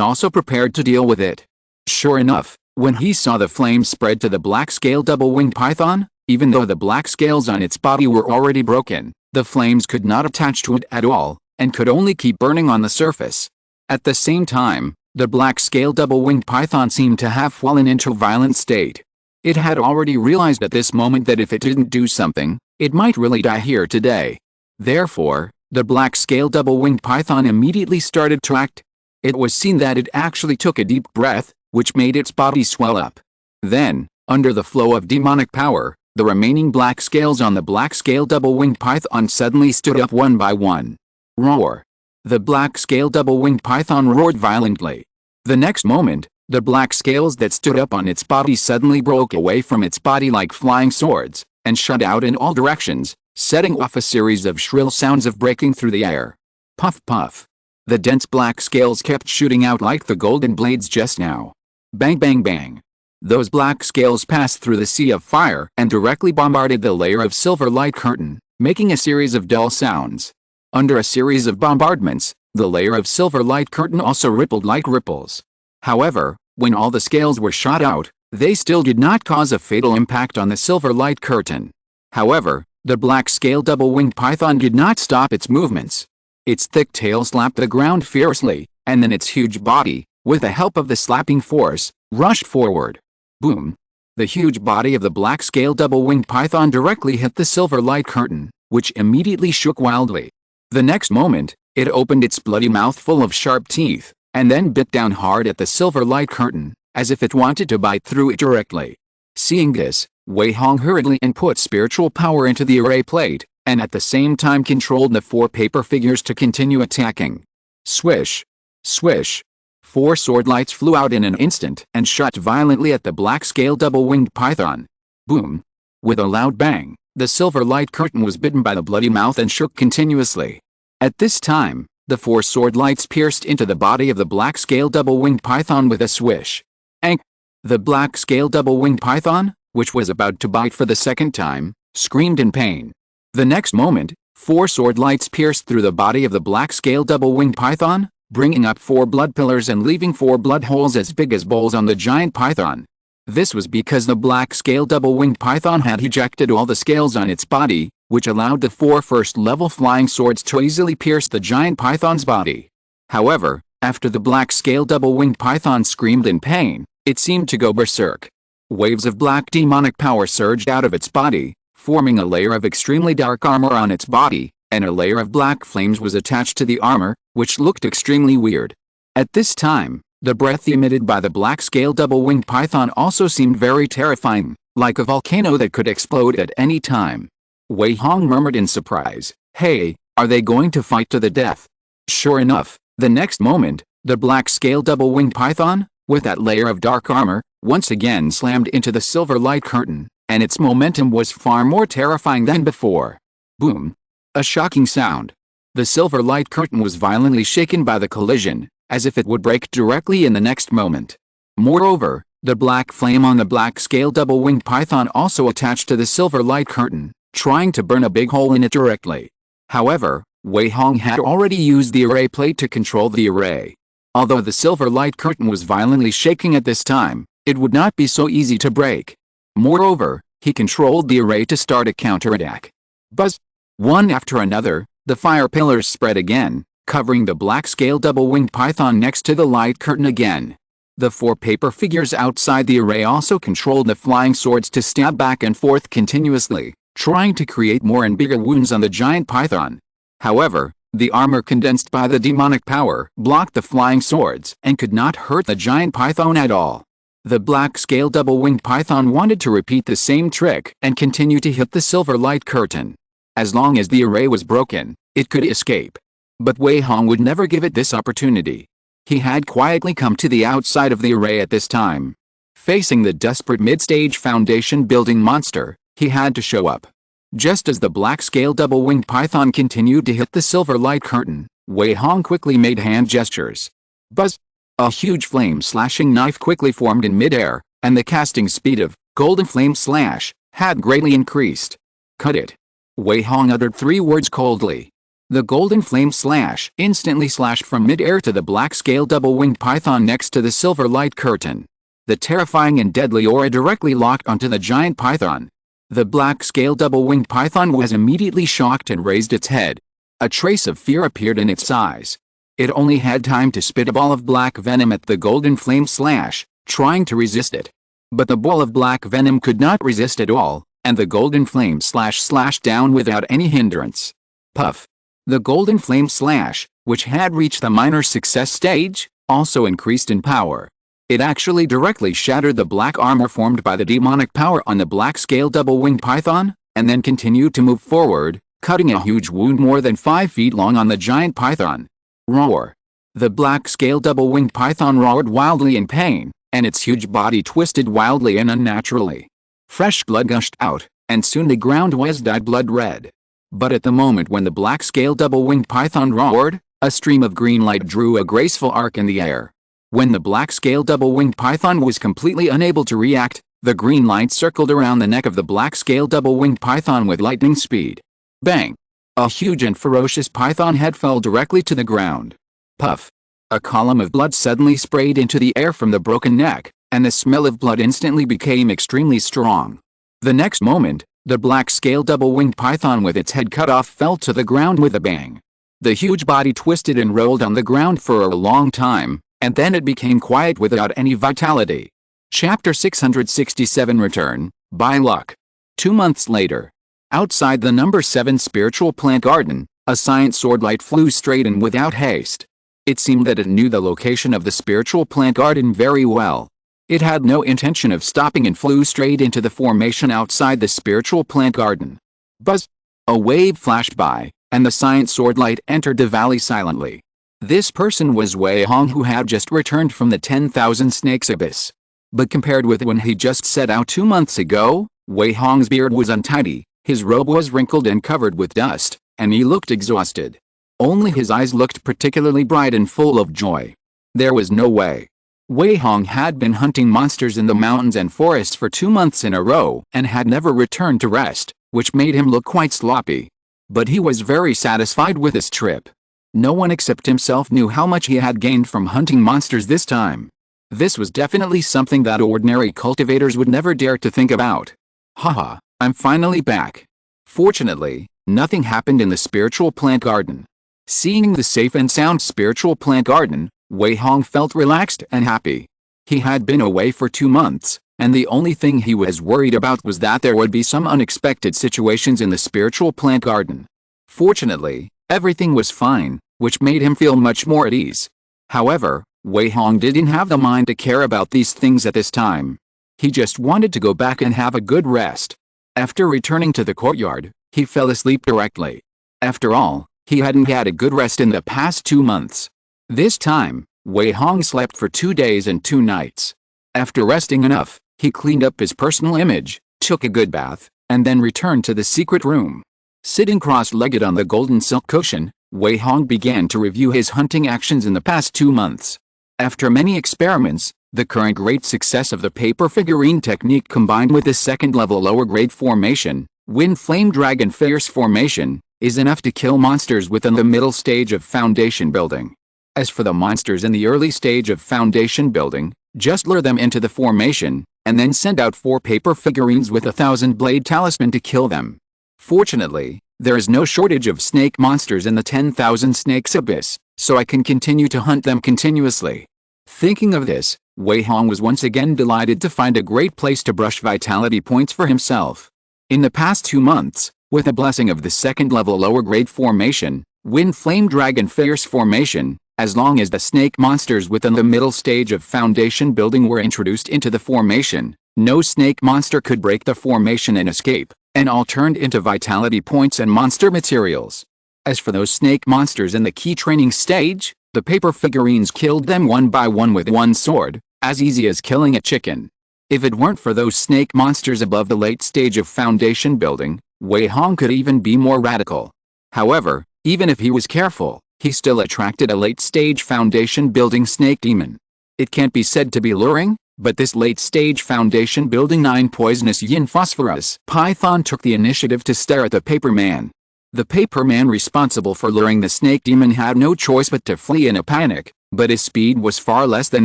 also prepared to deal with it. Sure enough, when he saw the flames spread to the black-scaled double-winged python, even though the black scales on its body were already broken, the flames could not attach to it at all, and could only keep burning on the surface. At the same time, the black-scaled double-winged python seemed to have fallen into a violent state. It had already realized at this moment that if it didn't do something, it might really die here today. Therefore, the black-scaled double-winged python immediately started to act. It was seen that it actually took a deep breath, which made its body swell up. Then, under the flow of demonic power, the remaining black scales on the black-scaled double-winged python suddenly stood up one by one. Roar! The black-scaled double-winged python roared violently. The next moment, the black scales that stood up on its body suddenly broke away from its body like flying swords, and shot out in all directions, setting off a series of shrill sounds of breaking through the air. Puff puff! The dense black scales kept shooting out like the golden blades just now. Bang bang bang! Those black scales passed through the sea of fire and directly bombarded the layer of silver light curtain, making a series of dull sounds. Under a series of bombardments, the layer of silver light curtain also rippled like ripples. However, when all the scales were shot out, they still did not cause a fatal impact on the silver light curtain. However, the black-scaled double-winged python did not stop its movements. Its thick tail slapped the ground fiercely, and then its huge body, with the help of the slapping force, rushed forward. Boom! The huge body of the black-scaled double-winged python directly hit the silver light curtain, which immediately shook wildly. The next moment, it opened its bloody mouth full of sharp teeth, and then bit down hard at the silver light curtain, as if it wanted to bite through it directly. Seeing this, Wei Hong hurriedly input spiritual power into the array plate, and at the same time controlled the 4 paper figures to continue attacking. Swish! Swish! 4 sword lights flew out in an instant and shot violently at the black-scaled double-winged python. Boom! With a loud bang, the silver light curtain was bitten by the bloody mouth and shook continuously. At this time, the 4 sword lights pierced into the body of the black-scaled double-winged python with a swish. Ank! The black-scaled double-winged python, which was about to bite for the second time, screamed in pain. The next moment, 4 sword lights pierced through the body of the black-scaled double-winged python, bringing up 4 blood pillars and leaving 4 blood holes as big as bowls on the giant python. This was because the black-scaled double-winged python had ejected all the scales on its body, which allowed the 4 first-level flying swords to easily pierce the giant python's body. However, after the black-scaled double-winged python screamed in pain, it seemed to go berserk. Waves of black demonic power surged out of its body, forming a layer of extremely dark armor on its body, and a layer of black flames was attached to the armor, which looked extremely weird. At this time, the breath emitted by the black-scaled double-winged python also seemed very terrifying, like a volcano that could explode at any time. Wei Hong murmured in surprise, "Hey, are they going to fight to the death?" Sure enough, the next moment, the black-scaled double-winged python, with that layer of dark armor, once again slammed into the silver light curtain, and its momentum was far more terrifying than before. Boom! A shocking sound. The silver light curtain was violently shaken by the collision, as if it would break directly in the next moment. Moreover, the black flame on the black scale double-winged python also attached to the silver light curtain, trying to burn a big hole in it directly. However, Wei Hong had already used the array plate to control the array. Although the silver light curtain was violently shaking at this time, it would not be so easy to break. Moreover, he controlled the array to start a counterattack. Buzz! One after another, the fire pillars spread again, covering the black scale double-winged python next to the light curtain again. The 4 paper figures outside the array also controlled the flying swords to stab back and forth continuously, trying to create more and bigger wounds on the giant python. However, the armor condensed by the demonic power blocked the flying swords and could not hurt the giant python at all. The black scale double-winged python wanted to repeat the same trick and continue to hit the silver light curtain. As long as the array was broken, it could escape. But Wei Hong would never give it this opportunity. He had quietly come to the outside of the array at this time. Facing the desperate mid-stage foundation building monster, he had to show up. Just as the black scale double-winged python continued to hit the silver light curtain, Wei Hong quickly made hand gestures. Buzz! A huge flame-slashing knife quickly formed in mid-air, and the casting speed of Golden Flame Slash had greatly increased. Cut it! Wei Hong uttered 3 words coldly. The Golden Flame Slash instantly slashed from mid-air to the black scale double-winged python next to the silver light curtain. The terrifying and deadly aura directly locked onto the giant python. The black scale double-winged python was immediately shocked and raised its head. A trace of fear appeared in its eyes. It only had time to spit a ball of black venom at the Golden Flame Slash, trying to resist it. But the ball of black venom could not resist at all, and the Golden Flame Slash slashed down without any hindrance. Puff! The Golden Flame Slash, which had reached the minor success stage, also increased in power. It actually directly shattered the black armor formed by the demonic power on the black scale double-winged python, and then continued to move forward, cutting a huge wound more than 5 feet long on the giant python. Roar! The black scale double-winged python roared wildly in pain, and its huge body twisted wildly and unnaturally. Fresh blood gushed out, and soon the ground was dyed blood red. But at the moment when the black scale double-winged python roared, a stream of green light drew a graceful arc in the air. When the black scale double-winged python was completely unable to react, the green light circled around the neck of the black scale double-winged python with lightning speed. Bang! A huge and ferocious python head fell directly to the ground. Puff! A column of blood suddenly sprayed into the air from the broken neck, and the smell of blood instantly became extremely strong. The next moment, the black scale double-winged python with its head cut off fell to the ground with a bang. The huge body twisted and rolled on the ground for a long time, and then it became quiet without any vitality. Chapter 667 Return, by Luck. 2 months later. Outside the number 7 spiritual plant garden, a science sword light flew straight and without haste. It seemed that it knew the location of the spiritual plant garden very well. It had no intention of stopping and flew straight into the formation outside the spiritual plant garden. Buzz! A wave flashed by, and the science sword light entered the valley silently. This person was Wei Hong, who had just returned from the 10,000 Snakes Abyss. But compared with when he just set out 2 months ago, Wei Hong's beard was untidy, his robe was wrinkled and covered with dust, and he looked exhausted. Only his eyes looked particularly bright and full of joy. There was no way. Wei Hong had been hunting monsters in the mountains and forests for 2 months in a row and had never returned to rest, which made him look quite sloppy. But he was very satisfied with his trip. No one except himself knew how much he had gained from hunting monsters this time. This was definitely something that ordinary cultivators would never dare to think about. Haha, I'm finally back. Fortunately, nothing happened in the spiritual plant garden. Seeing the safe and sound spiritual plant garden, Wei Hong felt relaxed and happy. He had been away for 2 months, and the only thing he was worried about was that there would be some unexpected situations in the spiritual plant garden. Fortunately, everything was fine, which made him feel much more at ease. However, Wei Hong didn't have the mind to care about these things at this time. He just wanted to go back and have a good rest. After returning to the courtyard, he fell asleep directly. After all, he hadn't had a good rest in the past 2 months. This time, Wei Hong slept for 2 days and 2 nights. After resting enough, he cleaned up his personal image, took a good bath, and then returned to the secret room. Sitting cross-legged on the golden silk cushion, Wei Hong began to review his hunting actions in the past 2 months. After many experiments, the current great success of the paper figurine technique combined with the second-level lower-grade formation, Wind Flame Dragon Fierce formation, is enough to kill monsters within the middle stage of foundation building. As for the monsters in the early stage of foundation building, just lure them into the formation, and then send out 4 paper figurines with a 1000-blade talisman to kill them. Fortunately, there is no shortage of snake monsters in the 10,000 snakes abyss, so I can continue to hunt them continuously. Thinking of this, Wei Hong was once again delighted to find a great place to brush vitality points for himself. In the past 2 months, with the blessing of the second-level lower-grade formation, Wind Flame Dragon Fierce formation, as long as the snake monsters within the middle stage of foundation building were introduced into the formation, no snake monster could break the formation and escape, and all turned into vitality points and monster materials. As for those snake monsters in the key training stage, the paper figurines killed them one by one with one sword, as easy as killing a chicken. If it weren't for those snake monsters above the late stage of foundation building, Wei Hong could even be more radical. However, even if he was careful, he still attracted a late-stage foundation building snake demon. It can't be said to be luring, but this late-stage foundation building 9 poisonous yin phosphorus python took the initiative to stare at the paper man. The paper man responsible for luring the snake demon had no choice but to flee in a panic, but his speed was far less than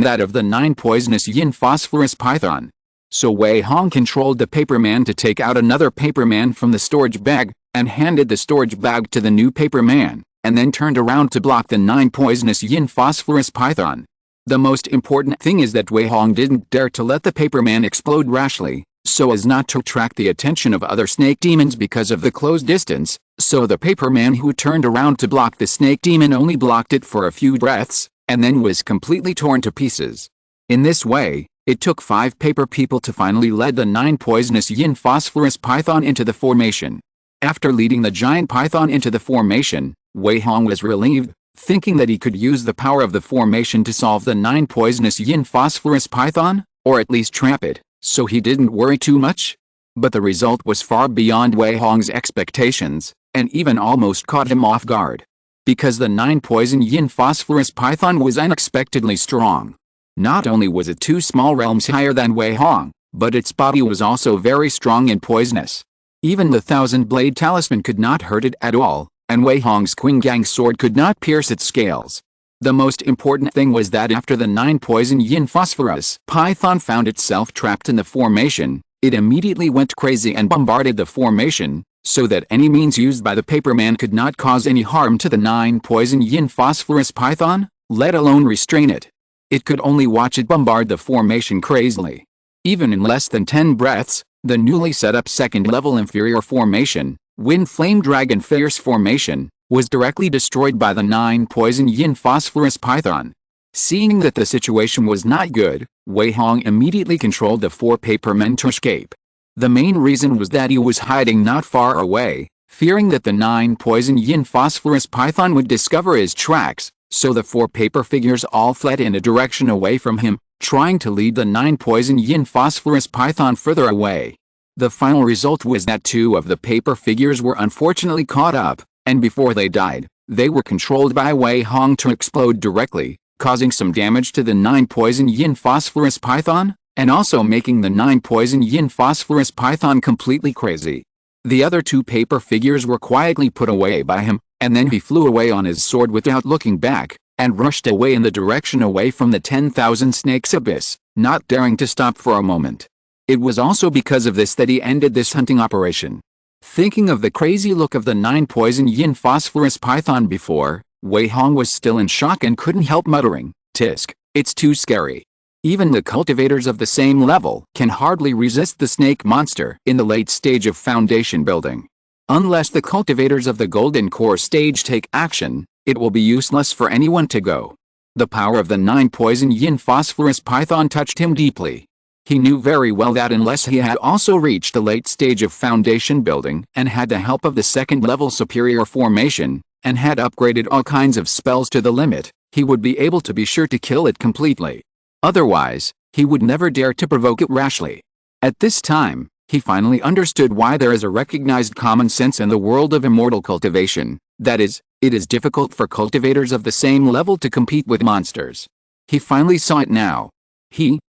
that of the 9 poisonous yin phosphorus python. So Wei Hong controlled the paper man to take out another paper man from the storage bag, and handed the storage bag to the new paper man, and then turned around to block the 9 poisonous yin phosphorus python. The most important thing is that Wei Hong didn't dare to let the paper man explode rashly, so as not to attract the attention of other snake demons because of the close distance, so the paper man who turned around to block the snake demon only blocked it for a few breaths, and then was completely torn to pieces. In this way, it took 5 paper people to finally lead the 9 poisonous yin phosphorus python into the formation. After leading the giant python into the formation, Wei Hong was relieved, thinking that he could use the power of the formation to solve the 9 poisonous yin phosphorus python, or at least trap it, so he didn't worry too much. But the result was far beyond Wei Hong's expectations, and even almost caught him off guard. Because the 9 poison yin phosphorus python was unexpectedly strong. Not only was it 2 small realms higher than Wei Hong, but its body was also very strong and poisonous. Even the 1000-blade talisman could not hurt it at all, and Wei Hong's Qinggang sword could not pierce its scales. The most important thing was that after the 9 poison yin phosphorus python found itself trapped in the formation, it immediately went crazy and bombarded the formation, so that any means used by the paper man could not cause any harm to the 9 poison yin phosphorus python, let alone restrain it. It could only watch it bombard the formation crazily. Even in less than 10 breaths, the newly set up second-level inferior formation, Wind Flame Dragon Fierce formation, was directly destroyed by the 9 poison yin phosphorus python. Seeing that the situation was not good, Wei Hong immediately controlled the 4 paper men to escape. The main reason was that he was hiding not far away, fearing that the 9 poison yin phosphorus python would discover his tracks, so the 4 paper figures all fled in a direction away from him, trying to lead the 9 poison yin phosphorus python further away. The final result was that 2 of the paper figures were unfortunately caught up, and before they died, they were controlled by Wei Hong to explode directly, causing some damage to the 9 poison yin phosphorus python, and also making the 9 poison yin phosphorus python completely crazy. The other 2 paper figures were quietly put away by him, and then he flew away on his sword without looking back, and rushed away in the direction away from the 10,000 snakes abyss, not daring to stop for a moment. It was also because of this that he ended this hunting operation. Thinking of the crazy look of the 9 poison yin phosphorus python before, Wei Hong was still in shock and couldn't help muttering, "Tisk, it's too scary." Even the cultivators of the same level can hardly resist the snake monster in the late stage of foundation building. Unless the cultivators of the golden core stage take action, it will be useless for anyone to go. The power of the 9 poison yin phosphorus python touched him deeply. He knew very well that unless he had also reached the late stage of foundation building and had the help of the second-level superior formation, and had upgraded all kinds of spells to the limit, he would be able to be sure to kill it completely. Otherwise, he would never dare to provoke it rashly. At this time, he finally understood why there is a recognized common sense in the world of immortal cultivation, that is, it is difficult for cultivators of the same level to compete with monsters. He finally saw it now.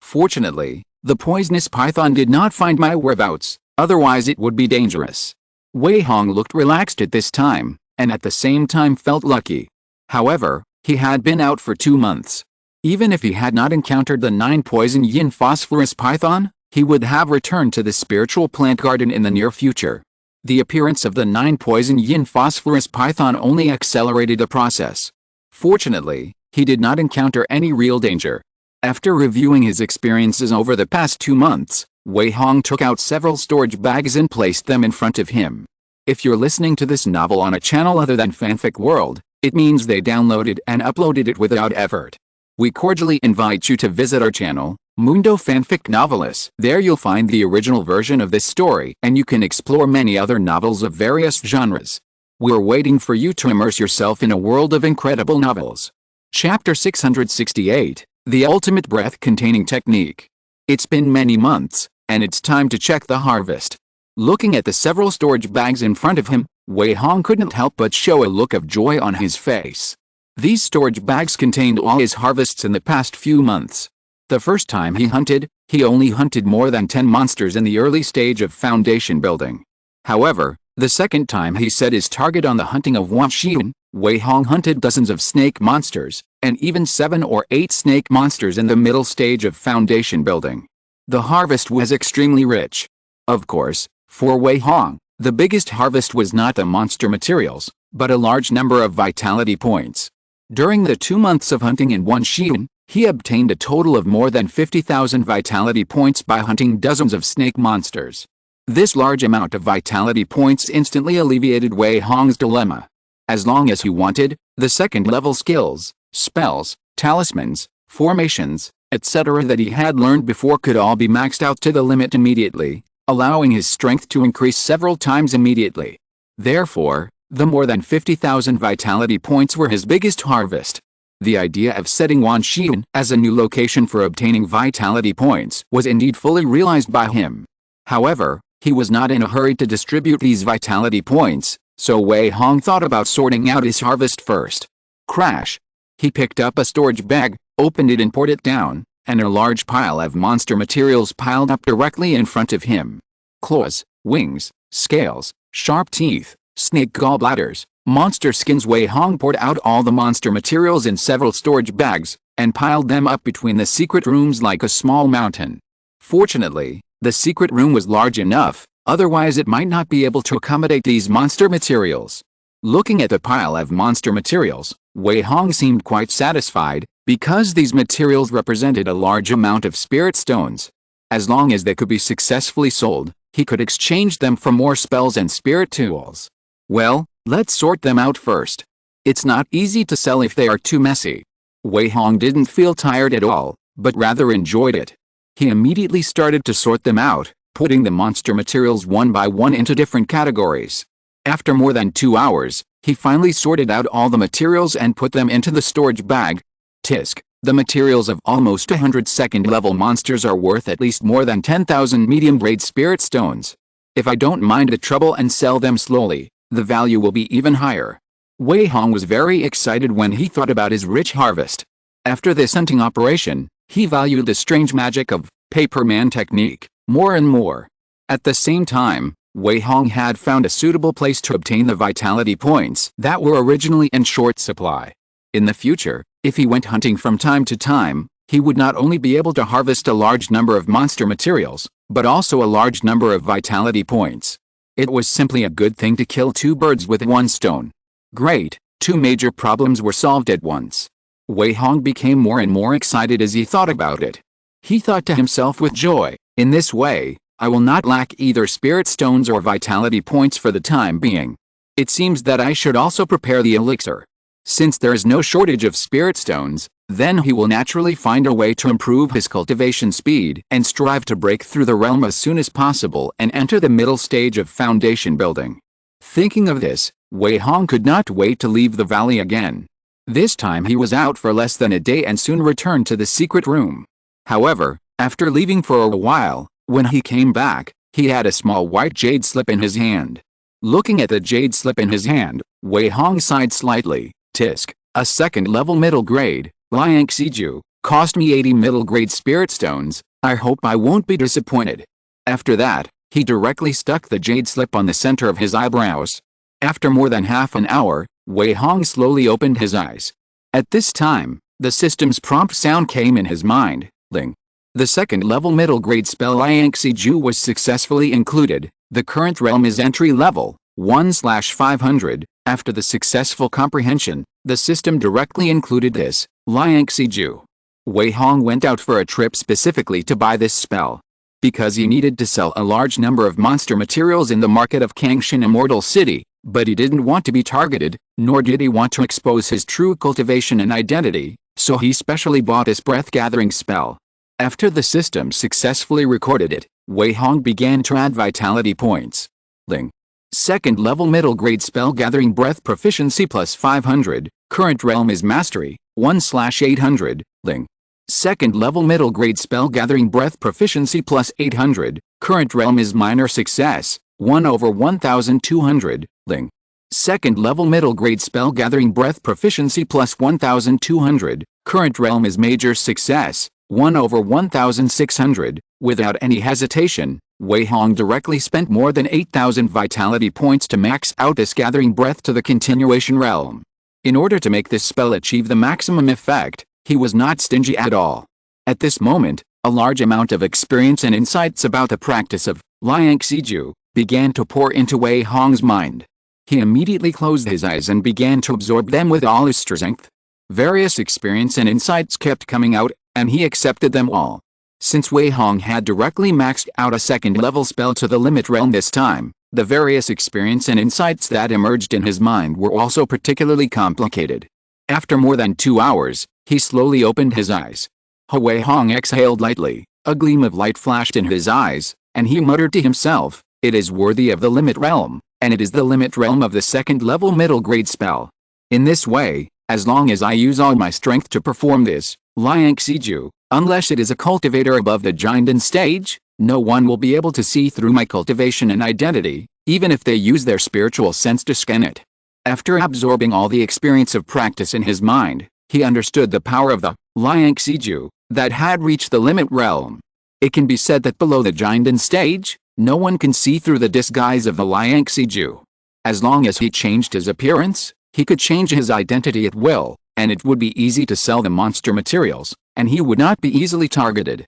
Fortunately, the poisonous python did not find my whereabouts, otherwise it would be dangerous. Wei Hong looked relaxed at this time, and at the same time felt lucky. However, he had been out for 2 months. Even if he had not encountered the 9-poison yin phosphorus python, he would have returned to the spiritual plant garden in the near future. The appearance of the 9-poison yin phosphorus python only accelerated the process. Fortunately, he did not encounter any real danger. After reviewing his experiences over the past 2 months, Wei Hong took out several storage bags and placed them in front of him. If you're listening to this novel on a channel other than Fanfic World, it means they downloaded and uploaded it without effort. We cordially invite you to visit our channel, Mundo Fanfic Novelis. There you'll find the original version of this story, and you can explore many other novels of various genres. We're waiting for you to immerse yourself in a world of incredible novels. Chapter 668, The Ultimate Breath-Containing Technique. It's been many months, and it's time to check the harvest. Looking at the several storage bags in front of him, Wei Hong couldn't help but show a look of joy on his face. These storage bags contained all his harvests in the past few months. The first time he hunted, he only hunted more than 10 monsters in the early stage of foundation building. However, the second time he set his target on the hunting of Xian, Wei Hong hunted dozens of snake monsters, and even 7 or 8 snake monsters in the middle stage of foundation building. The harvest was extremely rich. Of course, for Wei Hong, the biggest harvest was not the monster materials, but a large number of vitality points. During the 2 months of hunting in Xian, he obtained a total of more than 50,000 vitality points by hunting dozens of snake monsters. This large amount of vitality points instantly alleviated Wei Hong's dilemma. As long as he wanted, the second-level skills, spells, talismans, formations, etc. that he had learned before could all be maxed out to the limit immediately, allowing his strength to increase several times immediately. Therefore, the more than 50,000 vitality points were his biggest harvest. The idea of setting Xian as a new location for obtaining vitality points was indeed fully realized by him. However, he was not in a hurry to distribute these vitality points, so Wei Hong thought about sorting out his harvest first. Crash! He picked up a storage bag, opened it and poured it down, and a large pile of monster materials piled up directly in front of him. Claws, wings, scales, sharp teeth, snake gallbladders, monster skins. Wei Hong poured out all the monster materials in several storage bags, and piled them up between the secret rooms like a small mountain. Fortunately, the secret room was large enough, otherwise it might not be able to accommodate these monster materials. Looking at the pile of monster materials, Wei Hong seemed quite satisfied, because these materials represented a large amount of spirit stones. As long as they could be successfully sold, he could exchange them for more spells and spirit tools. Well, let's sort them out first. It's not easy to sell if they are too messy. Wei Hong didn't feel tired at all, but rather enjoyed it. He immediately started to sort them out, putting the monster materials one by one into different categories. After more than 2 hours, he finally sorted out all the materials and put them into the storage bag. Tisk, the materials of almost 100 second-level monsters are worth at least more than 10,000 medium-grade spirit stones. If I don't mind the trouble and sell them slowly, the value will be even higher. Wei Hong was very excited when he thought about his rich harvest. After this hunting operation, he valued the strange magic of Paperman technique more and more. At the same time, Wei Hong had found a suitable place to obtain the vitality points that were originally in short supply. In the future, if he went hunting from time to time, he would not only be able to harvest a large number of monster materials, but also a large number of vitality points. It was simply a good thing to kill 2 birds with 1 stone. Great, 2 major problems were solved at once. Wei Hong became more and more excited as he thought about it. He thought to himself with joy, in this way, I will not lack either spirit stones or vitality points for the time being. It seems that I should also prepare the elixir. Since there is no shortage of spirit stones, then he will naturally find a way to improve his cultivation speed and strive to break through the realm as soon as possible and enter the middle stage of foundation building. Thinking of this, Wei Hong could not wait to leave the valley again. This time he was out for less than a day and soon returned to the secret room. However, After leaving for a while, when he came back, he had a small white jade slip in his hand. Looking at the jade slip in his hand, Wei Hong sighed slightly. Tisk, a second-level middle grade, Liang Siju, cost me 80 middle grade spirit stones. I hope I won't be disappointed. After that, he directly stuck the jade slip on the center of his eyebrows. After more than half an hour, Wei Hong slowly opened his eyes. At this time, the system's prompt sound came in his mind, Ling. The second-level middle-grade spell Liang Siju was successfully included. The current realm is entry level, 1/500. After the successful comprehension, the system directly included this, Liang Siju. Wei Hong went out for a trip specifically to buy this spell. Because he needed to sell a large number of monster materials in the market of Kangshan Immortal City, but he didn't want to be targeted, nor did he want to expose his true cultivation and identity, so he specially bought this breath-gathering spell. After the system successfully recorded it, Wei Hong began to add vitality points. Ling. Second-level middle-grade spell gathering breath proficiency plus 500, current realm is mastery, 1/800, Ling. Second-level middle-grade spell gathering breath proficiency plus 800, current realm is minor success, 1/1200, Ling. Second-level middle-grade spell gathering breath proficiency plus 1200, current realm is major success, 1/1600. Without any hesitation, Wei Hong directly spent more than 8,000 vitality points to max out this gathering breath to the continuation realm. In order to make this spell achieve the maximum effect, he was not stingy at all. At this moment, a large amount of experience and insights about the practice of Liang Siju began to pour into Wei Hong's mind. He immediately closed his eyes and began to absorb them with all his strength. Various experience and insights kept coming out, and he accepted them all. Since Wei Hong had directly maxed out a second-level spell to the limit realm this time, the various experience and insights that emerged in his mind were also particularly complicated. After more than 2 hours, he slowly opened his eyes. Wei Hong exhaled lightly, a gleam of light flashed in his eyes, and he muttered to himself, "It is worthy of the limit realm, and it is the limit realm of the second-level middle-grade spell. In this way, as long as I use all my strength to perform this, Liang Siju, unless it is a cultivator above the Jinden stage, no one will be able to see through my cultivation and identity, even if they use their spiritual sense to scan it." After absorbing all the experience of practice in his mind, he understood the power of the Liang Siju that had reached the limit realm. It can be said that below the Jinden stage, no one can see through the disguise of the Liang Siju. As long as he changed his appearance, he could change his identity at will, and it would be easy to sell the monster materials, and he would not be easily targeted.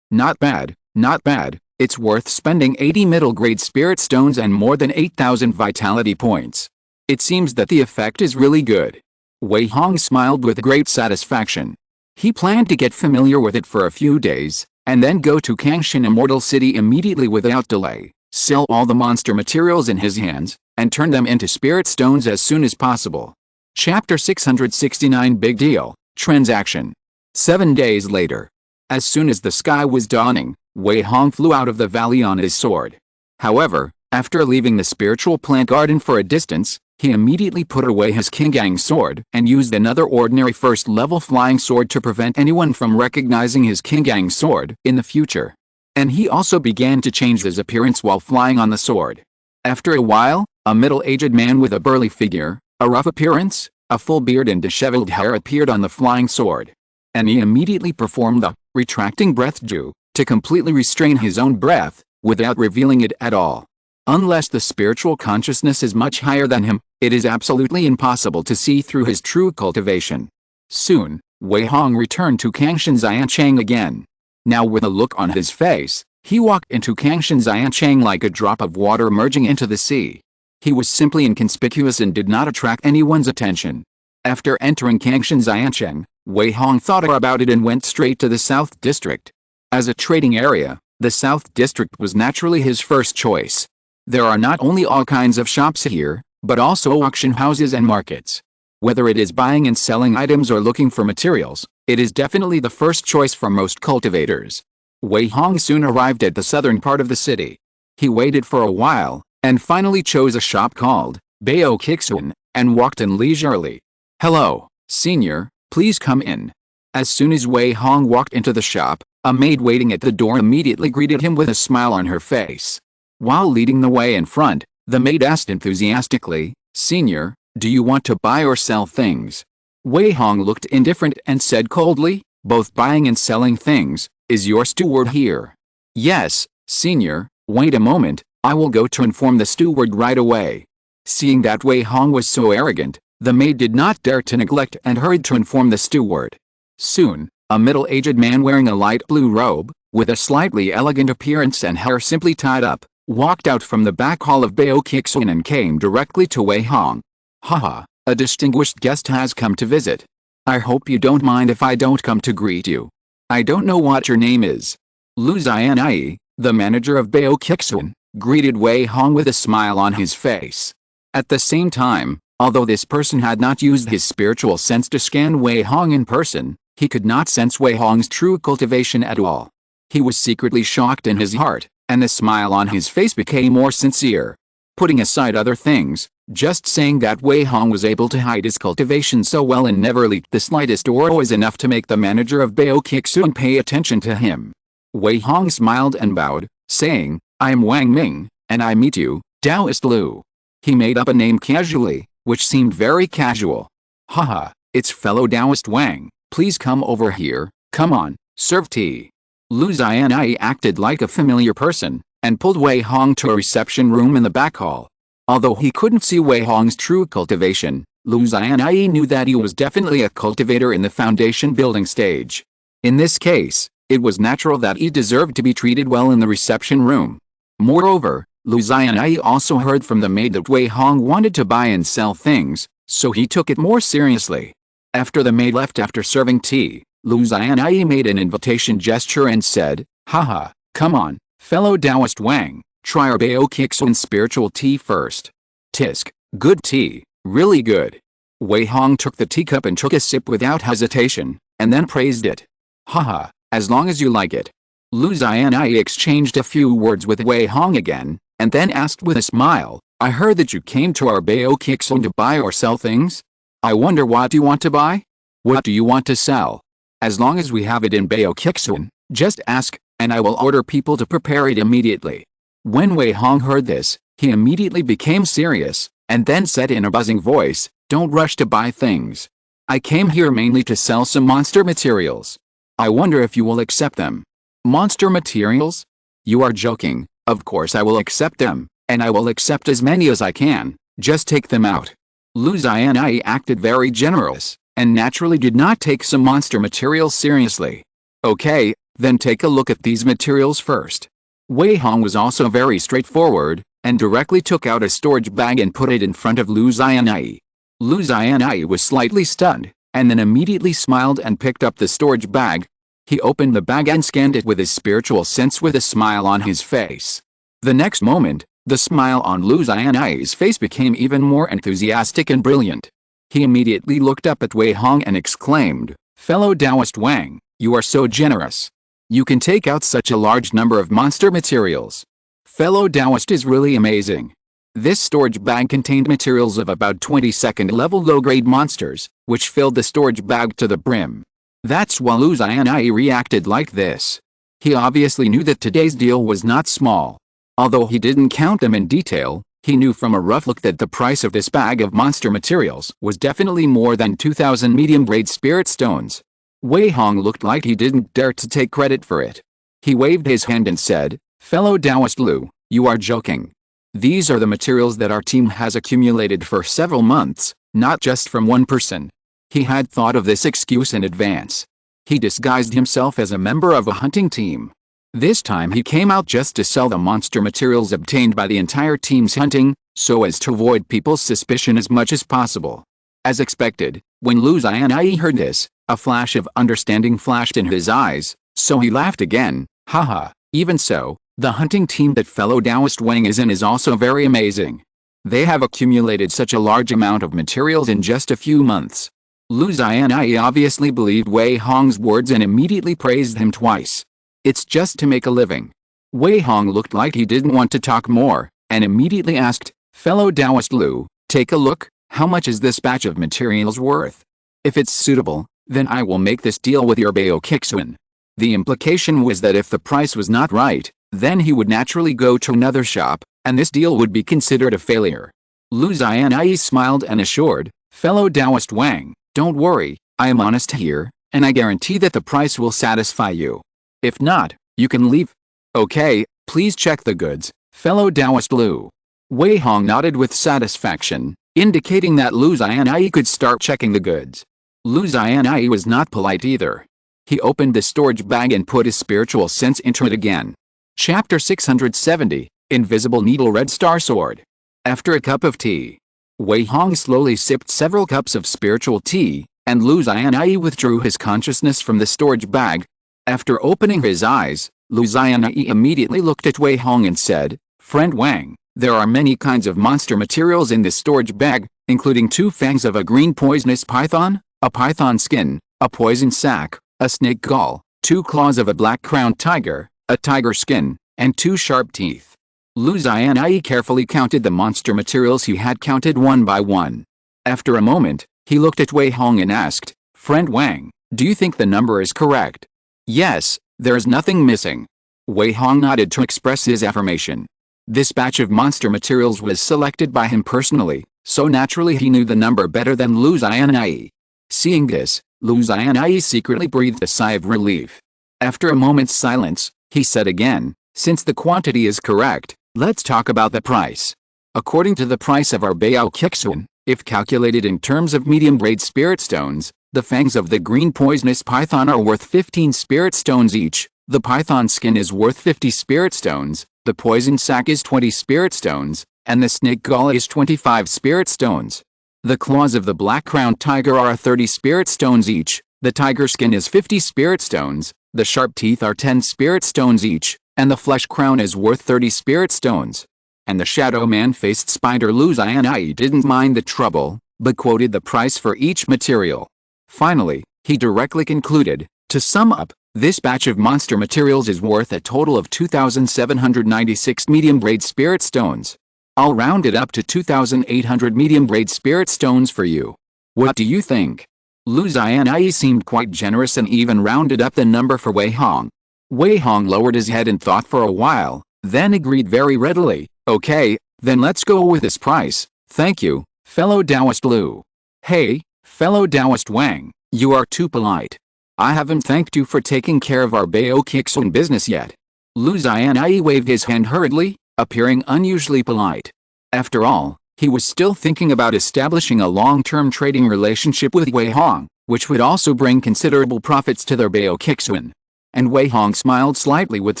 Not bad, not bad, it's worth spending 80 middle-grade spirit stones and more than 8,000 vitality points. It seems that the effect is really good. Wei Hong smiled with great satisfaction. He planned to get familiar with it for a few days, and then go to Kangshan Immortal City immediately without delay, sell all the monster materials in his hands, and turn them into spirit stones as soon as possible. Chapter 669 Big Deal, Transaction. 7 days later. As soon as the sky was dawning, Wei Hong flew out of the valley on his sword. However, after leaving the spiritual plant garden for a distance, he immediately put away his Qinggang sword and used another ordinary first-level flying sword to prevent anyone from recognizing his Qinggang sword in the future. And he also began to change his appearance while flying on the sword. After a while, a middle-aged man with a burly figure, a rough appearance, a full beard and disheveled hair appeared on the flying sword. And he immediately performed the retracting breath ju to completely restrain his own breath, without revealing it at all. Unless the spiritual consciousness is much higher than him, it is absolutely impossible to see through his true cultivation. Soon, Wei Hong returned to Kangshan Xianchang again. Now with a look on his face, he walked into Kangshan Xianchang like a drop of water merging into the sea. He was simply inconspicuous and did not attract anyone's attention. After entering Kangshan Xianchang, Wei Hong thought about it and went straight to the South District. As a trading area, the South District was naturally his first choice. There are not only all kinds of shops here, but also auction houses and markets. Whether it is buying and selling items or looking for materials, it is definitely the first choice for most cultivators. Wei Hong soon arrived at the southern part of the city. He waited for a while, and finally chose a shop called Bao Kixun, and walked in leisurely. "Hello, senior, please come in." As soon as Wei Hong walked into the shop, A maid waiting at the door immediately greeted him with a smile on her face. While leading the way in front, the maid asked enthusiastically, "Senior, do you want to buy or sell things?" Wei Hong looked indifferent and said coldly, "Both buying and selling things. Is your steward here?" "Yes, senior, wait a moment, I will go to inform the steward right away." Seeing that Wei Hong was so arrogant, the maid did not dare to neglect and hurried to inform the steward. Soon, a middle-aged man wearing a light blue robe, with a slightly elegant appearance and hair simply tied up, walked out from the back hall of Bao Kixun and came directly to Wei Hong. "Haha, a distinguished guest has come to visit. I hope you don't mind if I don't come to greet you. I don't know what your name is." Lu Xianai, the manager of Bao Kixun, greeted Wei Hong with a smile on his face. At the same time, although this person had not used his spiritual sense to scan Wei Hong in person, he could not sense Wei Hong's true cultivation at all. He was secretly shocked in his heart, and the smile on his face became more sincere. Putting aside other things, just saying that Wei Hong was able to hide his cultivation so well and never leaked the slightest aura was enough to make the manager of Bao Kixun pay attention to him. Wei Hong smiled and bowed, saying, "I am Wang Ming, and I meet you, Taoist Lu." He made up a name casually, which seemed very casual. "Haha, it's fellow Taoist Wang, please come over here, come on, serve tea." Lu Xianai acted like a familiar person, and pulled Wei Hong to a reception room in the back hall. Although he couldn't see Wei Hong's true cultivation, Lu Xianai knew that he was definitely a cultivator in the foundation building stage. In this case, it was natural that he deserved to be treated well in the reception room. Moreover, Lu Xianai also heard from the maid that Wei Hong wanted to buy and sell things, so he took it more seriously. After the maid left after serving tea, Lu Xianai made an invitation gesture and said, "Haha, come on, fellow Taoist Wang, try our Bao Kixun spiritual tea first. Tisk, good tea, really good." Wei Hong took the teacup and took a sip without hesitation, and then praised it. "Haha, as long as you like it." Lu Xianai exchanged a few words with Wei Hong again, and then asked with a smile, "I heard that you came to our Bao Kixun to buy or sell things? I wonder what you want to buy? What do you want to sell? As long as we have it in Bao Kixun, just ask, and I will order people to prepare it immediately." When Wei Hong heard this, he immediately became serious, and then said in a buzzing voice, "Don't rush to buy things. I came here mainly to sell some monster materials. I wonder if you will accept them." "Monster materials? You are joking. Of course I will accept them, and I will accept as many as I can, just take them out." Lu Xianai acted very generous, and naturally did not take some monster materials seriously. "Okay, then take a look at these materials first." Wei Hong was also very straightforward, and directly took out a storage bag and put it in front of Lu Xianai. Lu Xianai was slightly stunned, and then immediately smiled and picked up the storage bag. He opened the bag and scanned it with his spiritual sense with a smile on his face. The next moment, the smile on Lu Xianai's face became even more enthusiastic and brilliant. He immediately looked up at Wei Hong and exclaimed, "Fellow Taoist Wang, you are so generous. You can take out such a large number of monster materials. Fellow Taoist is really amazing." This storage bag contained materials of about 22nd level low-grade monsters, which filled the storage bag to the brim. That's why Lu Xianai reacted like this. He obviously knew that today's deal was not small. Although he didn't count them in detail, he knew from a rough look that the price of this bag of monster materials was definitely more than 2,000 medium-grade spirit stones. Wei Hong looked like he didn't dare to take credit for it. He waved his hand and said, "Fellow Taoist Lu, you are joking. These are the materials that our team has accumulated for several months, not just from one person." He had thought of this excuse in advance. He disguised himself as a member of a hunting team. This time he came out just to sell the monster materials obtained by the entire team's hunting, so as to avoid people's suspicion as much as possible. As expected, when Lu Xianai heard this, a flash of understanding flashed in his eyes, so he laughed again. "Haha, even so, the hunting team that fellow Taoist Wang is in is also very amazing. They have accumulated such a large amount of materials in just a few months." Lu Xianai obviously believed Wei Hong's words and immediately praised him twice. "It's just to make a living." Wei Hong looked like he didn't want to talk more, and immediately asked, "Fellow Taoist Lu, take a look, how much is this batch of materials worth? If it's suitable, then I will make this deal with your Bao Kixun." The implication was that if the price was not right, then he would naturally go to another shop, and this deal would be considered a failure. Lu Xianyi smiled and assured, "Fellow Taoist Wang, don't worry, I am honest here, and I guarantee that the price will satisfy you. If not, you can leave." "Okay, please check the goods, fellow Taoist Lu." Wei Hong nodded with satisfaction, indicating that Lu Xianyi could start checking the goods. Lu Xianyi was not polite either. He opened the storage bag and put his spiritual sense into it again. Chapter 670, Invisible Needle Red Star Sword. After a cup of tea, Wei Hong slowly sipped several cups of spiritual tea, and Lu Xianyi withdrew his consciousness from the storage bag. After opening his eyes, Lu Xianyi immediately looked at Wei Hong and said, "Friend Wang, there are many kinds of monster materials in this storage bag, including 2 fangs of a green poisonous python, a python skin, a poison sac, a snake gall, 2 claws of a black-crowned tiger, a tiger skin, and 2 sharp teeth." Lu Xianyi carefully counted the monster materials he had counted one by one. After a moment, he looked at Wei Hong and asked, "Friend Wang, do you think the number is correct?" "Yes, there is nothing missing." Wei Hong nodded to express his affirmation. This batch of monster materials was selected by him personally, so naturally he knew the number better than Lu Xianyi. Seeing this, Lu Xianyi secretly breathed a sigh of relief. After a moment's silence, he said again, "Since the quantity is correct, let's talk about the price. According to the price of our Bao Kixun, if calculated in terms of medium-grade spirit stones, the fangs of the green poisonous python are worth 15 spirit stones each, the python skin is worth 50 spirit stones, the poison sac is 20 spirit stones, and the snake gall is 25 spirit stones. The claws of the black-crowned tiger are 30 spirit stones each, the tiger skin is 50 spirit stones, the sharp teeth are 10 spirit stones each, and the flesh crown is worth 30 spirit stones." And the shadow man-faced spider Lu Xianyi didn't mind the trouble, but quoted the price for each material. Finally, he directly concluded, "To sum up, this batch of monster materials is worth a total of 2,796 medium-grade spirit stones. I'll round it up to 2,800 medium-grade spirit stones for you. What do you think?" Lu Xianyi seemed quite generous and even rounded up the number for Wei Hong. Wei Hong lowered his head and thought for a while, then agreed very readily, "Okay, then let's go with this price, thank you, fellow Taoist Lu." "Hey, fellow Taoist Wang, you are too polite. I haven't thanked you for taking care of our Bao Kixun business yet." Lu Xianyi waved his hand hurriedly, appearing unusually polite. After all, he was still thinking about establishing a long-term trading relationship with Wei Hong, which would also bring considerable profits to their Bao Kixun. And Wei Hong smiled slightly with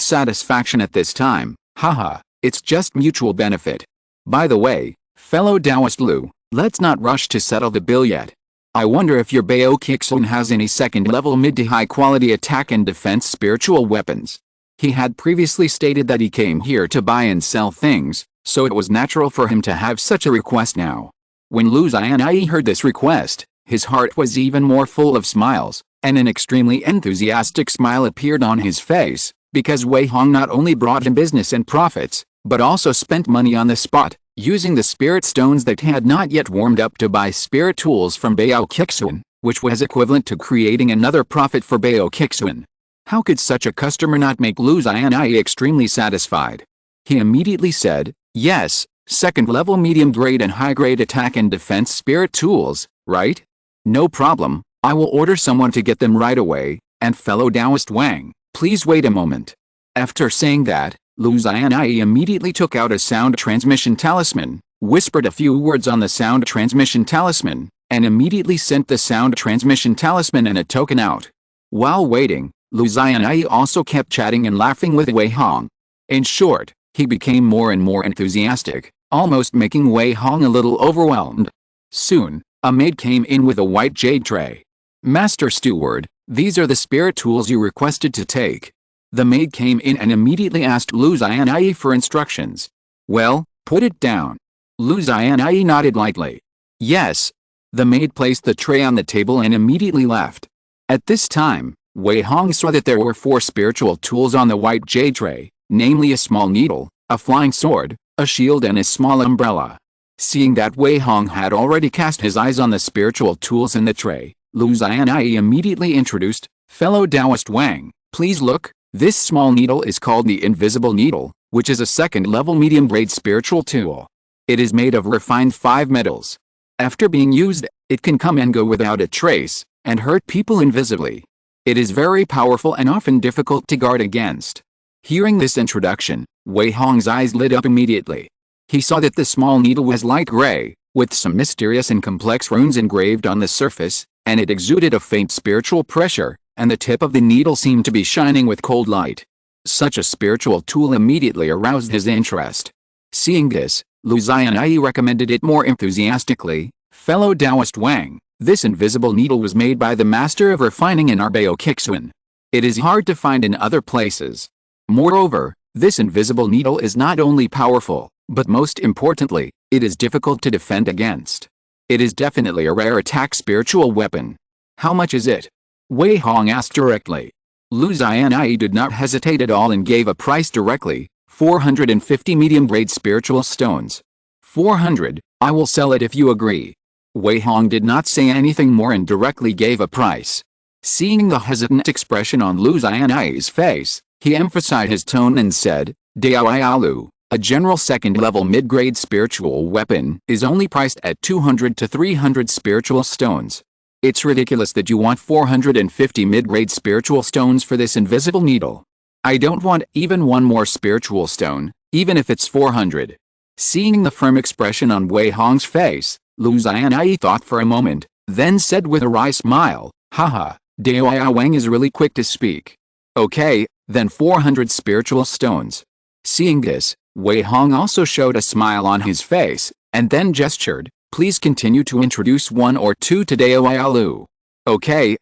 satisfaction at this time. "Haha, it's just mutual benefit. By the way, fellow Taoist Lu, let's not rush to settle the bill yet. I wonder if your Bao Kixun has any second-level mid to high-quality attack and defense spiritual weapons." He had previously stated that he came here to buy and sell things, so it was natural for him to have such a request now. When Lu Xianyi heard this request, his heart was even more full of smiles, and an extremely enthusiastic smile appeared on his face, because Wei Hong not only brought him business and profits, but also spent money on the spot, using the spirit stones that had not yet warmed up to buy spirit tools from Bao Kixun, which was equivalent to creating another profit for Bao Kixun. How could such a customer not make Lu Xianyi extremely satisfied? He immediately said, "Yes, second-level medium-grade and high-grade attack and defense spirit tools, right? No problem, I will order someone to get them right away, and fellow Taoist Wang, please wait a moment." After saying that, Lu Xianyi immediately took out a sound transmission talisman, whispered a few words on the sound transmission talisman, and immediately sent the sound transmission talisman and a token out. While waiting, Lu Xianyi also kept chatting and laughing with Wei Hong. In short, he became more and more enthusiastic, almost making Wei Hong a little overwhelmed. Soon, a maid came in with a white jade tray. "Master Steward, these are the spirit tools you requested to take." The maid came in and immediately asked Lu Xianyi for instructions. "Well, put it down." Lu Xianyi nodded lightly. "Yes." The maid placed the tray on the table and immediately left. At this time, Wei Hong saw that there were 4 spiritual tools on the white jade tray, namely a small needle, a flying sword, a shield and a small umbrella. Seeing that Wei Hong had already cast his eyes on the spiritual tools in the tray, Lu Xianyi immediately introduced, "Fellow Taoist Wang, Please look, this small needle is called the Invisible Needle, which is a second-level medium-grade spiritual tool. It is made of refined 5 metals. After being used, it can come and go without a trace, and hurt people invisibly. It is very powerful and often difficult to guard against. Hearing this introduction, Wei Hong's eyes lit up immediately. He saw that the small needle was light gray, with some mysterious and complex runes engraved on the surface, and it exuded a faint spiritual pressure, and the tip of the needle seemed to be shining with cold light. Such a spiritual tool immediately aroused his interest. Seeing this, Lu Xianyi recommended it more enthusiastically. Fellow Taoist Wang, this invisible needle was made by the master of refining in Arbao Kixuan. It is hard to find in other places. Moreover, this invisible needle is not only powerful, but most importantly, it is difficult to defend against. It is definitely a rare attack spiritual weapon. How much is it? Wei Hong asked directly. Lu Xianyi did not hesitate at all and gave a price directly, 450 medium-grade spiritual stones. 400, I will sell it if you agree. Wei Hong did not say anything more and directly gave a price. Seeing the hesitant expression on Lu Xianyi's face, he emphasized his tone and said, Daoyalu, a general second-level mid-grade spiritual weapon, is only priced at 200 to 300 spiritual stones. It's ridiculous that you want 450 mid-grade spiritual stones for this invisible needle. I don't want even one more spiritual stone, even if it's 400. Seeing the firm expression on Wei Hong's face, Lu Xianyi thought for a moment, then said with a wry smile, haha, Daoya Wang is really quick to speak. Okay, then 400 spiritual stones. Seeing this, Wei Hong also showed a smile on his face, and then gestured, please continue to introduce 1 or 2 to Daoya Lu. Okay.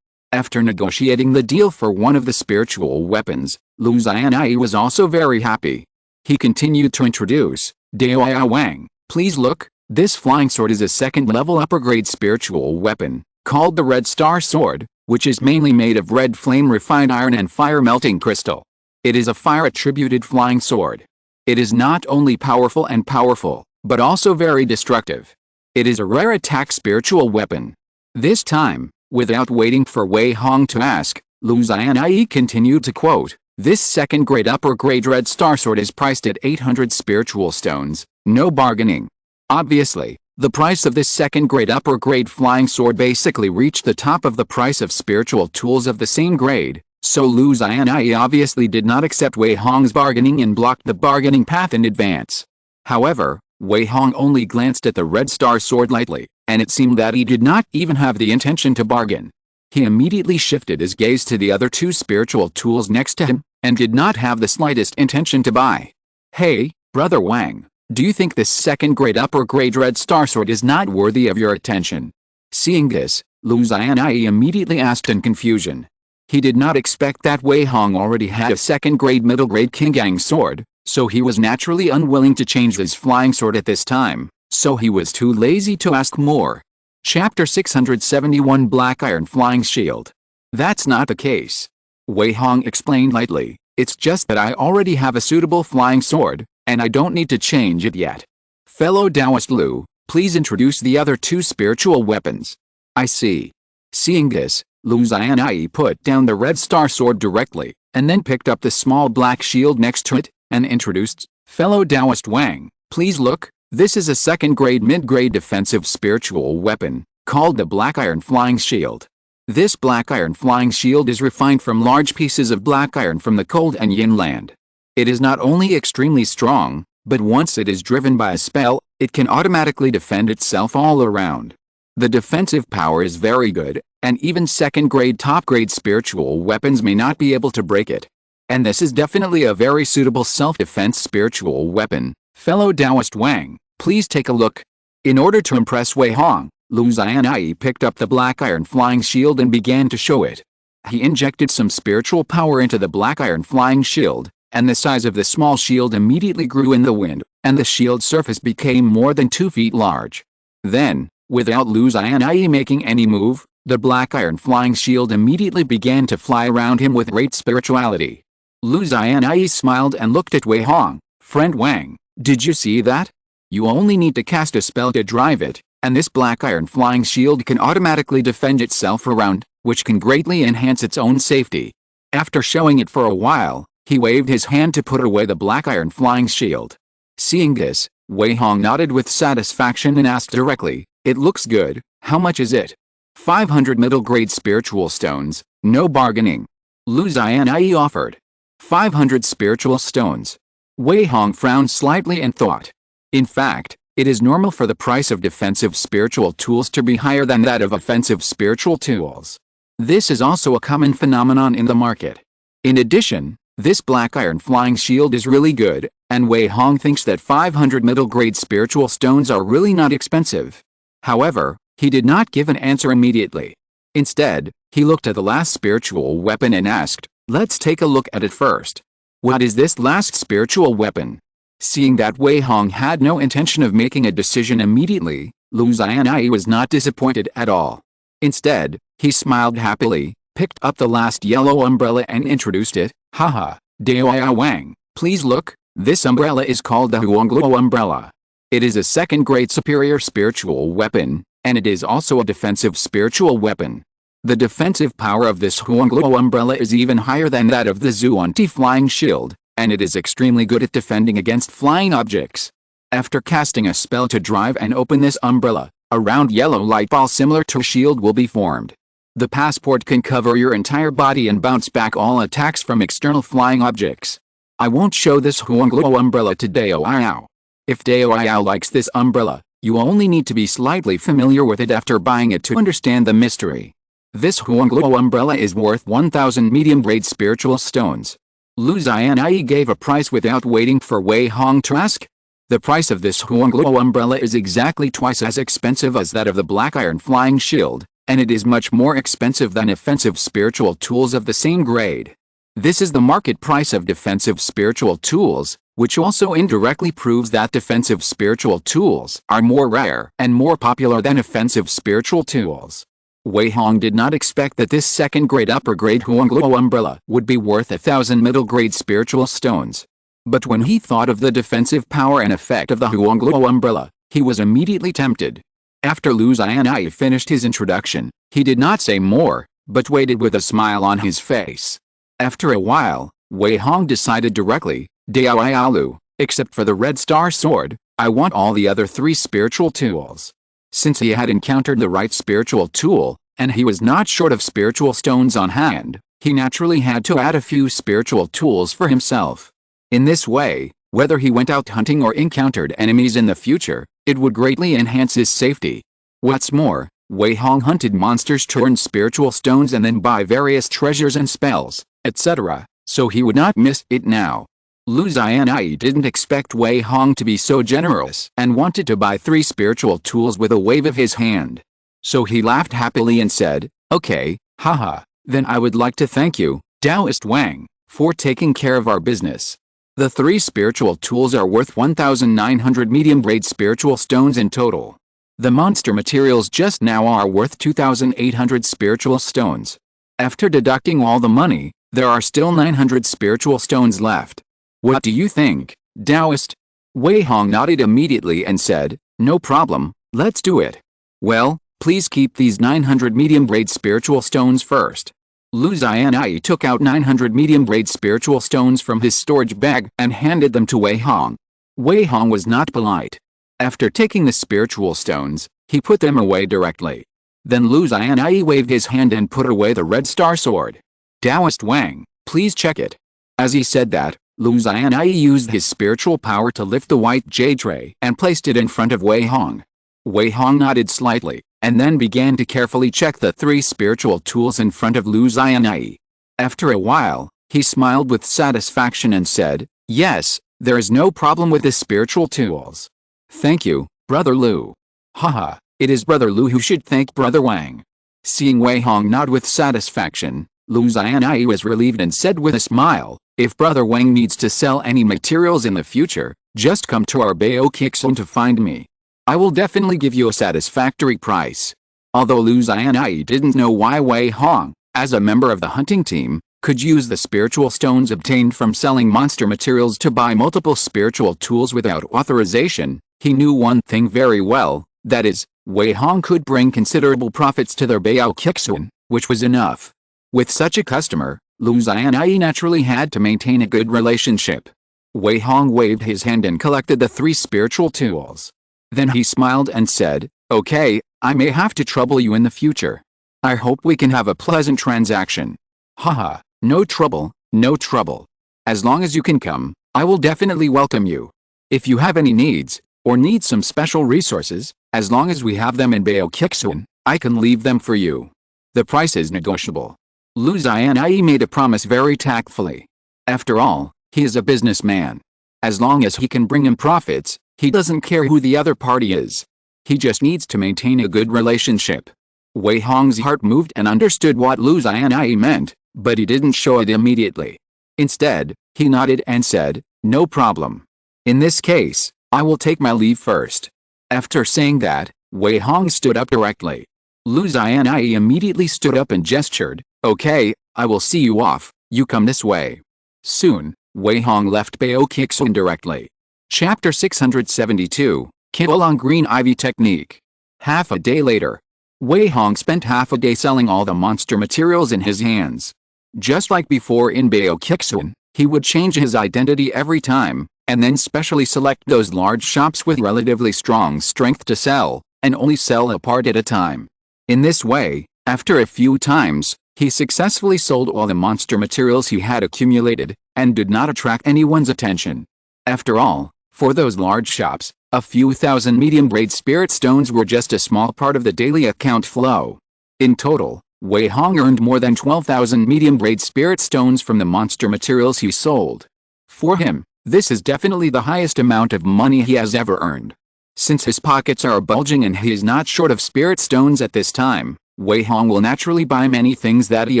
After negotiating the deal for one of the spiritual weapons, Lu Xianyi was also very happy. He continued to introduce, Daoya Wang, please look, this flying sword is a second-level upper-grade spiritual weapon, called the Red Star Sword, which is mainly made of red flame refined iron and fire-melting crystal. It is a fire-attributed flying sword. It is not only powerful, but also very destructive. It is a rare attack spiritual weapon. This time, without waiting for Wei Hong to ask, Lu Xianyi continued to quote, this second-grade upper-grade Red Star Sword is priced at 800 spiritual stones, no bargaining. Obviously, the price of this second-grade upper-grade flying sword basically reached the top of the price of spiritual tools of the same grade, so Lu Xianyi obviously did not accept Wei Hong's bargaining and blocked the bargaining path in advance. However, Wei Hong only glanced at the Red Star Sword lightly, and it seemed that he did not even have the intention to bargain. He immediately shifted his gaze to the other 2 spiritual tools next to him, and did not have the slightest intention to buy. Hey, Brother Wang, do you think this second-grade upper-grade Red Star Sword is not worthy of your attention? Seeing this, Lu Xianyi immediately asked in confusion. He did not expect that Wei Hong already had a second-grade middle-grade Qingang sword, so he was naturally unwilling to change his flying sword at this time, so he was too lazy to ask more. Chapter 671 Black Iron Flying Shield. That's not the case. Wei Hong explained lightly, it's just that I already have a suitable flying sword, and I don't need to change it yet. Fellow Taoist Lu, please introduce the other 2 spiritual weapons. I see. Seeing this, Lu Xianyi put down the Red Star Sword directly, and then picked up the small black shield next to it, and introduced, Fellow Taoist Wang, please look, this is a second-grade mid-grade defensive spiritual weapon, called the Black Iron Flying Shield. This Black Iron Flying Shield is refined from large pieces of black iron from the cold and yin land. It is not only extremely strong, but once it is driven by a spell, it can automatically defend itself all around. The defensive power is very good, and even second-grade top-grade spiritual weapons may not be able to break it. And this is definitely a very suitable self-defense spiritual weapon. Fellow Taoist Wang, please take a look. In order to impress Wei Hong, Lu Xianyi picked up the Black Iron Flying Shield and began to show it. He injected some spiritual power into the Black Iron Flying Shield, and the size of the small shield immediately grew in the wind, and the shield surface became more than 2 feet large. Then, without Lu Xianyi making any move, the Black Iron Flying Shield immediately began to fly around him with great spirituality. Lu Xianyi smiled and looked at Wei Hong. Friend Wang, did you see that? You only need to cast a spell to drive it, and this Black Iron Flying Shield can automatically defend itself around, which can greatly enhance its own safety. After showing it for a while, he waved his hand to put away the black iron flying shield. Seeing this, Wei Hong nodded with satisfaction and asked directly, "It looks good, how much is it?" 500 middle-grade spiritual stones, no bargaining. Lu Xianai offered. 500 spiritual stones. Wei Hong frowned slightly and thought. In fact, it is normal for the price of defensive spiritual tools to be higher than that of offensive spiritual tools. This is also a common phenomenon in the market. In addition, this black iron flying shield is really good, and Wei Hong thinks that 500 middle-grade spiritual stones are really not expensive. However, he did not give an answer immediately. Instead, he looked at the last spiritual weapon and asked, "Let's take a look at it first. What is this last spiritual weapon?" Seeing that Wei Hong had no intention of making a decision immediately, Lu Xianai was not disappointed at all. Instead, he smiled happily, picked up the last yellow umbrella and introduced it. "Haha, Dao Wang, please look, this umbrella is called the Huangluo umbrella. It is a second-grade superior spiritual weapon, and it is also a defensive spiritual weapon. The defensive power of this Huangluo umbrella is even higher than that of the Zuanti flying shield, and it is extremely good at defending against flying objects. After casting a spell to drive and open this umbrella, a round yellow light ball similar to a shield will be formed. The passport can cover your entire body and bounce back all attacks from external flying objects. I won't show this Huangluo umbrella to Dao Yao. If Dao Yao likes this umbrella, you only need to be slightly familiar with it after buying it to understand the mystery. This Huangluo umbrella is worth 1,000 medium-grade spiritual stones." Lu Xianai gave a price without waiting for Wei Hong to ask. The price of this Huangluo umbrella is exactly twice as expensive as that of the black iron flying shield, and it is much more expensive than offensive spiritual tools of the same grade. This is the market price of defensive spiritual tools, which also indirectly proves that defensive spiritual tools are more rare and more popular than offensive spiritual tools. Wei Hong did not expect that this second-grade upper-grade Huangluo umbrella would be worth 1,000 middle-grade spiritual stones. But when he thought of the defensive power and effect of the Huangluo umbrella, he was immediately tempted. After Lu Xianai finished his introduction, he did not say more, but waited with a smile on his face. After a while, Wei Hong decided directly, "Dao Yalu, except for the red star sword, I want all the other 3 spiritual tools." Since he had encountered the right spiritual tool, and he was not short of spiritual stones on hand, he naturally had to add a few spiritual tools for himself. In this way, whether he went out hunting or encountered enemies in the future, it would greatly enhance his safety. What's more, Wei Hong hunted monsters to earn spiritual stones and then buy various treasures and spells, etc., so he would not miss it now. Lu Xianai didn't expect Wei Hong to be so generous and wanted to buy 3 spiritual tools with a wave of his hand. So he laughed happily and said, "Okay, haha, then I would like to thank you, Taoist Wang, for taking care of our business. The 3 spiritual tools are worth 1,900 medium-grade spiritual stones in total. The monster materials just now are worth 2,800 spiritual stones. After deducting all the money, there are still 900 spiritual stones left. What do you think, Taoist?" Wei Hong nodded immediately and said, "No problem, let's do it. Well, please keep these 900 medium-grade spiritual stones first." Lu Xianai took out 900 medium-grade spiritual stones from his storage bag and handed them to Wei Hong. Wei Hong was not polite. After taking the spiritual stones, he put them away directly. Then Lu Xianai waved his hand and put away the red star sword. "Taoist Wang, please check it." As he said that, Lu Xianai used his spiritual power to lift the white jade tray and placed it in front of Wei Hong. Wei Hong nodded slightly, and then began to carefully check the 3 spiritual tools in front of Lu Xianai. After a while, he smiled with satisfaction and said, "Yes, there is no problem with the spiritual tools. Thank you, Brother Lu." "Haha, it is Brother Lu who should thank Brother Wang." Seeing Wei Hong nod with satisfaction, Lu Xianai was relieved and said with a smile, "If Brother Wang needs to sell any materials in the future, just come to our Bao Kixon to find me. I will definitely give you a satisfactory price." Although Lu Xianai didn't know why Wei Hong, as a member of the hunting team, could use the spiritual stones obtained from selling monster materials to buy multiple spiritual tools without authorization, he knew one thing very well, that is, Wei Hong could bring considerable profits to their Bao Kixon, which was enough. With such a customer, Lu Xianyi naturally had to maintain a good relationship. Wei Hong waved his hand and collected the 3 spiritual tools. Then he smiled and said, "Okay, I may have to trouble you in the future. I hope we can have a pleasant transaction." "Haha, no trouble, no trouble. As long as you can come, I will definitely welcome you. If you have any needs, or need some special resources, as long as we have them in Baokixun, I can leave them for you. The price is negotiable." Lu Xianyi made a promise very tactfully. After all, he is a businessman. As long as he can bring him profits, he doesn't care who the other party is. He just needs to maintain a good relationship. Wei Hong's heart moved and understood what Lu Xianyi meant, but he didn't show it immediately. Instead, he nodded and said, "No problem. In this case, I will take my leave first." After saying that, Wei Hong stood up directly. Lu Xianyi immediately stood up and gestured, "Okay, I will see you off, you come this way." Soon, Wei Hong left Baokixun directly. Chapter 672, Kill on Green Ivy Technique. Half a day later, Wei Hong spent half a day selling all the monster materials in his hands. Just like before in Baokixun, he would change his identity every time, and then specially select those large shops with relatively strong strength to sell, and only sell a part at a time. In this way, after a few times, he successfully sold all the monster materials he had accumulated, and did not attract anyone's attention. After all, for those large shops, a few thousand medium-grade spirit stones were just a small part of the daily account flow. In total, Wei Hong earned more than 12,000 medium-grade spirit stones from the monster materials he sold. For him, this is definitely the highest amount of money he has ever earned. Since his pockets are bulging and he is not short of spirit stones at this time, Wei Hong will naturally buy many things that he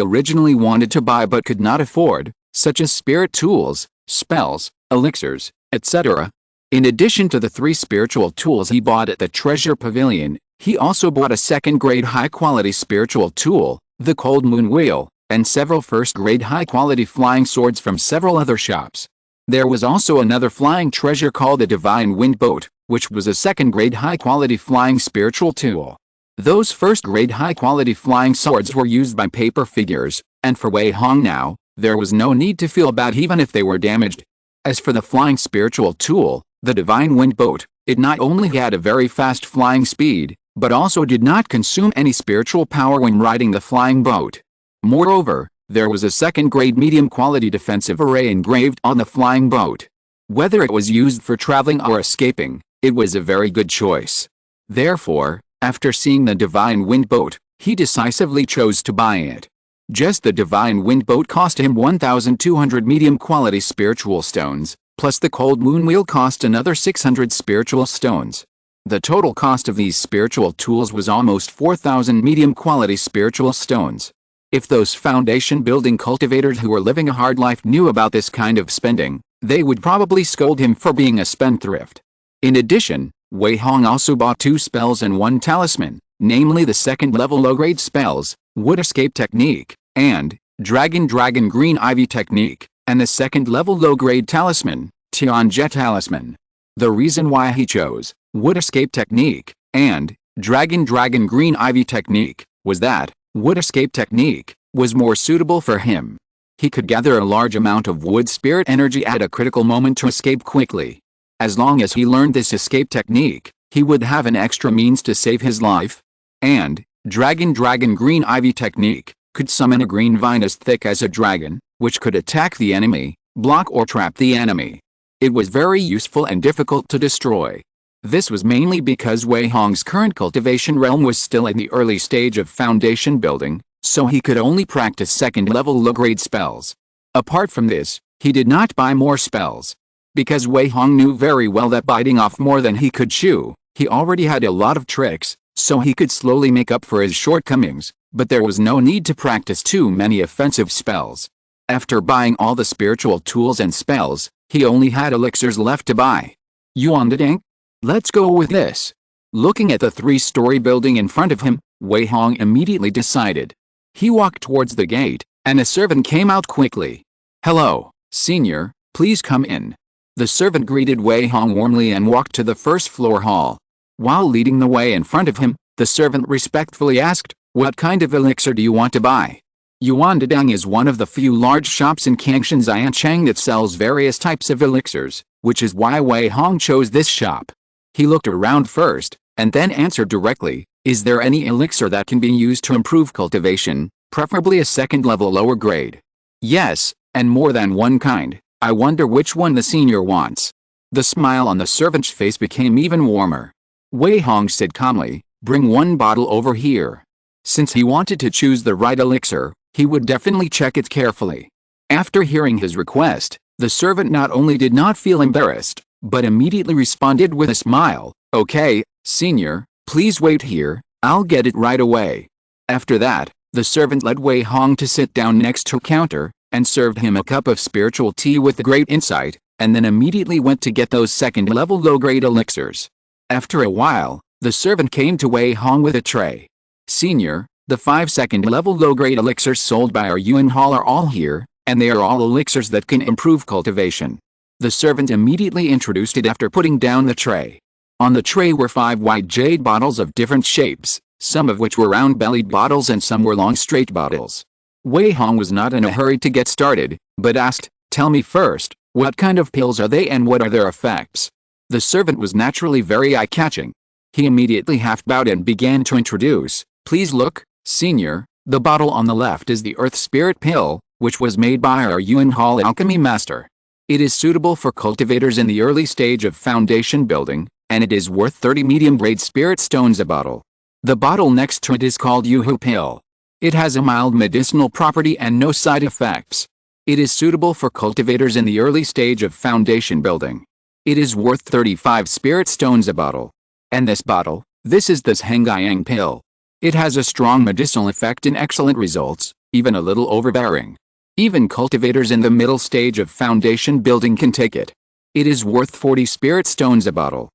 originally wanted to buy but could not afford, such as spirit tools, spells, elixirs, etc. In addition to the 3 spiritual tools he bought at the treasure pavilion, he also bought a second-grade high-quality spiritual tool, the Cold Moon Wheel, and several first-grade high-quality flying swords from several other shops. There was also another flying treasure called the Divine Wind Boat, which was a second-grade high-quality flying spiritual tool. Those first-grade high-quality flying swords were used by paper figures, and for Wei Hong now, there was no need to feel bad even if they were damaged. As for the flying spiritual tool, the Divine Wind Boat, it not only had a very fast flying speed, but also did not consume any spiritual power when riding the flying boat. Moreover, there was a second-grade medium-quality defensive array engraved on the flying boat. Whether it was used for traveling or escaping, it was a very good choice. Therefore, after seeing the Divine Wind Boat, he decisively chose to buy it. Just the Divine Wind Boat cost him 1,200 medium-quality spiritual stones, plus the Cold Moon Wheel cost another 600 spiritual stones. The total cost of these spiritual tools was almost 4,000 medium-quality spiritual stones. If those foundation-building cultivators who were living a hard life knew about this kind of spending, they would probably scold him for being a spendthrift. In addition, Wei Hong also bought 2 spells and 1 talisman, namely the second-level low-grade spells, Wood Escape Technique, and Dragon Green Ivy Technique, and the second-level low-grade talisman, Tianjie Talisman. The reason why he chose Wood Escape Technique and Dragon Green Ivy Technique was that Wood Escape Technique was more suitable for him. He could gather a large amount of wood spirit energy at a critical moment to escape quickly. As long as he learned this escape technique, he would have an extra means to save his life. And Dragon Green Ivy Technique could summon a green vine as thick as a dragon, which could attack the enemy, block or trap the enemy. It was very useful and difficult to destroy. This was mainly because Wei Hong's current cultivation realm was still in the early stage of foundation building, so he could only practice second-level low-grade spells. Apart from this, he did not buy more spells. Because Wei Hong knew very well that biting off more than he could chew, he already had a lot of tricks, so he could slowly make up for his shortcomings, but there was no need to practice too many offensive spells. After buying all the spiritual tools and spells, he only had elixirs left to buy. Yuan Ding? Let's go with this. Looking at the 3-story building in front of him, Wei Hong immediately decided. He walked towards the gate, and a servant came out quickly. "Hello, senior, please come in." The servant greeted Wei Hong warmly and walked to the first-floor hall. While leading the way in front of him, the servant respectfully asked, "What kind of elixir do you want to buy?" Yuandadang is one of the few large shops in Kangshan Xianchang that sells various types of elixirs, which is why Wei Hong chose this shop. He looked around first, and then answered directly, "Is there any elixir that can be used to improve cultivation, preferably a second-level lower grade?" "Yes, and more than one kind. I wonder which one the senior wants." The smile on the servant's face became even warmer. Wei Hong said calmly, "Bring one bottle over here." Since he wanted to choose the right elixir, he would definitely check it carefully. After hearing his request, the servant not only did not feel embarrassed, but immediately responded with a smile, "Okay, senior, please wait here, I'll get it right away." After that, the servant led Wei Hong to sit down next to a counter, and served him a cup of spiritual tea with great insight, and then immediately went to get those second-level low-grade elixirs. After a while, the servant came to Wei Hong with a tray. "Senior, the 5 second-level low-grade elixirs sold by our Yuan Hall are all here, and they are all elixirs that can improve cultivation." The servant immediately introduced it after putting down the tray. On the tray were 5 white jade bottles of different shapes, some of which were round-bellied bottles and some were long straight bottles. Wei Hong was not in a hurry to get started, but asked, "Tell me first, what kind of pills are they and what are their effects?" The servant was naturally very eye-catching. He immediately half-bowed and began to introduce, "Please look, senior, the bottle on the left is the Earth Spirit Pill, which was made by our Yuan Hall alchemy master. It is suitable for cultivators in the early stage of foundation building, and it is worth 30 medium-grade spirit stones a bottle. The bottle next to it is called Yuhu Pill. It has a mild medicinal property and no side effects. It is suitable for cultivators in the early stage of foundation building. It is worth 35 spirit stones a bottle. And this bottle, this is this Hengayang Pill. It has a strong medicinal effect and excellent results, even a little overbearing. Even cultivators in the middle stage of foundation building can take it. It is worth 40 spirit stones a bottle."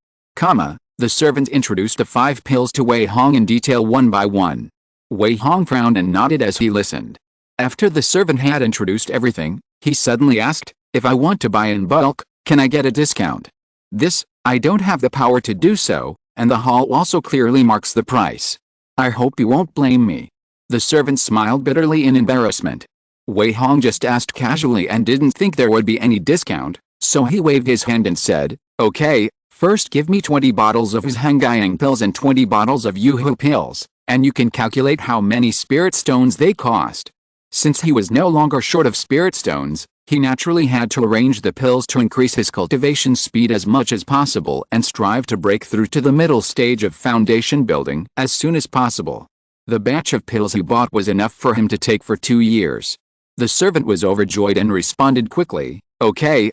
The servant introduced the 5 pills to Wei Hong in detail one by one. Wei Hong frowned and nodded as he listened. After the servant had introduced everything, he suddenly asked, "If I want to buy in bulk, can I get a discount?" "This, I don't have the power to do so, and the hall also clearly marks the price. I hope you won't blame me." The servant smiled bitterly in embarrassment. Wei Hong just asked casually and didn't think there would be any discount, so he waved his hand and said, "Okay, first give me 20 bottles of his Hengayang pills and 20 bottles of Yuhu pills, and you can calculate how many spirit stones they cost." Since he was no longer short of spirit stones, he naturally had to arrange the pills to increase his cultivation speed as much as possible and strive to break through to the middle stage of foundation building as soon as possible. The batch of pills he bought was enough for him to take for 2 years. The servant was overjoyed and responded quickly, Okay,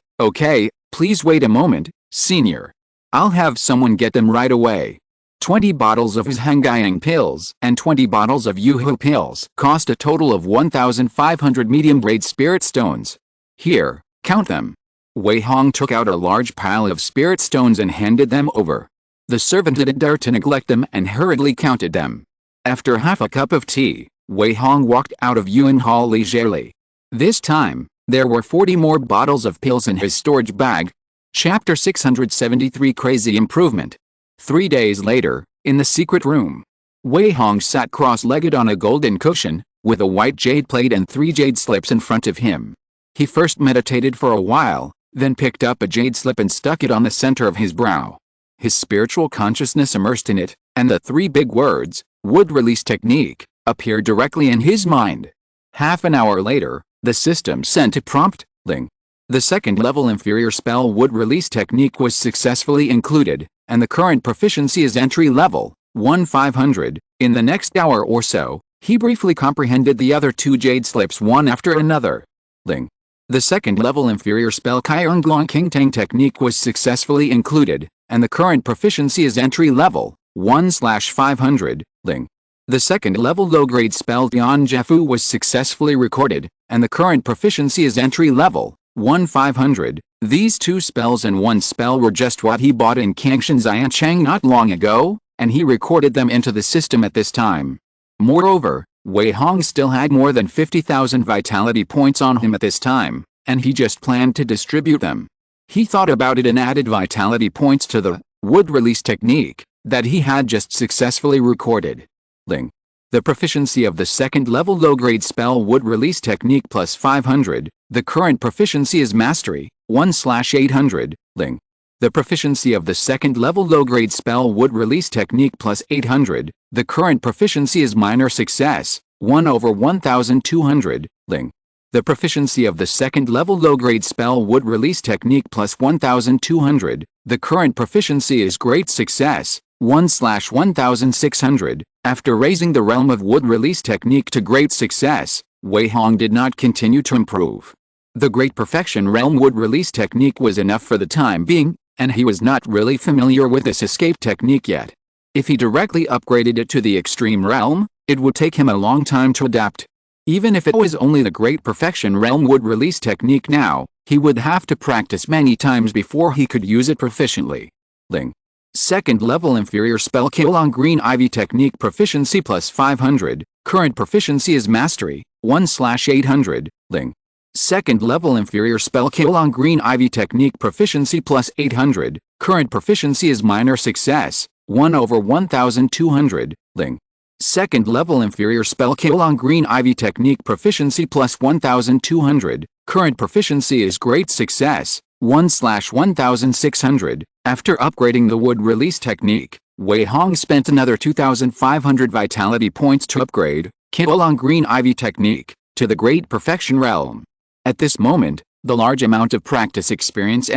please wait a moment, senior. I'll have someone get them right away." 20 bottles of his Hengayang pills and 20 bottles of Yuhu pills cost a total of 1,500 medium-grade spirit stones. "Here, count them." Wei Hong took out a large pile of spirit stones and handed them over. The servant didn't dare to neglect them and hurriedly counted them. After half a cup of tea, Wei Hong walked out of Yuan Hall leisurely. This time, there were 40 more bottles of pills in his storage bag. Chapter 673 Crazy Improvement. 3 days later, in the secret room, Wei Hong sat cross-legged on a golden cushion, with a white jade plate and 3 jade slips in front of him. He first meditated for a while, then picked up a jade slip and stuck it on the center of his brow. His spiritual consciousness immersed in it, and the 3 big words, "wood release technique," appeared directly in his mind. Half an hour later, the system sent a prompt, "Ling." The second-level inferior spell wood release technique was successfully included, and the current proficiency is entry level, 1,500. In the next hour or so, he briefly comprehended the other 2 jade slips one after another. Ling. The second-level inferior spell Kaiyong Glong King Tang technique was successfully included, and the current proficiency is entry level, 1/500. Ling. The second-level low-grade spell Dian Jefu was successfully recorded, and the current proficiency is entry level, 1/500. These 2 spells and 1 spell were just what he bought in Kangshan Xianchang not long ago, and he recorded them into the system at this time. Moreover, Wei Hong still had more than 50,000 vitality points on him at this time, and he just planned to distribute them. He thought about it and added vitality points to the wood release technique that he had just successfully recorded. Ling. The proficiency of the second level low-grade spell Wood Release Technique plus 500. The current proficiency is Mastery, 1/800, Ling. The proficiency of the second level low-grade spell Wood Release Technique plus 800. The current proficiency is Minor Success, 1/1200, Ling. The proficiency of the second level low-grade spell Wood Release Technique plus 1200. The current proficiency is Great Success, 1/1600. After raising the realm of Wood Release Technique to Great Success, Wei Hong did not continue to improve. The Great Perfection realm Wood Release Technique was enough for the time being, and he was not really familiar with this escape technique yet. If he directly upgraded it to the Extreme realm, it would take him a long time to adapt. Even if it was only the Great Perfection realm Wood Release Technique now, he would have to practice many times before he could use it proficiently. Ling. Second level inferior spell Long Green Ivy Technique proficiency plus 500. Current proficiency is Mastery, 1/800, Ling. Second level inferior spell Long Green Ivy Technique proficiency plus 800. Current proficiency is Minor Success, 1/1200, Ling. Second level inferior spell Long Green Ivy Technique proficiency plus 1200. Current proficiency is Great Success, 1/1600. After upgrading the Wood Release Technique, Wei Hong spent another 2,500 vitality points to upgrade Long Green Ivy Technique to the Great Perfection realm. At this moment, the large amount of practice experience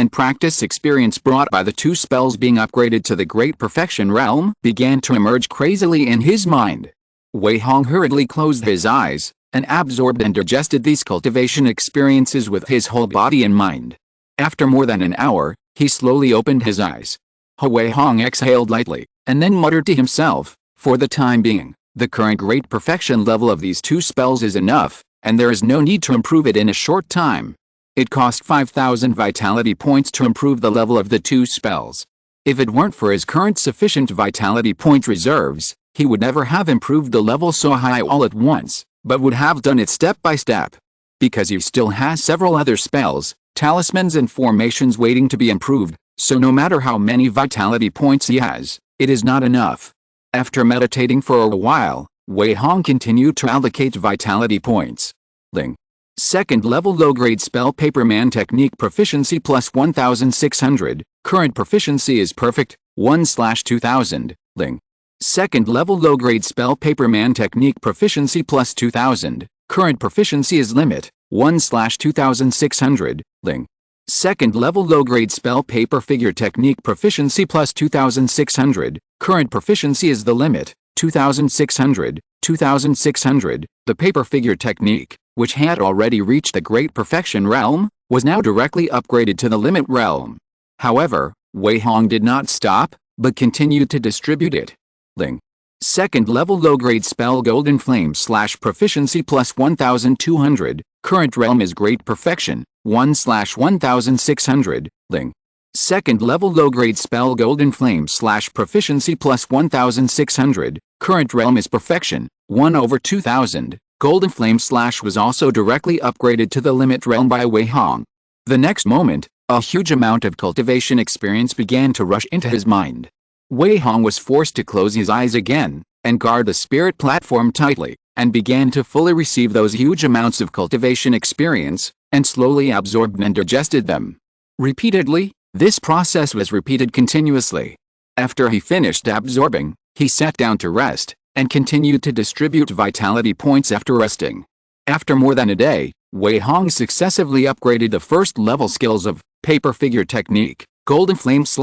brought by the two spells being upgraded to the Great Perfection realm began to emerge crazily in his mind. Wei Hong hurriedly closed his eyes and absorbed and digested these cultivation experiences with his whole body and mind. After more than an hour, he slowly opened his eyes. Wei Hong exhaled lightly, and then muttered to himself, "For the time being, the current Great Perfection level of these two spells is enough, and there is no need to improve it in a short time." It cost 5,000 vitality points to improve the level of the two spells. If it weren't for his current sufficient vitality point reserves, he would never have improved the level so high all at once, but would have done it step by step. Because he still has several other spells, talismans and formations waiting to be improved, so no matter how many vitality points he has, it is not enough. After meditating for a while, Wei Hong continued to allocate vitality points. Ling. Second level low-grade spell Paperman Technique proficiency plus 1600. Current proficiency is Perfect, 1/2000, Ling. Second level low-grade spell Paperman Technique proficiency plus 2000. Current proficiency is Limit, 1/2600, Ling. Second level low-grade spell Paper Figure Technique proficiency plus 2600. Current proficiency is the Limit, 2600, 2600. The Paper Figure Technique, which had already reached the Great Perfection realm, was now directly upgraded to the Limit realm. However, Wei Hong did not stop, but continued to distribute it. Ling. Second level low-grade spell Golden Flame / proficiency plus 1200. Current realm is Great Perfection, 1/1600, Ling. Second level low-grade spell Golden Flame / proficiency plus 1600. Current realm is Perfection, 1/2000. Golden Flame / was also directly upgraded to the Limit realm by Wei Hong. The next moment, a huge amount of cultivation experience began to rush into his mind. Wei Hong was forced to close his eyes again, and guard the spirit platform tightly, and began to fully receive those huge amounts of cultivation experience, and slowly absorbed and digested them. Repeatedly, this process was repeated continuously. After he finished absorbing, he sat down to rest, and continued to distribute vitality points after resting. After more than a day, Wei Hong successively upgraded the first level skills of Paper Figure Technique, Golden Flame /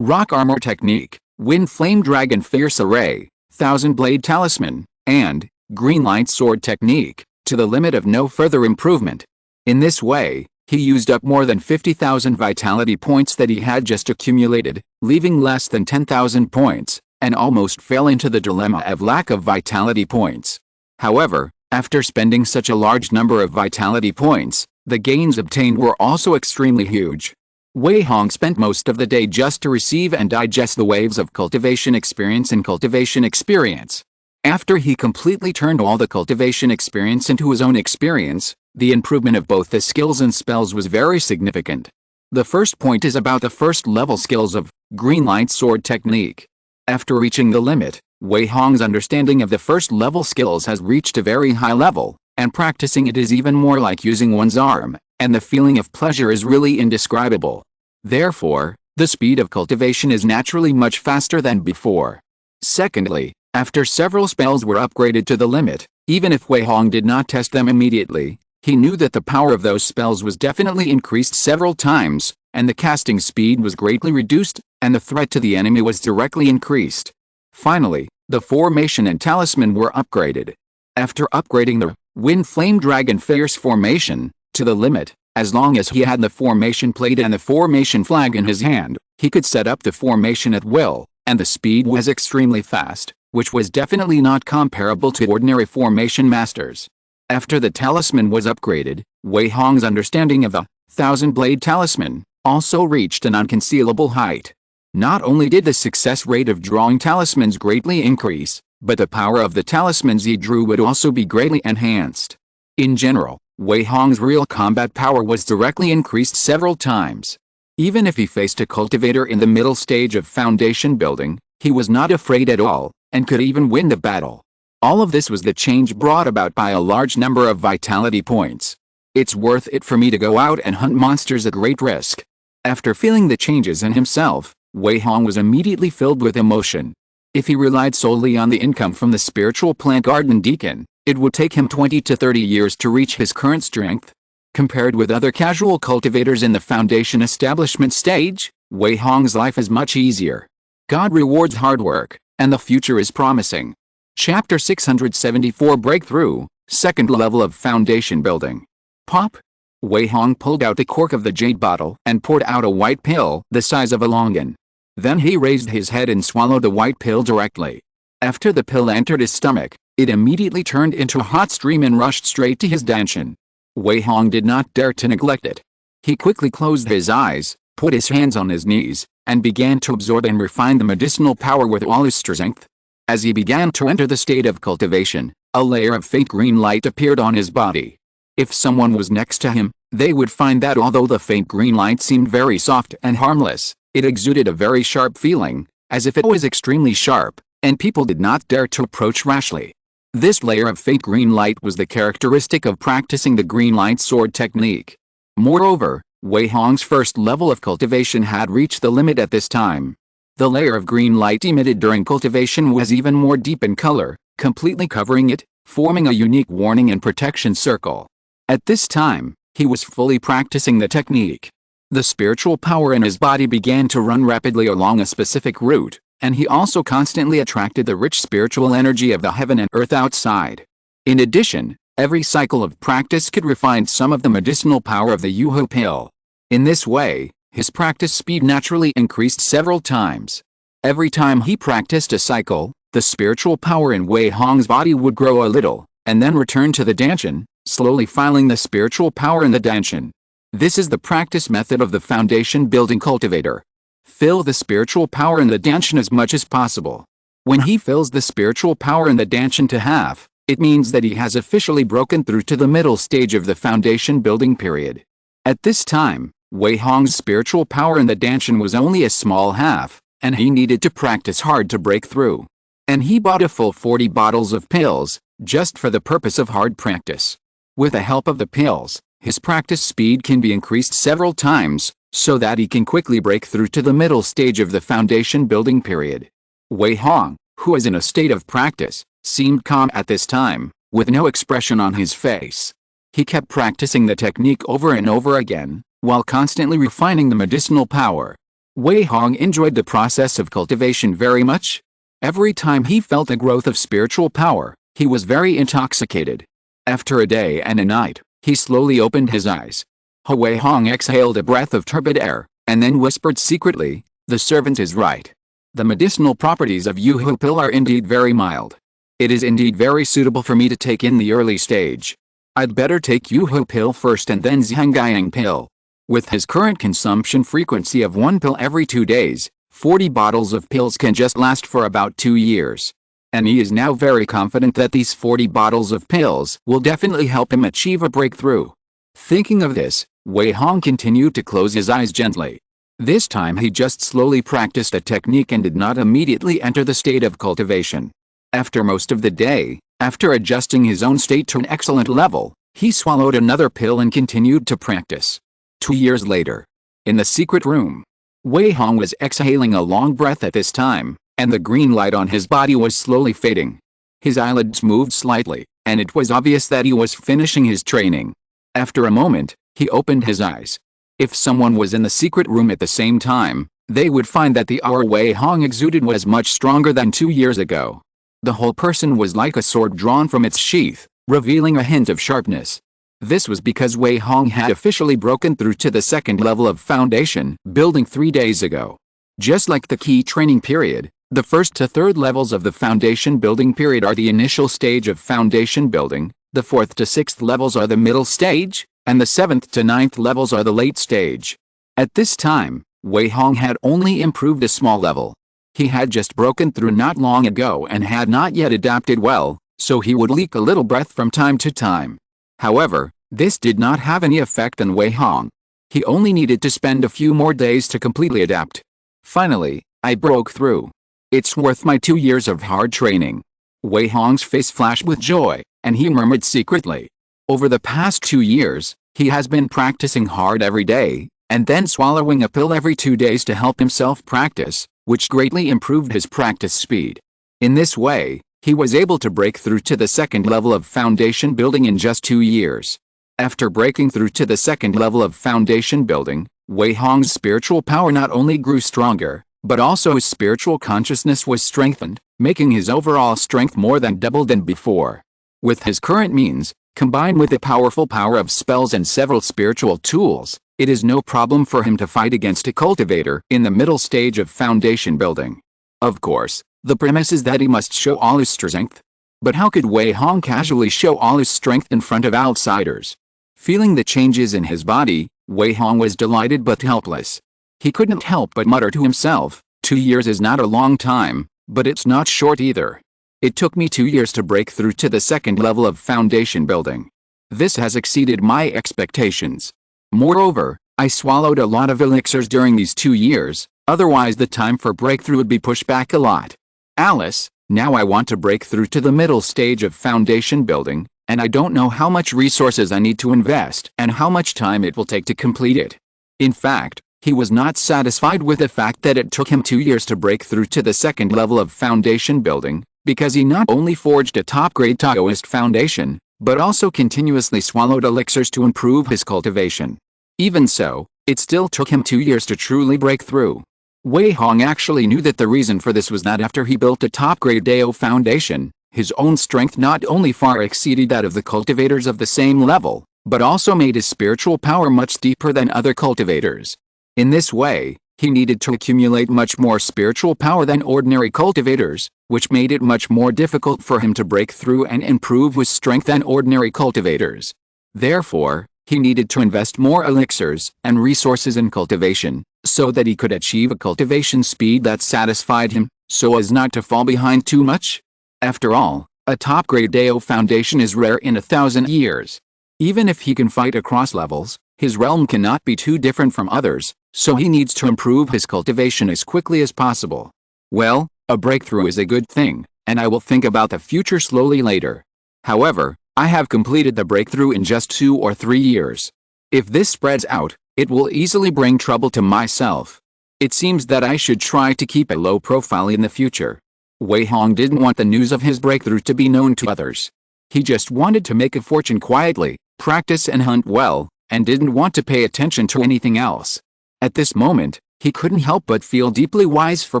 Rock Armor Technique, Wind Flame Dragon Fierce Array, Thousand Blade Talisman, and Green Light Sword Technique, to the limit of no further improvement. In this way, he used up more than 50,000 vitality points that he had just accumulated, leaving less than 10,000 points, and almost fell into the dilemma of lack of vitality points. However, after spending such a large number of vitality points, the gains obtained were also extremely huge. Wei Hong spent most of the day just to receive and digest the waves of cultivation experience and cultivation experience. After he completely turned all the cultivation experience into his own experience, the improvement of both the skills and spells was very significant. The first point is about the first level skills of Green Light Sword Technique. After reaching the limit, Wei Hong's understanding of the first level skills has reached a very high level, and practicing it is even more like using one's arm, and the feeling of pleasure is really indescribable. Therefore, the speed of cultivation is naturally much faster than before. Secondly, after several spells were upgraded to the limit, even if Wei Hong did not test them immediately, he knew that the power of those spells was definitely increased several times, and the casting speed was greatly reduced, and the threat to the enemy was directly increased. Finally, the formation and talisman were upgraded. After upgrading the Wind Flame Dragon Fierce formation to the limit, as long as he had the formation plate and the formation flag in his hand, he could set up the formation at will, and the speed was extremely fast, which was definitely not comparable to ordinary formation masters. After the talisman was upgraded, Wei Hong's understanding of the Thousand Blade Talisman also reached an unconcealable height. Not only did the success rate of drawing talismans greatly increase, but the power of the talismans he drew would also be greatly enhanced. In general, Wei Hong's real combat power was directly increased several times. Even if he faced a cultivator in the middle stage of foundation building, he was not afraid at all, and could even win the battle. All of this was the change brought about by a large number of vitality points. It's worth it for me to go out and hunt monsters at great risk. After feeling the changes in himself, Wei Hong was immediately filled with emotion. If he relied solely on the income from the spiritual plant garden deacon, it would take him 20 to 30 years to reach his current strength. Compared with other casual cultivators in the foundation establishment stage, Wei Hong's life is much easier. God rewards hard work, and the future is promising. Chapter 674 Breakthrough, Second Level of Foundation Building. Pop! Wei Hong pulled out the cork of the jade bottle and poured out a white pill the size of a longan. Then he raised his head and swallowed the white pill directly. After the pill entered his stomach, it immediately turned into a hot stream and rushed straight to his danchan. Wei Hong did not dare to neglect it. He quickly closed his eyes, put his hands on his knees, and began to absorb and refine the medicinal power with all his strength. As he began to enter the state of cultivation, a layer of faint green light appeared on his body. If someone was next to him, they would find that although the faint green light seemed very soft and harmless, it exuded a very sharp feeling, as if it was extremely sharp, and people did not dare to approach rashly. This layer of faint green light was the characteristic of practicing the green light sword technique. Moreover, Wei Hong's first level of cultivation had reached the limit at this time. The layer of green light emitted during cultivation was even more deep in color, completely covering it, forming a unique warning and protection circle. At this time, he was fully practicing the technique. The spiritual power in his body began to run rapidly along a specific route, and he also constantly attracted the rich spiritual energy of the heaven and earth outside. In addition, every cycle of practice could refine some of the medicinal power of the Yuhu pill. In this way, his practice speed naturally increased several times. Every time he practiced a cycle, the spiritual power in Wei Hong's body would grow a little, and then return to the danchan, slowly filing the spiritual power in the danchan. This is the practice method of the foundation building cultivator. Fill the spiritual power in the danchan as much as possible. When he fills the spiritual power in the danchan to half, it means that he has officially broken through to the middle stage of the foundation building period. At this time, Wei Hong's spiritual power in the danchan was only a small half, and he needed to practice hard to break through. And he bought a full 40 bottles of pills, just for the purpose of hard practice. With the help of the pills, his practice speed can be increased several times, so that he can quickly break through to the middle stage of the foundation building period. Wei Hong, who was in a state of practice, seemed calm at this time, with no expression on his face. He kept practicing the technique over and over again, while constantly refining the medicinal power. Wei Hong enjoyed the process of cultivation very much. Every time he felt the growth of spiritual power, he was very intoxicated. After a day and a night, he slowly opened his eyes. Wei Hong exhaled a breath of turbid air, and then whispered secretly, "The servant is right. The medicinal properties of Yuhu pill are indeed very mild. It is indeed very suitable for me to take in the early stage. I'd better take Yuhu pill first and then Zhangyang pill." With his current consumption frequency of 1 pill every 2 days, 40 bottles of pills can just last for about 2 years. And he is now very confident that these 40 bottles of pills will definitely help him achieve a breakthrough. Thinking of this, Wei Hong continued to close his eyes gently. This time he just slowly practiced a technique and did not immediately enter the state of cultivation. After most of the day, after adjusting his own state to an excellent level, he swallowed another pill and continued to practice. 2 years later, in the secret room, Wei Hong was exhaling a long breath at this time, and the green light on his body was slowly fading. His eyelids moved slightly, and it was obvious that he was finishing his training. After a moment, he opened his eyes. If someone was in the secret room at the same time, they would find that the aura Wei Hong exuded was much stronger than 2 years ago. The whole person was like a sword drawn from its sheath, revealing a hint of sharpness. This was because Wei Hong had officially broken through to the second level of foundation building 3 days ago. Just like the key training period, the first to third levels of the foundation building period are the initial stage of foundation building, the fourth to sixth levels are the middle stage, and the seventh to ninth levels are the late stage. At this time, Wei Hong had only improved a small level. He had just broken through not long ago and had not yet adapted well, so he would leak a little breath from time to time. However, this did not have any effect on Wei Hong. He only needed to spend a few more days to completely adapt. Finally, I broke through. It's worth my 2 years of hard training. Wei Hong's face flashed with joy, and he murmured secretly. Over the past 2 years, he has been practicing hard every day, and then swallowing a pill every 2 days to help himself practice, which greatly improved his practice speed. In this way, he was able to break through to the second level of foundation building in just 2 years. After breaking through to the second level of foundation building, Wei Hong's spiritual power not only grew stronger, but also his spiritual consciousness was strengthened, making his overall strength more than double than before. With his current means, combined with the powerful power of spells and several spiritual tools, it is no problem for him to fight against a cultivator in the middle stage of foundation building. Of course, the premise is that he must show all his strength. But how could Wei Hong casually show all his strength in front of outsiders? Feeling the changes in his body, Wei Hong was delighted but helpless. He couldn't help but mutter to himself, 2 years is not a long time, but it's not short either. It took me 2 years to break through to the second level of foundation building. This has exceeded my expectations. Moreover, I swallowed a lot of elixirs during these 2 years, otherwise the time for breakthrough would be pushed back a lot. Alice, now I want to break through to the middle stage of foundation building, and I don't know how much resources I need to invest and how much time it will take to complete it. In fact, he was not satisfied with the fact that it took him 2 years to break through to the second level of foundation building, because he not only forged a top-grade Taoist foundation, but also continuously swallowed elixirs to improve his cultivation. Even so, it still took him 2 years to truly break through. Wei Hong actually knew that the reason for this was that after he built a top-grade Dao foundation, his own strength not only far exceeded that of the cultivators of the same level, but also made his spiritual power much deeper than other cultivators. In this way, he needed to accumulate much more spiritual power than ordinary cultivators, which made it much more difficult for him to break through and improve his strength than ordinary cultivators. Therefore, he needed to invest more elixirs and resources in cultivation, so that he could achieve a cultivation speed that satisfied him, so as not to fall behind too much. After all, a top-grade Dao foundation is rare in 1,000 years. Even if he can fight across levels, his realm cannot be too different from others, so he needs to improve his cultivation as quickly as possible. Well, a breakthrough is a good thing, and I will think about the future slowly later. However, I have completed the breakthrough in just 2 or 3 years. If this spreads out, it will easily bring trouble to myself. It seems that I should try to keep a low profile in the future. Wei Hong didn't want the news of his breakthrough to be known to others. He just wanted to make a fortune quietly, practice and hunt well, and didn't want to pay attention to anything else. At this moment, he couldn't help but feel deeply wise for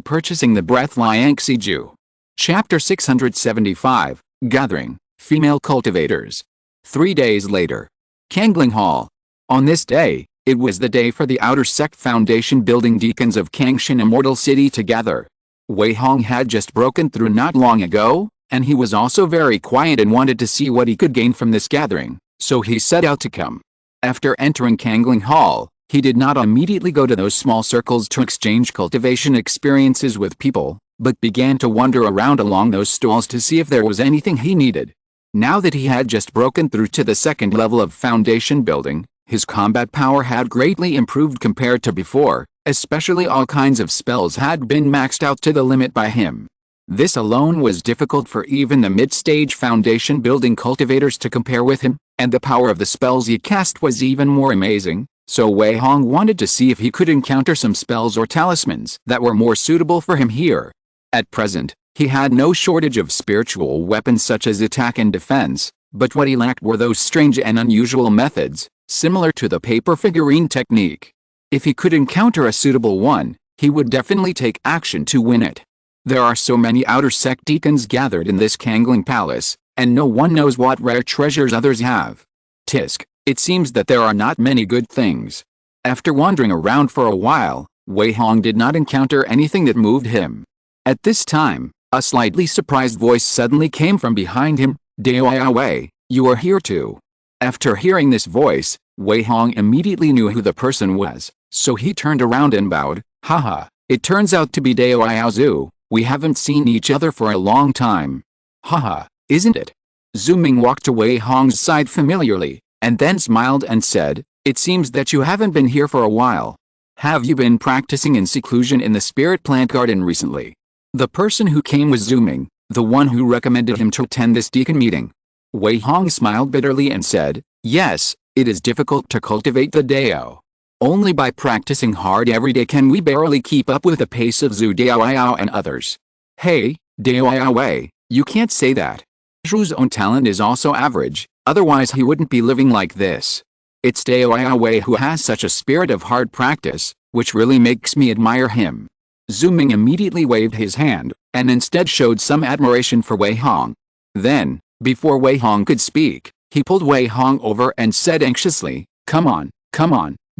purchasing the Breath Liang Siju. Chapter 675, Gathering, Female Cultivators. 3 days later. Kangling Hall. On this day, it was the day for the Outer Sect Foundation building deacons of Kangshan Immortal City to gather. Wei Hong had just broken through not long ago, and he was also very quiet and wanted to see what he could gain from this gathering, so he set out to come. After entering Kangling Hall, he did not immediately go to those small circles to exchange cultivation experiences with people, but began to wander around along those stalls to see if there was anything he needed. Now that he had just broken through to the second level of foundation building, his combat power had greatly improved compared to before, Especially all kinds of spells had been maxed out to the limit by him. This alone was difficult for even the mid-stage foundation building cultivators to compare with him, and the power of the spells he cast was even more amazing, so Wei Hong wanted to see if he could encounter some spells or talismans that were more suitable for him here. At present, he had no shortage of spiritual weapons such as attack and defense, but what he lacked were those strange and unusual methods, similar to the paper figurine technique. If he could encounter a suitable one, he would definitely take action to win it. There are so many outer sect deacons gathered in this Kangling Palace, and no one knows what rare treasures others have. Tisk, it seems that there are not many good things. After wandering around for a while, Wei Hong did not encounter anything that moved him. At this time, a slightly surprised voice suddenly came from behind him. "Dao Wei, you are here too." After hearing this voice, Wei Hong immediately knew who the person was, so he turned around and bowed. "Haha, it turns out to be Dao Zhu. We haven't seen each other for a long time." "Haha, isn't it?" Zhu Ming walked to Wei Hong's side familiarly, and then smiled and said, "It seems that you haven't been here for a while. Have you been practicing in seclusion in the spirit plant garden recently?" The person who came was Zhu Ming, the one who recommended him to attend this deacon meeting. Wei Hong smiled bitterly and said, "Yes, it is difficult to cultivate the Dao. Only by practicing hard every day can we barely keep up with the pace of Zhu Dao and others." "Hey, Dao Wei, you can't say that. Zhu's own talent is also average, otherwise he wouldn't be living like this. It's Dao Wei who has such a spirit of hard practice, which really makes me admire him." Zhu Ming immediately waved his hand, and instead showed some admiration for Wei Hong. Then, before Wei Hong could speak, he pulled Wei Hong over and said anxiously, come on,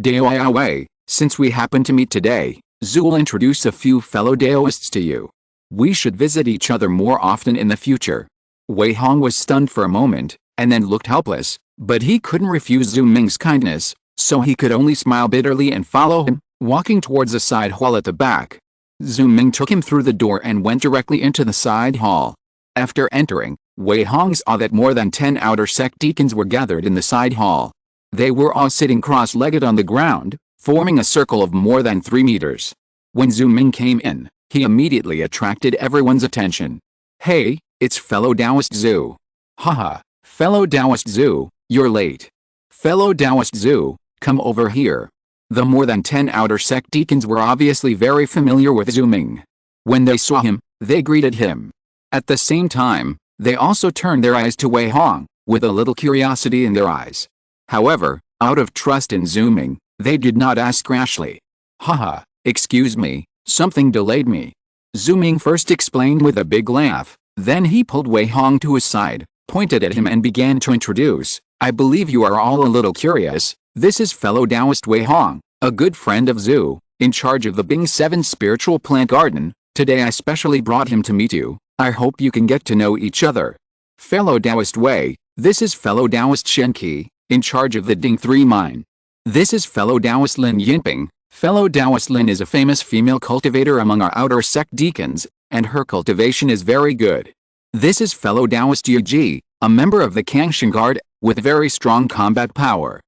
Dao Wei, since we happen to meet today, Zhu will introduce a few fellow Daoists to you. We should visit each other more often in the future." Wei Hong was stunned for a moment, and then looked helpless, but he couldn't refuse Zhu Ming's kindness, so he could only smile bitterly and follow him, walking towards a side hall at the back. Zhu Ming took him through the door and went directly into the side hall. After entering, Wei Hong saw that more than 10 outer sect deacons were gathered in the side hall. They were all sitting cross-legged on the ground, forming a circle of more than 3 meters. When Zhu Ming came in, he immediately attracted everyone's attention. "Hey, it's fellow Taoist Zhu." "Haha, fellow Taoist Zhu, you're late. Fellow Taoist Zhu, come over here." The more than 10 outer sect deacons were obviously very familiar with Zhu Ming. When they saw him, they greeted him. At the same time, they also turned their eyes to Wei Hong, with a little curiosity in their eyes. However, out of trust in Zhu Ming, they did not ask rashly. "Haha, excuse me, something delayed me." Zhu Ming first explained with a big laugh, then he pulled Wei Hong to his side, pointed at him and began to introduce, "I believe you are all a little curious, this is fellow Taoist Wei Hong, a good friend of Zhu, in charge of the Bing 7 spiritual plant garden. Today I specially brought him to meet you. I hope you can get to know each other. Fellow Taoist Wei, this is fellow Taoist Shen Qi, in charge of the Ding 3 mine. This is fellow Taoist Lin Yinping. Fellow Taoist Lin is a famous female cultivator among our outer sect deacons, and her cultivation is very good. This is fellow Taoist Yu Ji, a member of the Kangshan Guard, with very strong combat power."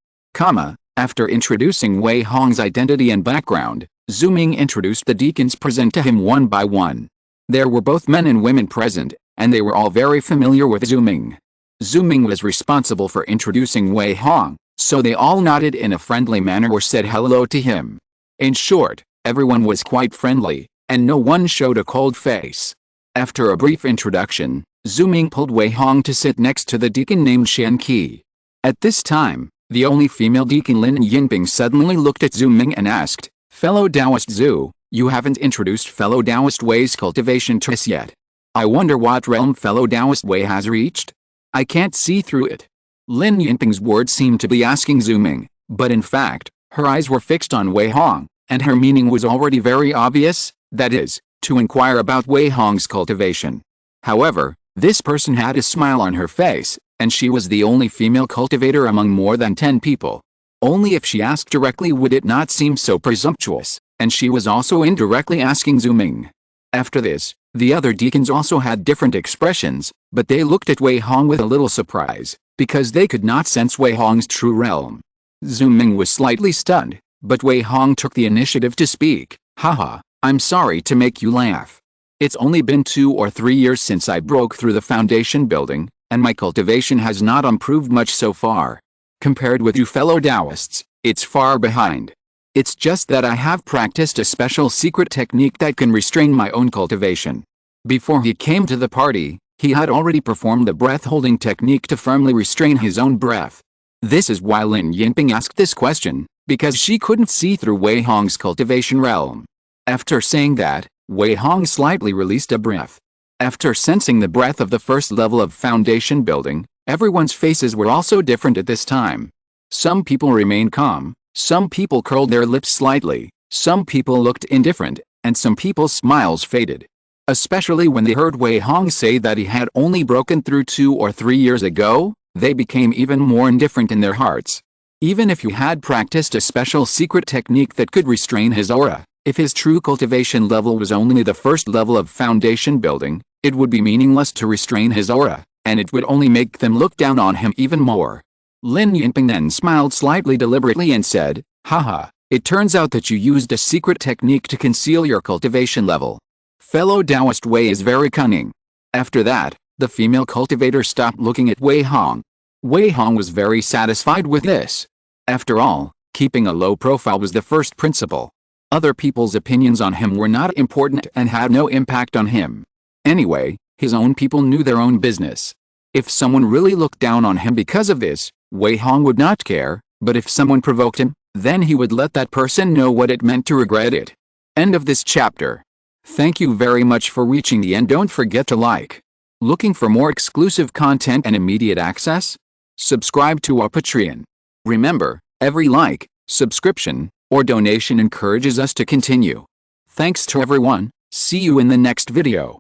After introducing Wei Hong's identity and background, Zhu Ming introduced the deacons present to him one by one. There were both men and women present, and they were all very familiar with Zhu Ming. Zhu Ming was responsible for introducing Wei Hong, so they all nodded in a friendly manner or said hello to him. In short, everyone was quite friendly, and no one showed a cold face. After a brief introduction, Zhu Ming pulled Wei Hong to sit next to the deacon named Shen Qi. At this time, the only female deacon Lin Yinping suddenly looked at Zhu Ming and asked, "Fellow Taoist Zhu, you haven't introduced fellow Taoist Wei's cultivation to us yet. I wonder what realm fellow Taoist Wei has reached? I can't see through it." Lin Yinping's words seemed to be asking Zhu Ming, but in fact, her eyes were fixed on Wei Hong, and her meaning was already very obvious, that is, to inquire about Wei Hong's cultivation. However, this person had a smile on her face, and she was the only female cultivator among more than 10 people. Only if she asked directly would it not seem so presumptuous, and she was also indirectly asking Zhu Ming. After this, the other deacons also had different expressions, but they looked at Wei Hong with a little surprise, because they could not sense Wei Hong's true realm. Zhu Ming was slightly stunned, But Wei Hong took the initiative to speak. Haha, I'm sorry to make you laugh. It's only been 2 or 3 years since I broke through the foundation building, and my cultivation has not improved much so far. Compared with you fellow Taoists, it's far behind. It's just that I have practiced a special secret technique that can restrain my own cultivation. Before he came to the party, he had already performed the breath-holding technique to firmly restrain his own breath. This is why Lin Yinping asked this question, because she couldn't see through Wei Hong's cultivation realm. After saying that, Wei Hong slightly released a breath. After sensing the breath of the first level of foundation building, everyone's faces were also different at this time. Some people remained calm, some people curled their lips slightly, some people looked indifferent, and some people's smiles faded. Especially when they heard Wei Hong say that he had only broken through 2 or 3 years ago, they became even more indifferent in their hearts. Even if you had practiced a special secret technique that could restrain his aura, if his true cultivation level was only the first level of foundation building, it would be meaningless to restrain his aura, and it would only make them look down on him even more. Lin Yinping then smiled slightly deliberately and said, haha, it turns out that you used a secret technique to conceal your cultivation level. Fellow Taoist Wei is very cunning. After that, the female cultivator stopped looking at Wei Hong. Wei Hong was very satisfied with this. After all, keeping a low profile was the first principle. Other people's opinions on him were not important and had no impact on him. Anyway, his own people knew their own business. If someone really looked down on him because of this, Wei Hong would not care, but if someone provoked him, then he would let that person know what it meant to regret it. End of this chapter. Thank you very much for reaching the end. Don't forget to like. Looking for more exclusive content and immediate access? Subscribe to our Patreon. Remember, every like, subscription, or donation encourages us to continue. Thanks to everyone. See you in the next video.